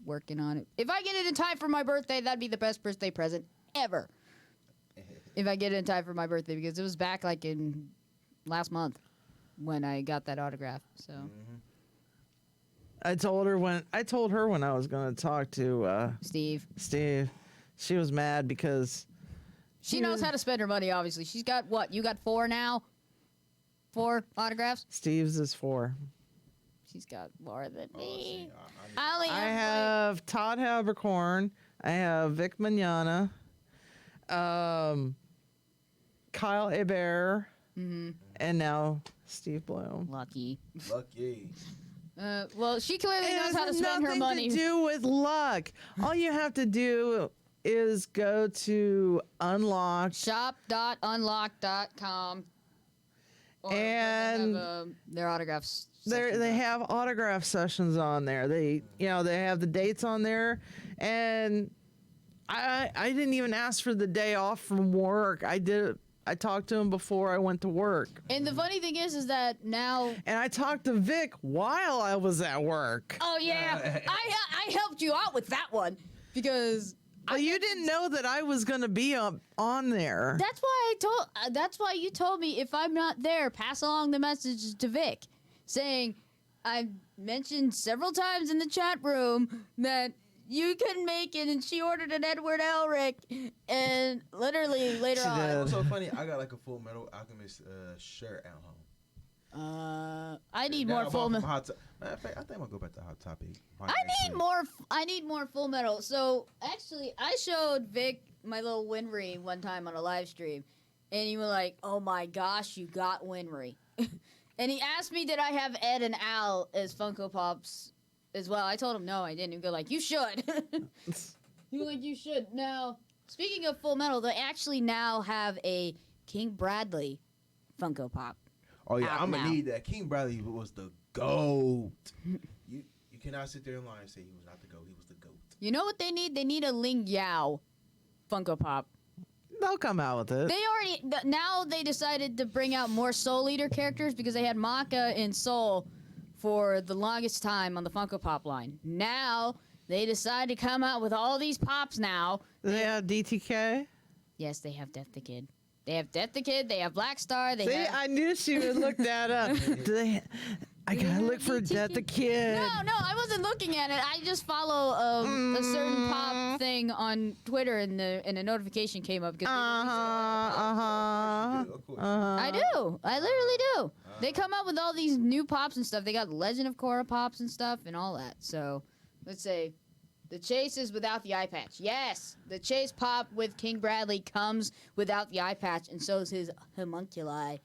working on it. If I get it in time for my birthday, that'd be the best birthday present ever. If I get it in time for my birthday, because it was back like in last month when I got that autograph. So I told her when I was going to talk to Steve, Steve. She was mad because she knows how to spend her money. Obviously, she's got what? You got 4 now? 4 autographs? Steve's is 4. She's got more than Oh, me. see, I only I have have Todd Habercorn. I have Vic Mignogna. Kyle Hebert. Mhm. And now Steve Bloom. Lucky. lucky. Well, she clearly It knows how to has spend her nothing money. to do with luck. All you have to do is go to Unlocked. Shop.unlock.com. Or And they have, their autographs. They have autograph sessions on there. They have the dates on there, and I didn't even ask for the day off from work. I talked to him before I went to work, And the funny thing is that now. and I talked to Vic while I was at work. Oh yeah, I helped you out with that one because. But you didn't know that I was going to be on there. That's why that's why you told me if I'm not there, pass along the message to Vic, saying I mentioned several times in the chat room that you couldn't make it, and she ordered an Edward Elric, and literally later She on. did. It was so funny. I got like a Full Metal Alchemist shirt at home. I need Now more I'm Full off Metal. from Matter of fact, I think I'm gonna go back to Hot Topic. I need more Full Metal. So actually, I showed Vic my little Winry one time on a live stream, and he was like, "Oh my gosh, you got Winry," and he asked me, "Did I have Ed and Al as Funko Pops as well?" I told him no, I didn't. He go like, "You should." He was like, "You should." Now, speaking of Full Metal, they actually now have a King Bradley Funko Pop. Oh yeah, out I'm gonna now. need that. King Bradley was the GOAT. You cannot sit there and lie and say he was not the GOAT. He was the GOAT. You know what they need? They need a Ling Yao Funko Pop. They'll come out with it. They already now they decided to bring out more Soul Eater characters because they had Maka and Soul for the longest time on the Funko Pop line. Now they decided to come out with all these pops now. They have DTK. Yes, they have Death the Kid. They have Death the Kid. They have Black Star. They See, have. I knew she would look that up. I gotta look for Death the Kid. No, I wasn't looking at it. I just follow a certain pop thing on Twitter, and a notification came up because. I do. I literally do. They come out with all these new pops and stuff. They got Legend of Korra pops and stuff and all that. So, let's say, The chase is without the eye patch. Yes, the chase pop with King Bradley comes without the eye patch, and so is his homunculi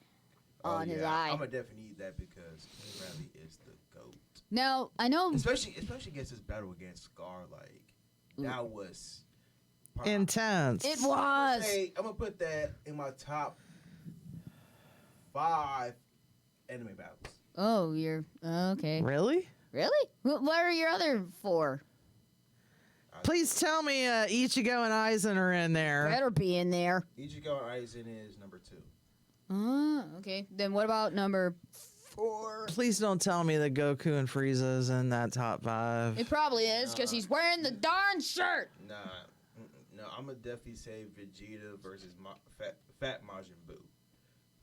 on his eye. I'm gonna definitely need that because King Bradley is the GOAT. Now, I know... Especially against his battle against Scar, like, that was... Intense. It was! I'm gonna put that in my top 5 anime battles. Oh, you're... Okay. Really? Really? What are your other 4? Please tell me Ichigo and Aizen are in there. Better be in there. Ichigo Aizen is number 2. Okay. Then what about number 4? Please don't tell me that Goku and Frieza is in that top 5. It probably is, because he's wearing the darn shirt. Nah, no, I'm gonna definitely say Vegeta versus Fat Majin Buu.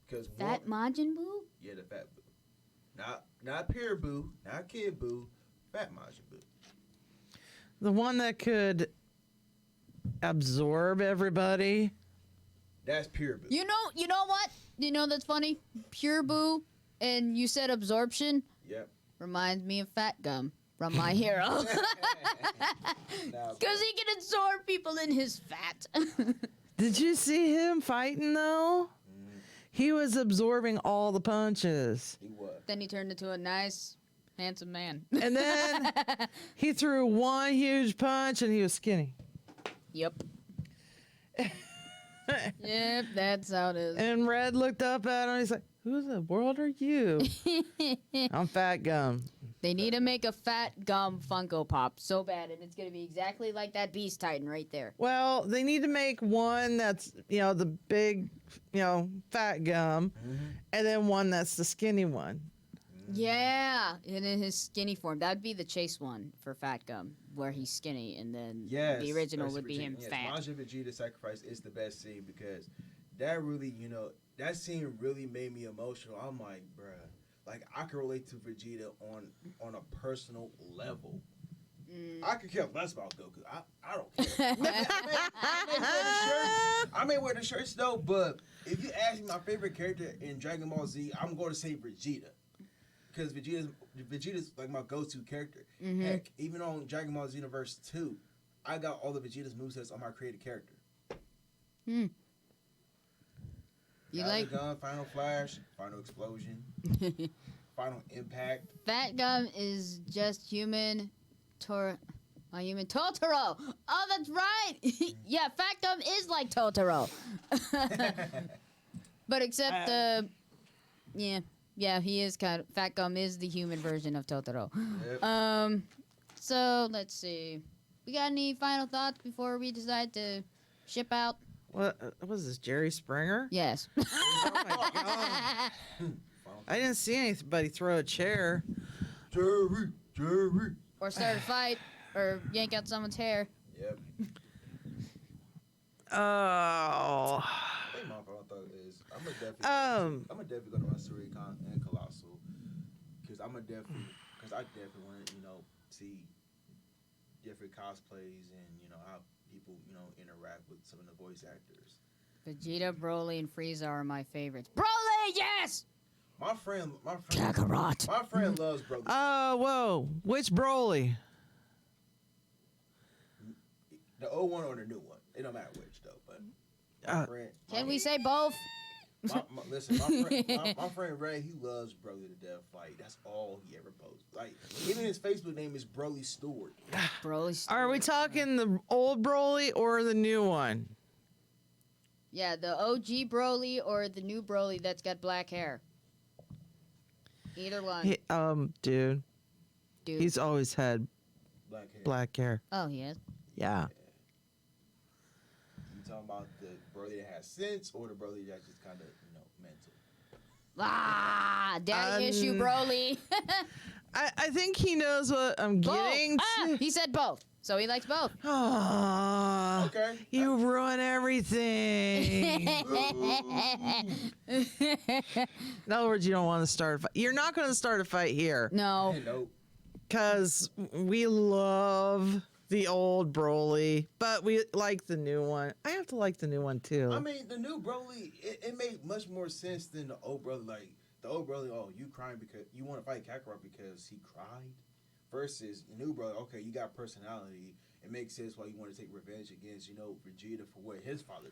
Because Fat Majin Buu? Yeah, the Fat Buu. Not Pure Buu, not Kid Buu, Fat Majin Buu. The one that could absorb everybody. That's Pure Buu. You know what? You know that's funny? Pure Buu, and you said absorption, Yep. reminds me of Fat Gum from My Hero. Nah, Because he can absorb people in his fat. Did you see him fighting though? He was absorbing all the punches. he was. Then he turned into a nice, handsome man. And then he threw one huge punch and he was skinny. Yep. Yep, that's how it is. And Red looked up at him and he's like, who in the world are you? I'm Fat Gum. They need to make a Fat Gum Funko Pop so bad, and it's going to be exactly like that Beast Titan right there. Well, they need to make one that's, the big, Fat Gum, and then one that's the skinny one. Yeah, and in his skinny form. That would be the chase one for Fat Gum, where he's skinny, and then the original versus would be Vegeta. him Yes, fat. Majin Vegeta sacrifice is the best scene because that really, that scene really made me emotional. I'm like, bruh, like I can relate to Vegeta on a personal level. I could care less about Goku. I don't care. I may wear the shirts though, but if you ask me my favorite character in Dragon Ball Z, I'm going to say Vegeta. Because Vegeta's like my go-to character. Heck, even on Dragon Ball Xenoverse 2, I got all the Vegeta's movesets on my created character. You like Gun, Final Flash, Final Explosion, Final Impact. Fat Gum is just human human Totoro. Oh, that's right. Yeah, Fat Gum is like Totoro. But except yeah, he is kind of Fat Gum is the human version of Totoro. Yep. So let's see. We got any final thoughts before we decide to ship out? What was this, Jerry Springer? Yes. Oh my God. I didn't see anybody throw a chair. Jerry. Or start a fight, or yank out someone's hair. Yep. Oh. I think my final thought is I'm gonna definitely go to Masuricon and Colossal because I definitely want to see different cosplays and how people interact with some of the voice actors. Vegeta, Broly, and Frieza are my favorites. Broly, yes! My friend Kakarot. My friend loves Broly. Oh, whoa. Which Broly? The old one or the new one. It don't matter which though, but my friend. Can we say both? Listen, my friend Ray, he loves Broly to death. Like that's all he ever posts. Like even his Facebook name is Broly Stewart. Broly. Are we talking the old Broly or the new one? Yeah, the OG Broly or the new Broly that's got black hair. Either one. Dude. Dude. He's always had Black hair. black hair. Oh, he is? Yeah. You talking about the Broly that has sense or the Broly that's just kind of mental? Daddy issue Broly. I think he knows what I'm getting to. He said both. So he likes both. Aw, Okay. you ruin everything. In other words, you don't want to start a fight. You're not going to start a fight here. No. Nope. Because we love the old Broly, but we like the new one. I have to like the new one, too. I mean, the new Broly, it made much more sense than the old Broly. Like, the old Broly, oh, you crying because you want to fight Kakarot because he cried versus new brother. Okay, you got personality. It makes sense why you want to take revenge against, Vegeta for what his father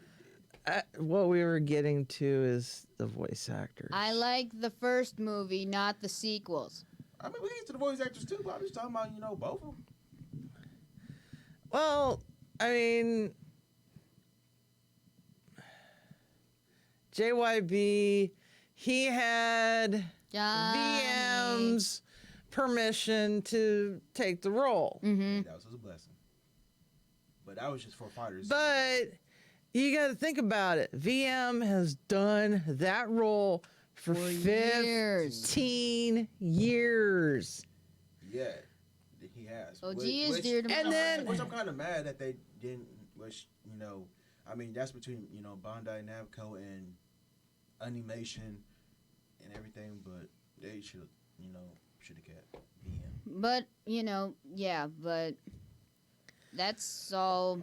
did. What we were getting to is the voice actors. I like the first movie, not the sequels. I mean, we get to the voice actors too, but I'm just talking about, both of them. Well, I mean, JYB, he had Johnny. VM's permission to take the role. Mm-hmm. That was a blessing. But that was just for fighters. But you got to think about it. VM has done that role for 15 years. Yeah, he has. OG is dear to my and heart. then- Which I'm kind of mad that they didn't, I mean, that's between, Bandai Namco and Animation and everything, but they should have kept VM. But, yeah, but that's all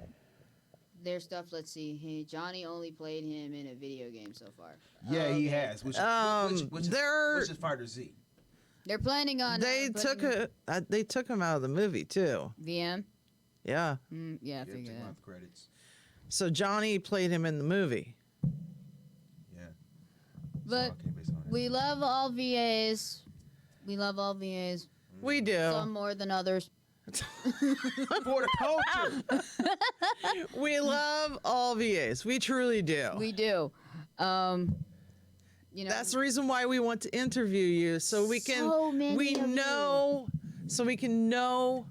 their stuff. Let's see. Hey, Johnny only played him in a video game so far. Yeah, he Okay. has. Which is Fighter Z. They're planning on. They took him out of the movie too. VM. Yeah. Yeah, I Yeah, figured take that. out the credits. So Johnny played him in the movie. Yeah. But So I can't base it on that. we love all VAs. We love all VAs. We do. Some more than others. For the culture. We love all VAs. We truly do. We do. That's the reason why we want to interview you, so we can So many we of you. know so we can know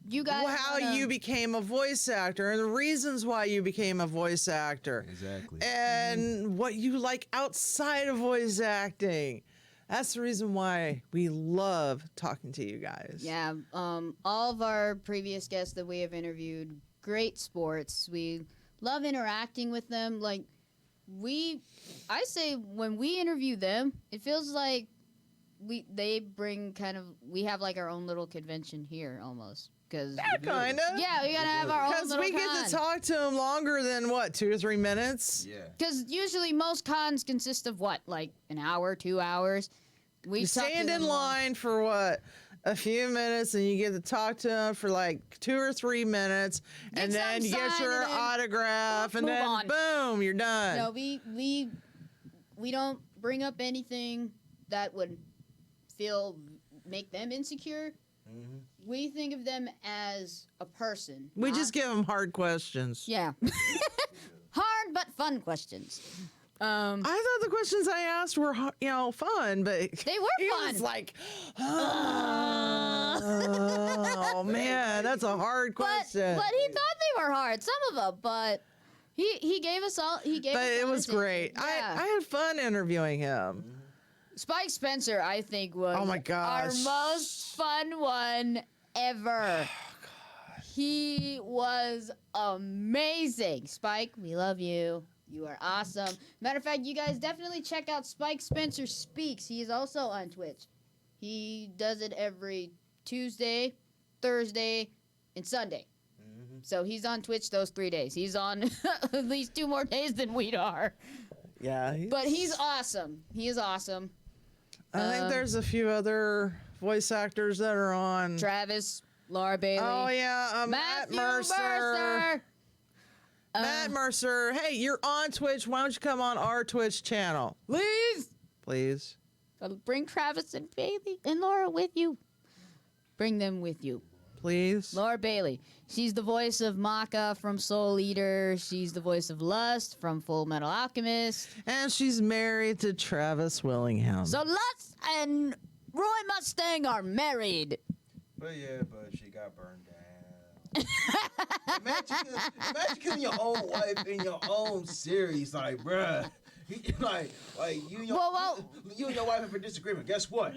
you guys how wanna- you became a voice actor and the reasons why you became a voice actor. Exactly. And what you like outside of voice acting. That's the reason why we love talking to you guys. Yeah, all of our previous guests that we have interviewed, great sports. We love interacting with them. Like, I say when we interview them, it feels like we have like our own little convention here almost. Cause Kind of. yeah, we gotta have our own Because little we get con. to talk to them longer than what, 2 or 3 minutes? Yeah. Because usually most cons consist of what, like an hour, 2 hours. We You talk to stand them in long- line for what? A few minutes, and you get to talk to them for like 2 or 3 minutes, Get and then some you get sign, your and then autograph, and move then on. boom, you're done. No, we don't bring up anything that would make them insecure. Mm-hmm. We think of them as a person. We not- just give them hard questions. yeah, hard but fun questions. I thought the questions I asked were, fun, but They were he fun. was like, oh man, that's a hard question. But he thought they were hard, some of them. But he gave us all. He gave. But us it all was his great. input. I Yeah. had fun interviewing him. Spike Spencer, I think, was Oh my our gosh. most fun one ever. He was amazing. Spike, we love you. You are awesome. Matter of fact, you guys definitely check out Spike Spencer Speaks. He is also on Twitch. He does it every Tuesday, Thursday, and Sunday. Mm-hmm. So he's on Twitch those 3 days. He's on at least 2 more days than we are. Yeah. But he's awesome. He is awesome. I think there's a few other voice actors that are on. Travis, Laura Bailey. Oh yeah, Matt Matthew Mercer. Matt Mercer. Hey, you're on Twitch. Why don't you come on our Twitch channel, Please. please? Bring Travis and Bailey and Laura with you. Bring them with you. Please. Laura Bailey. She's the voice of Maka from Soul Eater. She's the voice of Lust from Full Metal Alchemist. And she's married to Travis Willingham. So Lust and Roy Mustang are married. But she got burned down. imagine killing your own wife in your own series, like, bruh. Like you and your, Well. you and your wife have a disagreement. Guess what?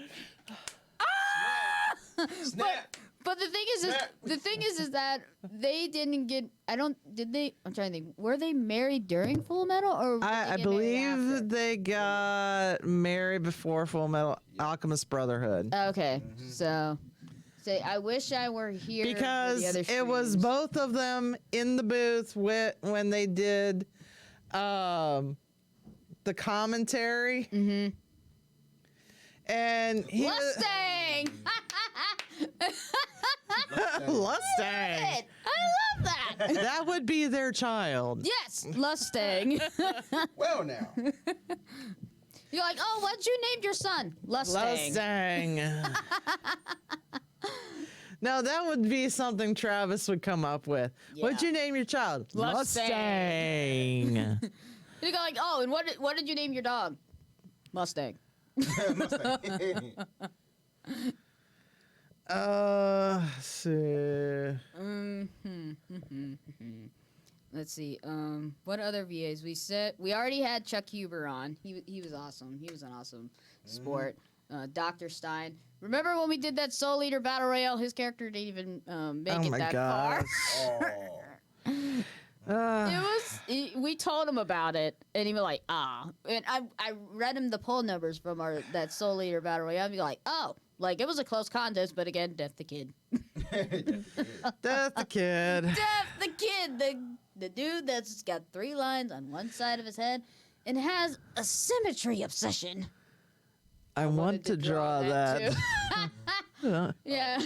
Snap. But the thing is that they didn't get. I'm trying to think. Were they married during Full Metal, or did I they get married after? believe they got married before Full Metal Alchemist Brotherhood. Okay, so say I wish I were here for Because the other it was streams. both of them in the booth when they did the commentary. Mm-hmm. And he Mustang. Mustang. I love that. That would be their child. Yes, Mustang. Well, now. You're like, oh, what'd you name your son? Mustang. Mustang. Now that would be something Travis would come up with. Yeah. What'd you name your child? Mustang. Mustang. You go like, oh, and what did you name your dog? Mustang. Let's see. Let's see. What other VAs we already had Chuck Huber on. He was awesome. He was an awesome sport. Dr. Stein. Remember when we did that Soul Eater Battle Royale? His character didn't even make it that far. We told him about it, and he was like, ah. And I read him the poll numbers from that Soul Eater Battle Royale. I'd be like, oh, like it was a close contest, but again, Death the Kid. Death the Kid. Death the Kid, the dude that's got 3 lines on one side of his head and has a symmetry obsession. I want to draw that. Yeah.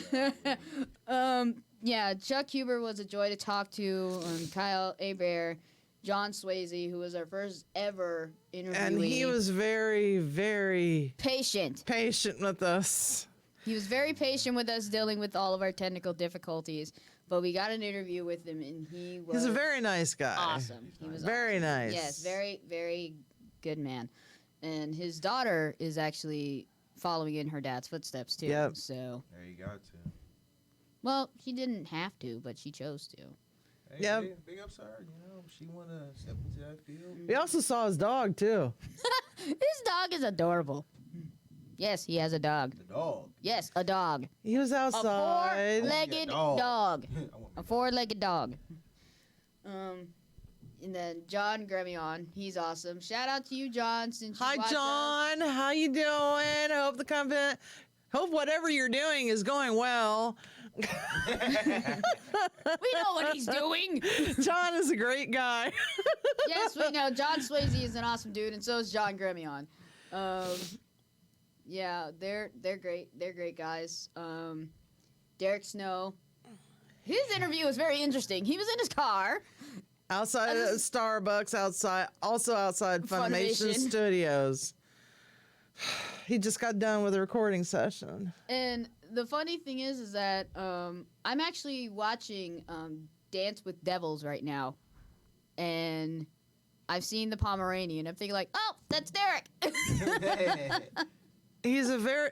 Yeah, Chuck Huber was a joy to talk to. Kyle Hebert, John Swayze, who was our first ever interviewee. And he was very, very patient with us. He was very patient with us dealing with all of our technical difficulties. But we got an interview with him, and he's a very nice guy. Awesome. He was very nice. Yes, very, very good man. And his daughter is actually following in her dad's footsteps, too. Yep. So. There you got to. Well, she didn't have to, but she chose to. Hey, Yep. Big ups to her. You know, she want to step into that field. We also saw his dog, too. His dog is adorable. Yes, he has a dog. The dog. Yes, a dog. He was outside. A four-legged dog. A four-legged dog. And then John Gremion, he's awesome. Shout out to you, John. Since you Hi, watch John. us. How you doing? Hope whatever you're doing is going well. We know what he's doing. John is a great guy. Yes, we know. John Swayze is an awesome dude, and so is John Gremion. Yeah, they're great. They're great guys. Derek Snow. His interview was very interesting. He was in his car. Outside of Starbucks, outside Funimation Studios. He just got done with a recording session. And the funny thing is that I'm actually watching Dance with Devils right now. And I've seen the Pomeranian. I'm thinking like, oh, that's Derek. He's a very...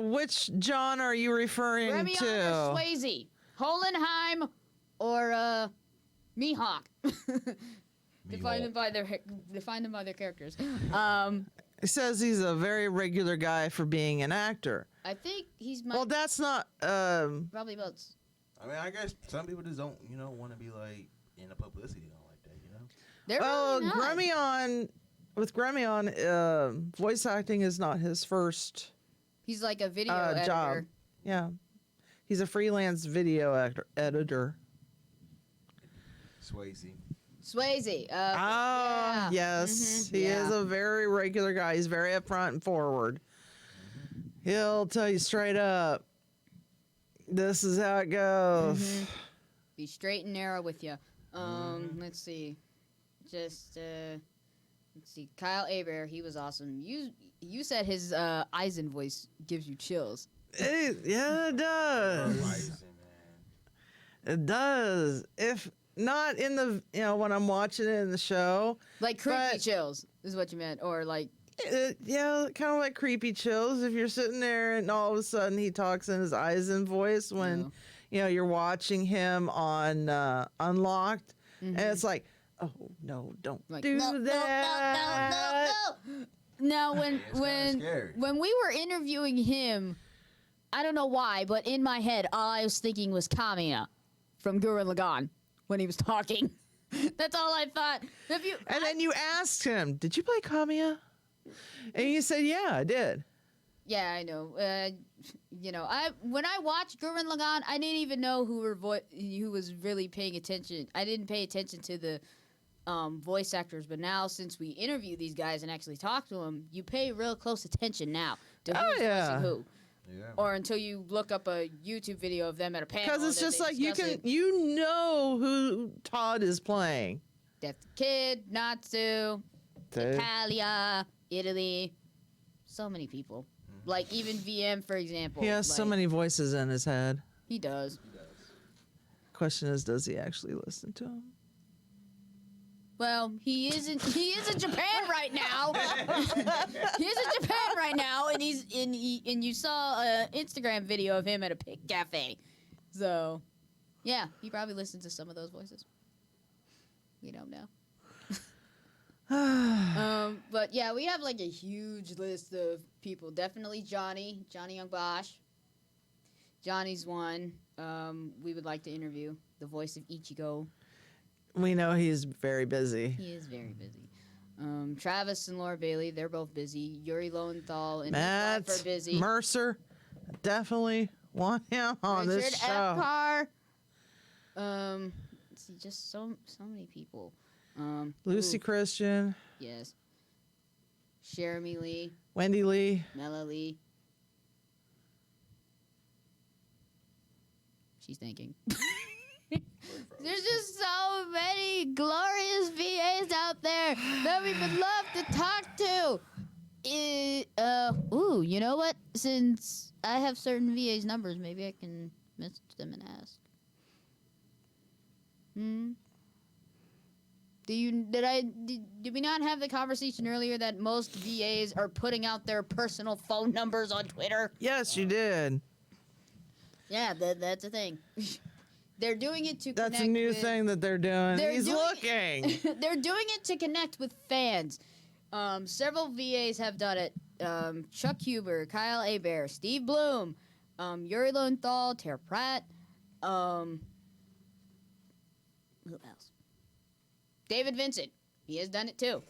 which John are you referring Gremion to? or Swayze? Holenheim or Mihawk? Define them by their characters. He says he's a very regular guy for being an actor. I think he's Well, that's not... probably about... I mean, I guess some people just don't, want to be like in the publicity and all like that, They're Well, really not. Gremion, voice acting is not his first He's like a video editor. job. Yeah. He's a freelance video editor. Swayze. Swayze. Oh, yes. He is a very regular guy. He's very upfront and forward. He'll tell you straight up, this is how it goes. Be straight and narrow with you. Let's see. Let's see. Kyle Hebert, he was awesome. You said his Eisen voice gives you chills. Yeah, it does. It does. If not in the, when I'm watching it in the show. Like creepy chills is what you meant. Or like. Yeah, kind of like creepy chills. If you're sitting there and all of a sudden he talks in his Eisen voice when, you're watching him on Unlocked. And it's like, oh, no, don't do that. No. Now, when we were interviewing him, I don't know why, but in my head, all I was thinking was Kamiya from Gurren Lagann when he was talking. That's all I thought. Then you asked him, did you play Kamiya? And he said, yeah, I did. Yeah, I know. When I watched Gurren Lagann, I didn't even know who was really paying attention. I didn't pay attention to the voice actors, but now since we interview these guys and actually talk to them, you pay real close attention now to who's voicing who. Yeah. or until you look up a YouTube video of them at a panel. Because it's that just they like discuss it. you know who Todd is playing. Death Kid, Natsu, Italia, Italy, so many people. Like even VM, for example. He has so like, many voices in his head. He does. Question is, does he actually listen to him? Well, he is in Japan right now. He is in Japan right now, and and you saw an Instagram video of him at a pig cafe. So, yeah, he probably listens to some of those voices. We don't know. But yeah, we have like a huge list of people. Definitely Johnny Young Bosch. Johnny's one. We would like to interview the voice of Ichigo. We know he's very busy. He is very busy. Travis and Laura Bailey, they're both busy. Yuri Lowenthal and Matt his wife are busy. Mercer, definitely want him on Richard this show. Epcar. Let's see, just so many people. Lucy Christian, Yes. Jeremy Lee, Wendy Lee. Mela Lee. She's thinking. There's just so many glorious VAs out there that we would love to talk to. You know what? Since I have certain VAs numbers, maybe I can message them and ask. Did we not have the conversation earlier that most VAs are putting out their personal phone numbers on Twitter? Yes, you did. Yeah, that's a thing. They're doing it to That's connect a new with, thing that they're doing. He's looking. They're doing it to connect with fans. Several VAs have done it. Chuck Huber, Kyle Abear, Steve Bloom, Yuri Lowenthal, Tara Pratt. Who else? David Vincent. He has done it too.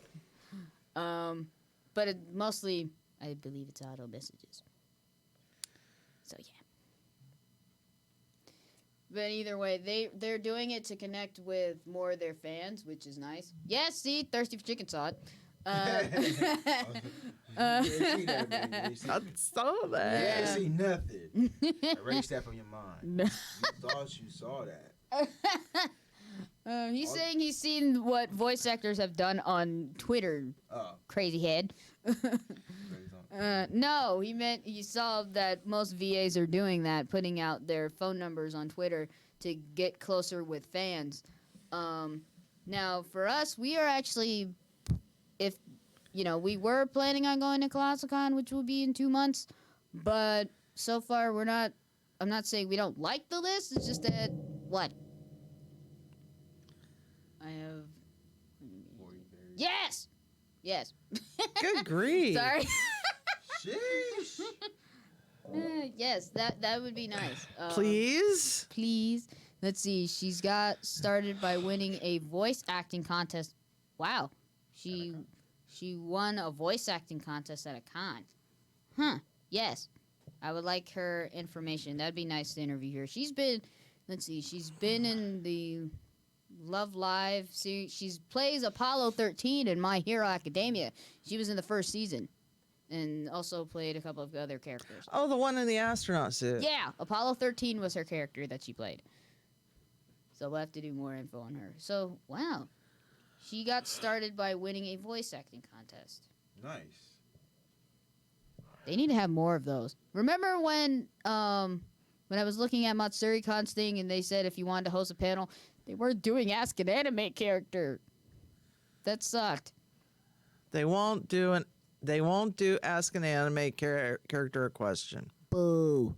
But mostly, I believe it's auto messages. So yeah. But either way, they're doing it to connect with more of their fans, which is nice. Yes, see, thirsty for chicken sod. I saw that. You see nothing. Erase that from your mind. You thought you saw that. He's saying he's seen what voice actors have done on Twitter. Oh. Crazy head. No, he meant he saw that most VAs are doing that, putting out their phone numbers on Twitter to get closer with fans. Now, for us, we are actually, if, we were planning on going to ColossalCon, which will be in 2 months, but so far we're not, I'm not saying we don't like the list, it's just that, what? I have, yes! Yes. Good grief. Sorry. Sheesh. Yes, that would be nice. Please? Please. Let's see. She's got started by winning a voice acting contest. Wow. She won a voice acting contest at a con. Huh. Yes. I would like her information. That'd be nice to interview her. She's been in the Love Live series. She plays Apollo 13 in My Hero Academia. She was in the first season. And also played a couple of other characters. Oh, the one in the astronaut suit. Yeah, Apollo 13 was her character that she played. So we'll have to do more info on her. So, wow. She got started by winning a voice acting contest. Nice. They need to have more of those. Remember when I was looking at Matsuri-Con's thing and they said if you wanted to host a panel, they weren't doing Ask an Anime Character. That sucked. They won't do Ask an Anime Character a Question. Boo.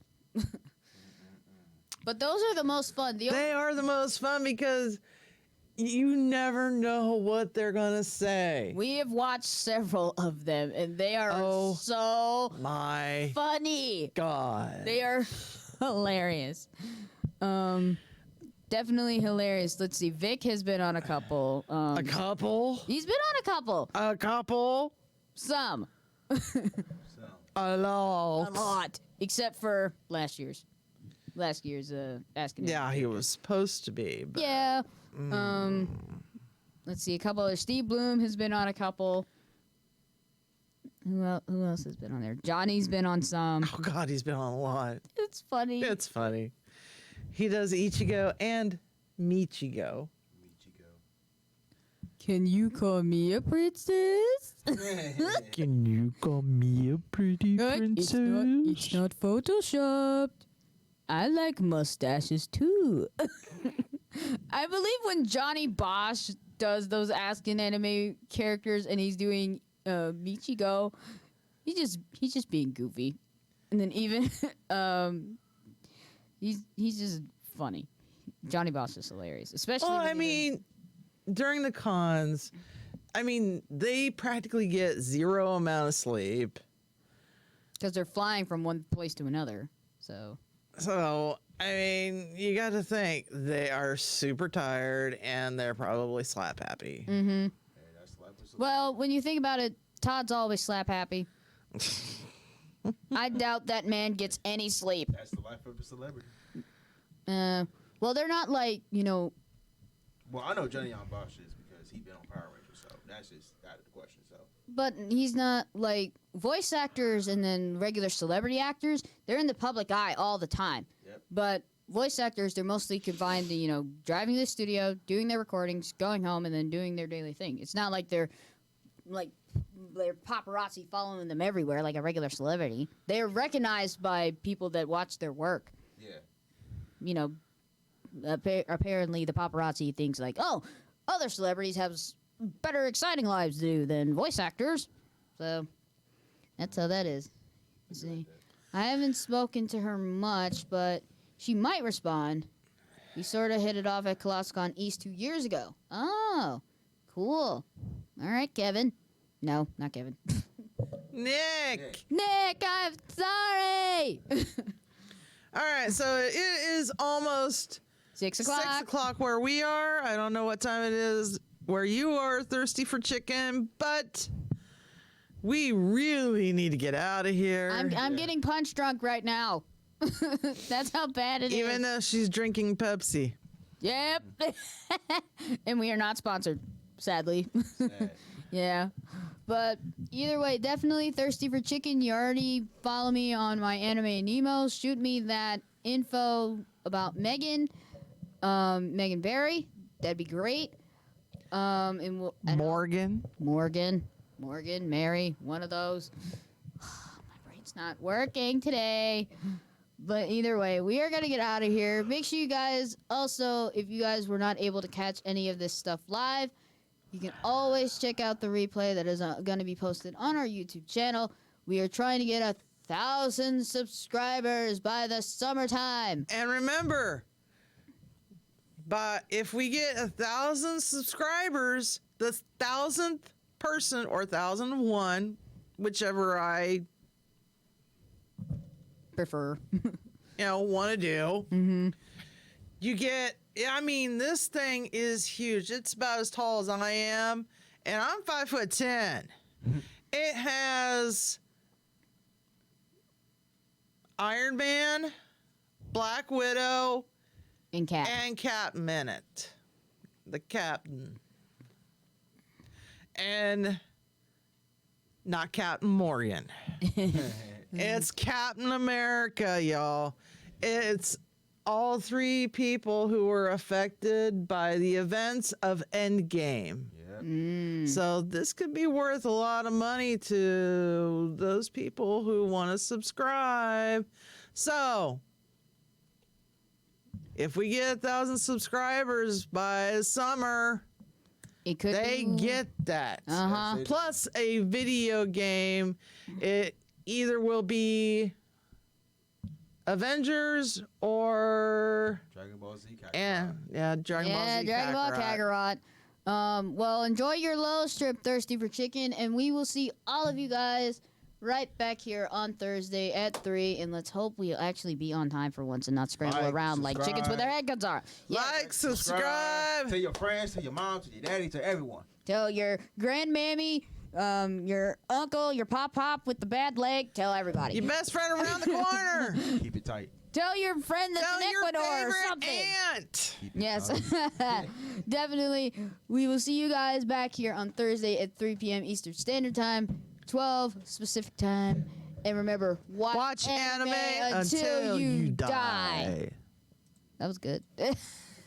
But those are the most fun. They are the most fun because you never know what they're going to say. We have watched several of them, and they are so my funny. God. They are hilarious. Definitely hilarious. Let's see. Vic has been on a couple. A couple? He's been on a couple. A couple? Some. A lot. A lot. Except for last year's Asking. Yeah, he was supposed to be. But Yeah. Let's see. A couple of Steve Bloom has been on a couple. Who else has been on there? Johnny's been on some. Oh God, he's been on a lot. It's funny. It's funny. He does Ichigo and Michigo. Can you call me a princess? Can you call me a pretty It's not photoshopped. I like mustaches too. I believe when Johnny Bosch does those asking anime characters and he's doing Michigo, he's just being goofy. And then even he's just funny. Johnny Bosch is hilarious, especially. Well, when I mean, during the cons, I mean, they practically get zero amount of sleep. because they're flying from one place to another. So I mean, you got to think they are super tired and they're probably slap happy. mm-hmm. Well, when you think about it, Todd's always slap happy. I doubt that man gets any sleep. That's the life of a celebrity. Well, they're not like, Well, I know Johnny on Bosch is because he been on Power Rangers, so that's just out of the question. So, but he's not like voice actors and then regular celebrity actors. They're in the public eye all the time. Yep. But voice actors, they're mostly confined to, driving to the studio, doing their recordings, going home, and then doing their daily thing. It's not like they're paparazzi following them everywhere like a regular celebrity. They're recognized by people that watch their work. yeah. Apparently the paparazzi thinks like, oh, other celebrities have better exciting lives to do than voice actors. So that's how that is. See, I haven't spoken to her much, but she might respond. We sort of hit it off at ColossCon East 2 years ago. Oh, cool. All right, Kevin. No, not Kevin. Nick! Nick, I'm sorry. All right, so it is almost 6 o'clock. 6 o'clock where we are. I don't know what time it is where you are, thirsty for chicken, but we really need to get out of here. I'm getting punch drunk right now. That's how bad it is. Even though she's drinking Pepsi. Yep. And we are not sponsored, sadly. Yeah. But either way, definitely thirsty for chicken. You already follow me on my anime Nemo. Shoot me that info about Megan Berry. That'd be great. And Morgan. Mary, one of those. My brain's not working today. But either way, we are going to get out of here. Make sure you guys also, if you guys were not able to catch any of this stuff live, you can always check out the replay that is going to be posted on our YouTube channel. We are trying to get 1,000 subscribers by the summertime. And remember, but if we get 1,000 subscribers, the 1,000th person or 1,001, whichever I Prefer. want to do, Mm-hmm. you get. I mean, this thing is huge. It's about as tall as I am, and I'm 5'10". It has Iron Man, Black Widow, And Cat. and Captain in it. The Captain. And not Captain Morgan. It's Captain America, y'all. It's all three people who were affected by the events of Endgame. Yep. So this could be worth a lot of money to those people who want to subscribe. So if we get 1,000 subscribers by summer, It could they be. get that. Uh-huh. Plus a video game. It either will be Avengers or Dragon Ball Z. Dragon Ball Z. Dragon Ball Kakarot. Kakarot. Well, enjoy your low strip, thirsty for chicken, and we will see all of you guys right back here on Thursday at 3. And let's hope we'll actually be on time for once and not scramble Like, around like chickens with their subscribe. head guns are. Yeah. Like, subscribe. Tell your friends, tell your mom, tell your daddy, tell everyone. Tell your grandmammy, your uncle, your pop with the bad leg. Tell everybody. Your best friend around the corner. Keep it tight. Tell your friend that's Tell in your Ecuador or favorite something. aunt. Keep it Yes, tight. definitely. We will see you guys back here on Thursday at 3 p.m. Eastern Standard Time. 12 specific time. And remember, watch Watch anime until you die. That was good.